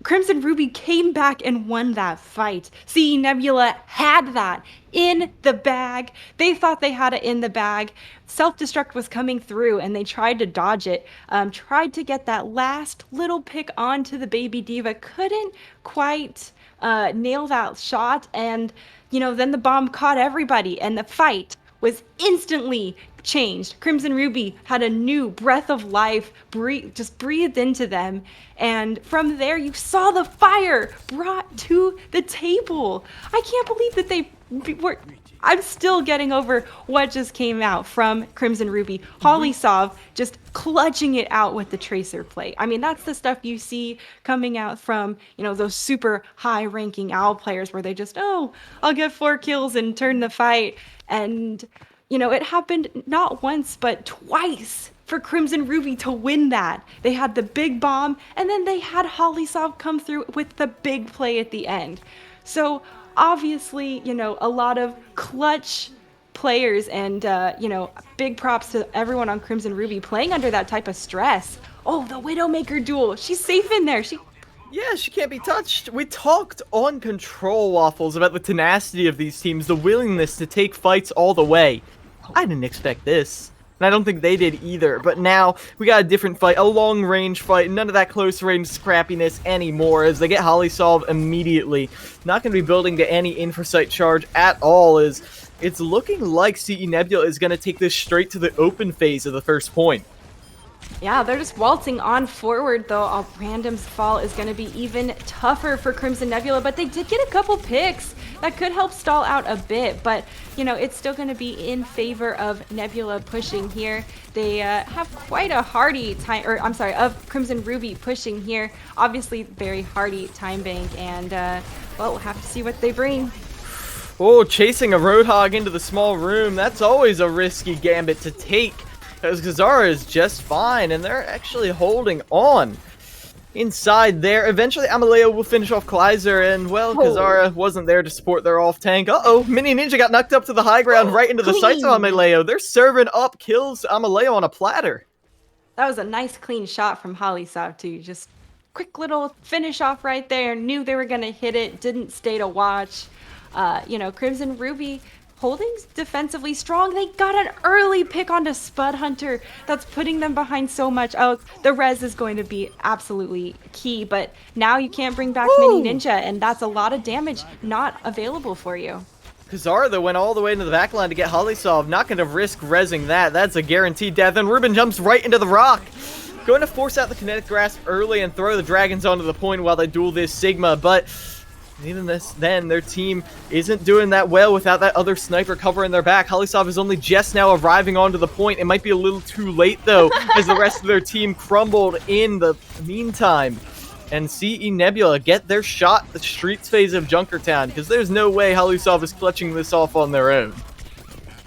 Crimson Ruby came back and won that fight. See, Nebula had that in the bag. They thought they had it in the bag. Self-destruct was coming through, and they tried to dodge it. Tried to get that last little pick onto the Baby Diva. Couldn't quite nail that shot, and, then the bomb caught everybody, and the fight was instantly changed. Crimson Ruby had a new breath of life just breathed into them, and from there you saw the fire brought to the table. I can't believe that they were. I'm still getting over what just came out from Crimson Ruby. Hollysolve just clutching it out with the Tracer play. I mean, that's the stuff you see coming out from, those super high-ranking OWL players where they just, I'll get 4 kills and turn the fight. And, it happened not once, but twice for Crimson Ruby to win that. They had the big bomb, and then they had Holysov come through with the big play at the end. So obviously, a lot of clutch players and, big props to everyone on Crimson Ruby playing under that type of stress. Oh, the Widowmaker duel. She's safe in there. Yeah, she can't be touched. We talked on Control Waffles about the tenacity of these teams, the willingness to take fights all the way. I didn't expect this. And I don't think they did either. But now we got a different fight, a long-range fight. None of that close-range scrappiness anymore as they get Holysov immediately. Not going to be building to any Infrasight charge at all as it's looking like CE Nebula is going to take this straight to the open phase of the first point. Yeah, they're just waltzing on forward, though. A random's fall is going to be even tougher for Crimson Nebula, but they did get a couple picks that could help stall out a bit, but, it's still going to be in favor of Nebula pushing here. They have quite a hardy time, of Crimson Ruby pushing here. Obviously, very hardy time bank, and, we'll have to see what they bring. Oh, chasing a Roadhog into the small room, that's always a risky gambit to take. Because Kazara is just fine, and they're actually holding on inside there. Eventually, Amaleo will finish off Kleiser, and, well, Kazara wasn't there to support their off-tank. Uh-oh, Mini Ninja got knocked up to the high ground right into the sights of Amaleo. They're serving up kills Amaleo on a platter. That was a nice, clean shot from Holysov, too. Just quick little finish off right there. Knew they were going to hit it, didn't stay to watch. Crimson Ruby holding defensively strong. They got an early pick onto Spud Hunter that's putting them behind so much. Oh, the res is going to be absolutely key, but now you can't bring back Mini Ninja, and that's a lot of damage not available for you. Kazara, though, went all the way into the back line to get Holysov. Not going to risk rezzing that. That's a guaranteed death, and Ruben jumps right into the rock. Going to force out the kinetic grasp early and throw the dragons onto the point while they duel this Sigma, but even then, their team isn't doing that well without that other sniper covering their back. Holysov is only just now arriving onto the point. It might be a little too late, though, as the rest of their team crumbled in the meantime. And CE Nebula get their shot at the streets phase of Junkertown, because there's no way Holysov is clutching this off on their own.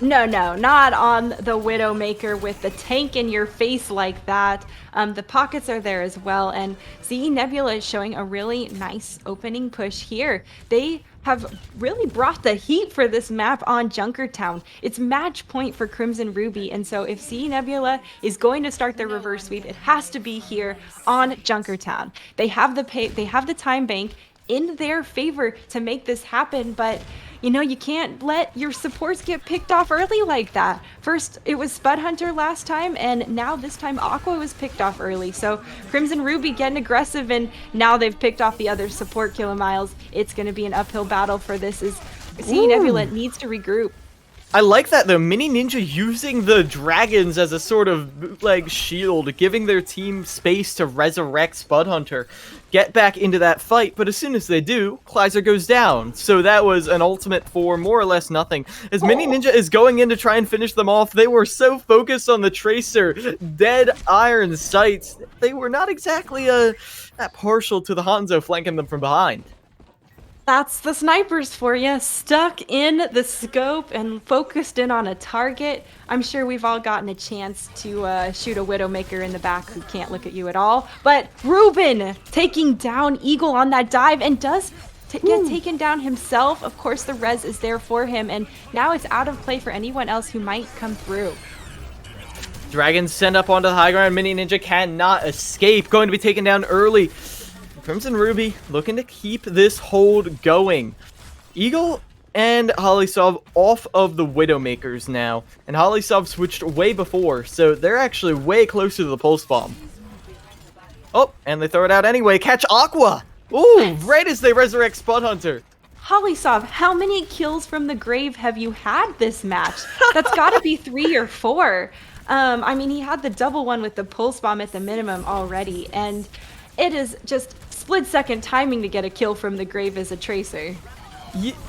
No, not on the Widowmaker with the tank in your face like that. The pockets are there as well, and CE Nebula is showing a really nice opening push here. They have really brought the heat for this map on Junkertown. It's match point for Crimson Ruby, and so if CE Nebula is going to start their reverse sweep, it has to be here on Junkertown. They have the time bank in their favor to make this happen, but you can't let your supports get picked off early like that. First, it was Spud Hunter last time, and now this time Aqua was picked off early. So Crimson Ruby getting aggressive, and now they've picked off the other support Kilamiles. It's going to be an uphill battle for this as CE Nebula needs to regroup. I like that, though. Mini Ninja using the dragons as a sort of bootleg shield, giving their team space to resurrect Spud Hunter, get back into that fight, but as soon as they do, Kleiser goes down. So that was an ultimate for more or less nothing. As Mini Ninja is going in to try and finish them off, they were so focused on the Tracer, dead iron sights, they were not exactly that partial to the Hanzo flanking them from behind. That's the snipers for you, stuck in the scope and focused in on a target. I'm sure we've all gotten a chance to shoot a Widowmaker in the back who can't look at you at all. But Ruben taking down Eagle on that dive and does get taken down himself. Of course, the res is there for him, and now it's out of play for anyone else who might come through. Dragons send up onto the high ground. Mini Ninja cannot escape. Going to be taken down early. Crimson Ruby looking to keep this hold going. Eagle and Holysov off of the Widowmakers now. And Holysov switched way before, so they're actually way closer to the Pulse Bomb. Oh, and they throw it out anyway. Catch Aqua! Ooh, right as they resurrect Spud Hunter. Holysov, how many kills from the grave have you had this match? That's got to be 3 or 4. He had the double one with the Pulse Bomb at the minimum already, and it is just split-second timing to get a kill from the grave as a Tracer.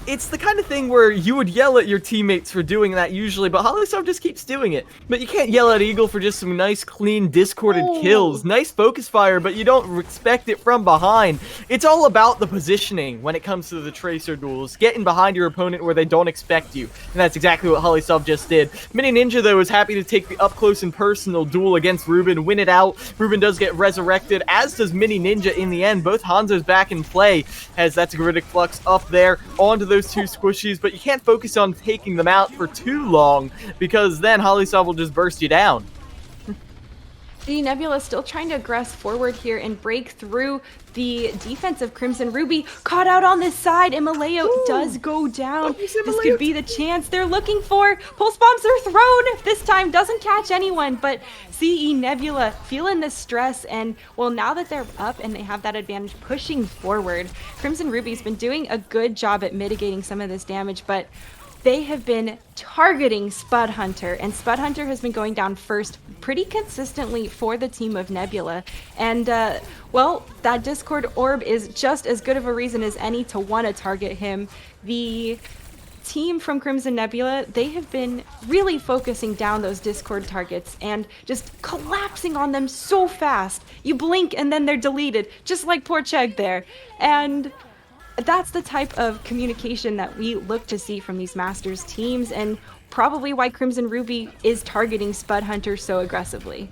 It's the kind of thing where you would yell at your teammates for doing that usually, but Holysov just keeps doing it. But you can't yell at Eagle for just some nice, clean, discorded Oh, kills. Nice focus fire, but you don't respect it from behind. It's all about the positioning when it comes to the Tracer duels. Getting behind your opponent where they don't expect you. And that's exactly what Holysov just did. Mini Ninja, though, is happy to take the up-close and personal duel against Ruben, win it out. Ruben does get resurrected, as does Mini Ninja in the end. Both Hanzo's back in play, as that's a Griddick Flux up there onto those two squishies, but you can't focus on taking them out for too long, because then Holysov will just burst you down. the Nebula still trying to aggress forward here and break through the defense of Crimson Ruby. Caught out on this side, and Maleo does go down. This could be the chance they're looking for. Pulse bombs are thrown. This time doesn't catch anyone, but CE Nebula feeling the stress, and well, now that they're up and they have that advantage pushing forward, Crimson Ruby's been doing a good job at mitigating some of this damage, but they have been targeting Spud Hunter, and Spud Hunter has been going down first pretty consistently for the team of Nebula. And, well, that Discord orb is just as good of a reason as any to want to target him. The team from Crimson Nebula, they have been really focusing down those Discord targets and just collapsing on them so fast. You blink and then they're deleted, just like poor Chegg there. And that's the type of communication that we look to see from these Masters teams, and probably why Crimson Ruby is targeting Spud Hunter so aggressively.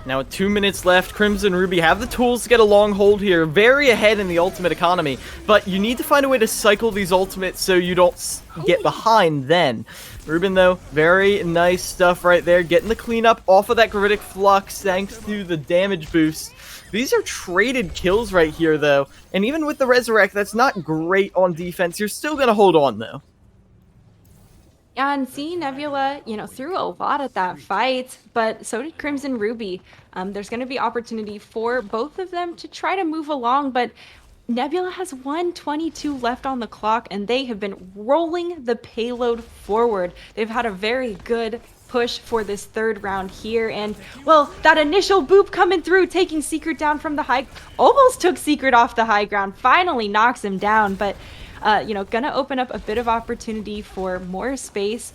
Now with 2 minutes left, Crimson Ruby have the tools to get a long hold here, very ahead in the ultimate economy, but you need to find a way to cycle these ultimates so you don't get behind then. Ruben, though, very nice stuff right there, getting the cleanup off of that Griddick Flux thanks to the damage boost. These are traded kills right here, though, and even with the Resurrect, that's not great on defense. You're still going to hold on, though. Yeah, and see, Nebula, threw a lot at that fight, but so did Crimson Ruby. There's going to be opportunity for both of them to try to move along, but Nebula has 1:22 left on the clock, and they have been rolling the payload forward. They've had a very good push for this third round here, and well, that initial boop coming through, taking Secret down from the high, almost took Secret off the high ground, finally knocks him down, but gonna open up a bit of opportunity for more space.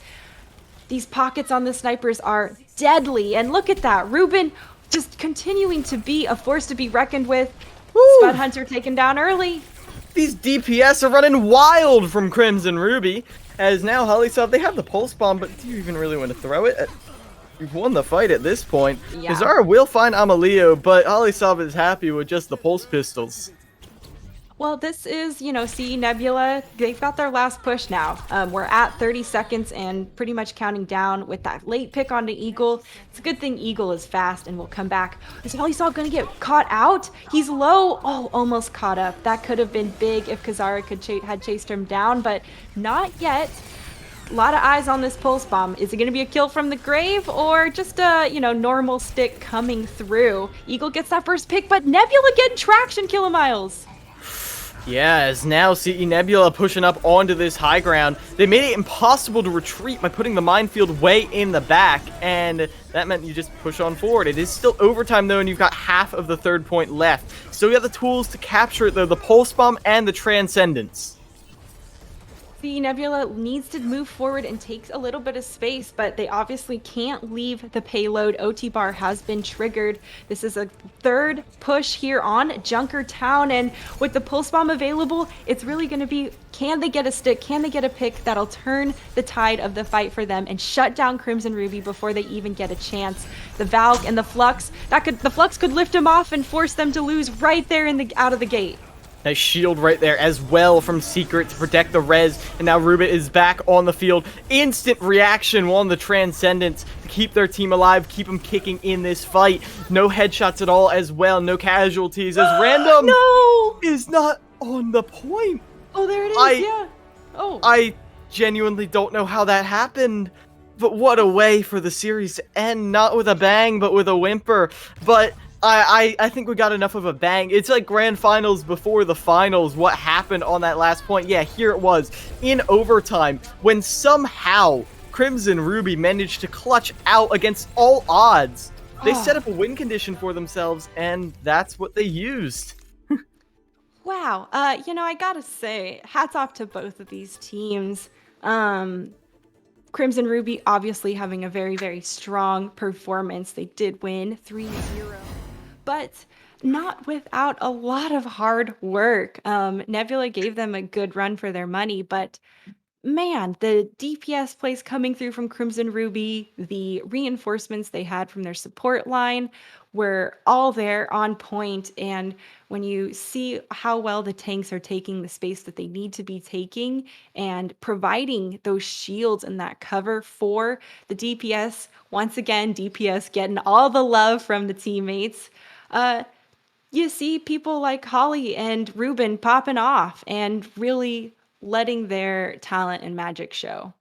These pockets on the snipers are deadly, and look at that, Ruben just continuing to be a force to be reckoned with. Woo! Spud Hunter taken down early. These DPS are running wild from Crimson Ruby, as now Holysov, they have the Pulse Bomb, but do you even really want to throw it? You've won the fight at this point. Yeah. Zara will find Amaleo, but Holysov is happy with just the Pulse Pistols. Well, this is, see Nebula, they've got their last push now. We're at 30 seconds and pretty much counting down with that late pick onto Eagle. It's a good thing Eagle is fast and will come back. Is Holysov going to get caught out? He's low. Oh, almost caught up. That could have been big if Kazara had chased him down, but not yet. A lot of eyes on this Pulse Bomb. Is it going to be a kill from the grave or just a, normal stick coming through? Eagle gets that first pick, but Nebula getting traction, Kilomiles. Yeah, as now CE Nebula pushing up onto this high ground. They made it impossible to retreat by putting the minefield way in the back, and that meant you just push on forward. It is still overtime, though, and you've got half of the third point left. Still got the tools to capture it, though, the Pulse Bomb and the Transcendence. The Nebula needs to move forward and takes a little bit of space, but they obviously can't leave the payload. OT bar has been triggered. This is a third push here on Junker Town, and with the Pulse Bomb available, it's really going to be, can they get a stick? Can they get a pick that'll turn the tide of the fight for them and shut down Crimson Ruby before they even get a chance? The Valk and the Flux, the Flux could lift them off and force them to lose right there out of the gate. Nice shield right there as well from Secret to protect the res, and now Ruben is back on the field. Instant reaction on the Transcendence to keep their team alive, keep them kicking in this fight. No headshots at all as well, no casualties as Random No! is not on the point. Oh, there it is, yeah. Oh. I genuinely don't know how that happened, but what a way for the series to end, not with a bang, but with a whimper. But I think we got enough of a bang. It's like grand finals before the finals. What happened on that last point? Yeah, here it was in overtime when somehow Crimson Ruby managed to clutch out against all odds. They set up a win condition for themselves, and that's what they used. Wow. Wow. I gotta say, hats off to both of these teams. Um, Crimson Ruby obviously having a very, very strong performance. They did win 3-0, but not without a lot of hard work. Nebula gave them a good run for their money, but man, the DPS plays coming through from Crimson Ruby, the reinforcements they had from their support line were all there on point. And when you see how well the tanks are taking the space that they need to be taking and providing those shields and that cover for the DPS, once again, DPS getting all the love from the teammates. You see people like Holly and Ruben popping off and really letting their talent and magic show.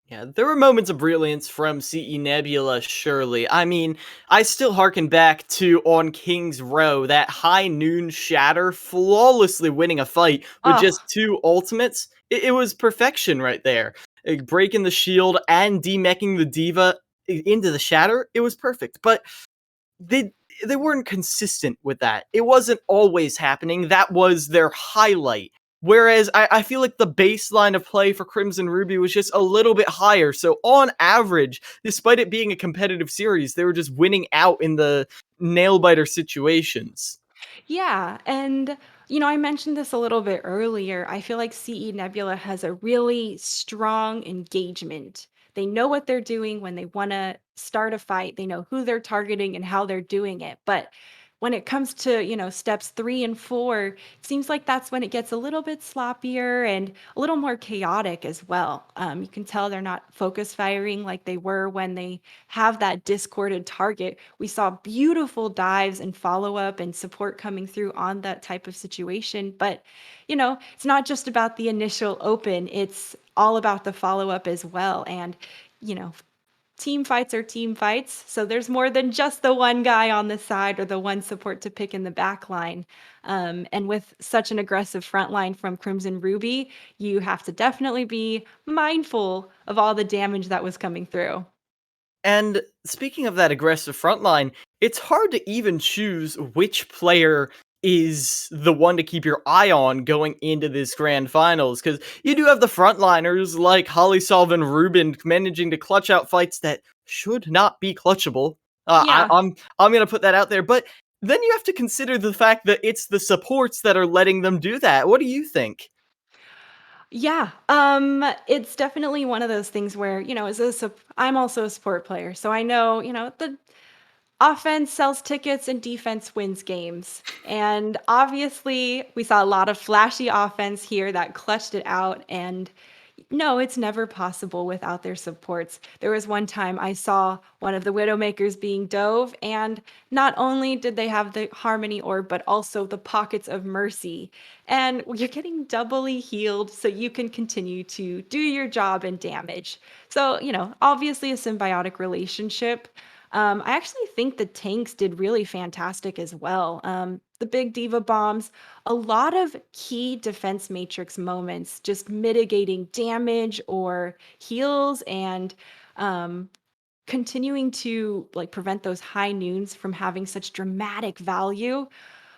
Yeah, there were moments of brilliance from CE Nebula, surely. I mean, I still harken back to on King's Row, that high noon shatter flawlessly winning a fight with Oh, just two ultimates. It was perfection right there. Breaking the shield and demeching the diva into the shatter, it was perfect. But they they weren't consistent with that. It wasn't always happening. That was their highlight. Whereas I feel like the baseline of play for Crimson Ruby was just a little bit higher. So on average, despite it being a competitive series, they were just winning out in the nail biter situations. yeah. And, I mentioned this a little bit earlier. I feel like CE Nebula has a really strong engagement. They know what they're doing when they want to start a fight, they know who they're targeting and how they're doing it. But when it comes to, steps 3 and 4, it seems like that's when it gets a little bit sloppier and a little more chaotic as well. You can tell they're not focus firing like they were when they have that discorded target. We saw beautiful dives and follow up and support coming through on that type of situation. But, it's not just about the initial open, it's all about the follow up as well. And, you know, team fights are team fights. So there's more than just the one guy on the side or the one support to pick in the back line. And with such an aggressive front line from Crimson Ruby, you have to definitely be mindful of all the damage that was coming through. And speaking of that aggressive front line, it's hard to even choose which player is the one to keep your eye on going into this grand finals, because you do have the frontliners like Holly Solvin Rubin managing to clutch out fights that should not be clutchable. Yeah. I'm gonna put that out there, but then you have to consider the fact that it's the supports that are letting them do that. What do you think? Yeah, it's definitely one of those things where, I'm also a support player, so I know, the offense sells tickets and defense wins games. And obviously, we saw a lot of flashy offense here that clutched it out. And no, it's never possible without their supports. There was one time I saw one of the Widowmakers being dove, and not only did they have the Harmony Orb, but also the Pockets of Mercy. And you're getting doubly healed so you can continue to do your job and damage. So, obviously a symbiotic relationship. I actually think the tanks did really fantastic as well. The big diva bombs, a lot of key defense matrix moments, just mitigating damage or heals and um, continuing to like prevent those high noons from having such dramatic value.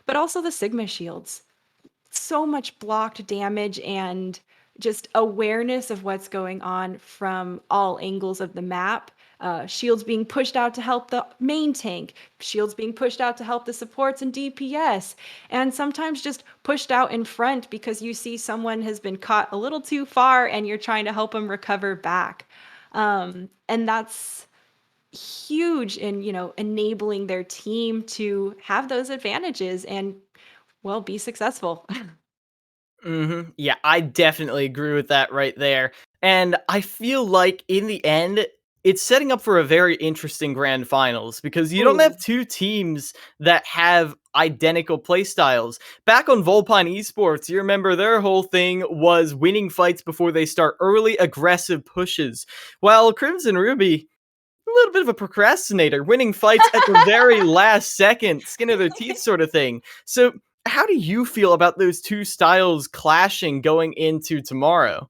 But also the Sigma shields, so much blocked damage and just awareness of what's going on from all angles of the map. Shields being pushed out to help the main tank, shields being pushed out to help the supports and DPS, and sometimes just pushed out in front because you see someone has been caught a little too far and you're trying to help them recover back. And that's huge in, enabling their team to have those advantages and, well, be successful. Yeah, I definitely agree with that right there. And I feel like in the end, it's setting up for a very interesting grand finals because you don't Ooh. have two teams that have identical playstyles. Back on Volpine Esports, you remember their whole thing was winning fights before they start early aggressive pushes. While Crimson Ruby, a little bit of a procrastinator, winning fights at the very last second, skin of their teeth sort of thing. So, how do you feel about those two styles clashing going into tomorrow?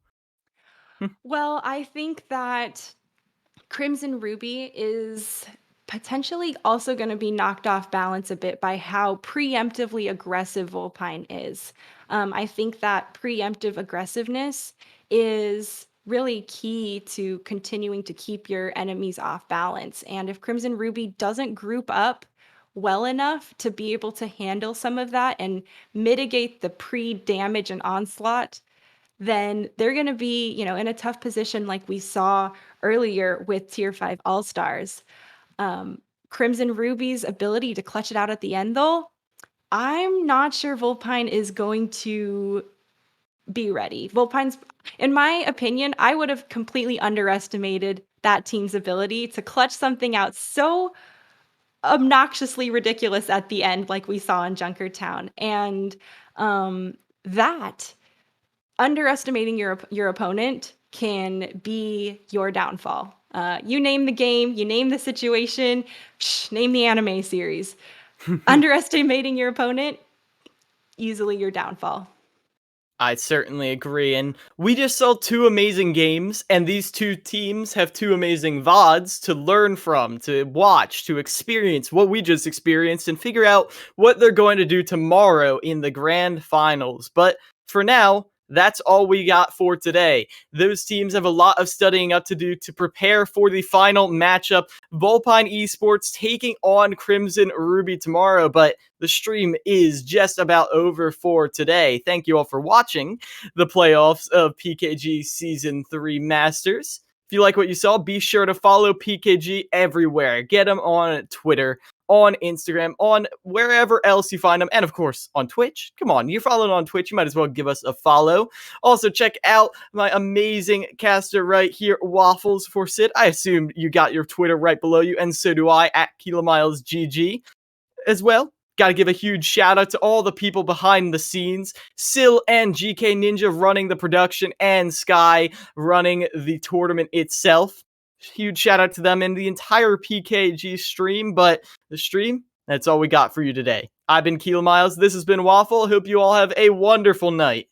Well, I think that Crimson Ruby is. Potentially also going to be knocked off balance a bit by how preemptively aggressive Volpine is. I think that preemptive aggressiveness is really key to continuing to keep your enemies off balance. And if Crimson Ruby doesn't group up well enough to be able to handle some of that and mitigate the pre-damage and onslaught, then they're going to be, in a tough position like we saw earlier with Tier 5 All-Stars. Crimson Ruby's ability to clutch it out at the end, though, I'm not sure Volpine is going to be ready. Volpine's, in my opinion, I would have completely underestimated that team's ability to clutch something out so obnoxiously ridiculous at the end, like we saw in Junkertown. And that underestimating your opponent can be your downfall. You name the game, you name the situation, name the anime series. Underestimating your opponent, easily your downfall. I certainly agree, and we just saw two amazing games, and these two teams have two amazing VODs to learn from, to watch, to experience what we just experienced, and figure out what they're going to do tomorrow in the grand finals. But for now, that's all we got for today. Those teams have a lot of studying up to do to prepare for the final matchup. Volpine Esports taking on Crimson Ruby tomorrow, but the stream is just about over for today. Thank you all for watching the playoffs of PKG Season 3 Masters. If you like what you saw, be sure to follow PKG everywhere. Get them on Twitter, on Instagram, on wherever else you find them, and of course on Twitch. Come on, you're following on Twitch, you might as well give us a follow. Also, check out my amazing caster right here, Waffles for Sid. I assume you got your Twitter right below you, and so do I, at KiloMilesGG as well. Got to give a huge shout out to all the people behind the scenes, Sil and GK Ninja running the production, and Sky running the tournament itself. Huge shout out to them and the entire PKG stream, but the stream, that's all we got for you today. I've been Keel Miles, this has been Waffle, hope you all have a wonderful night.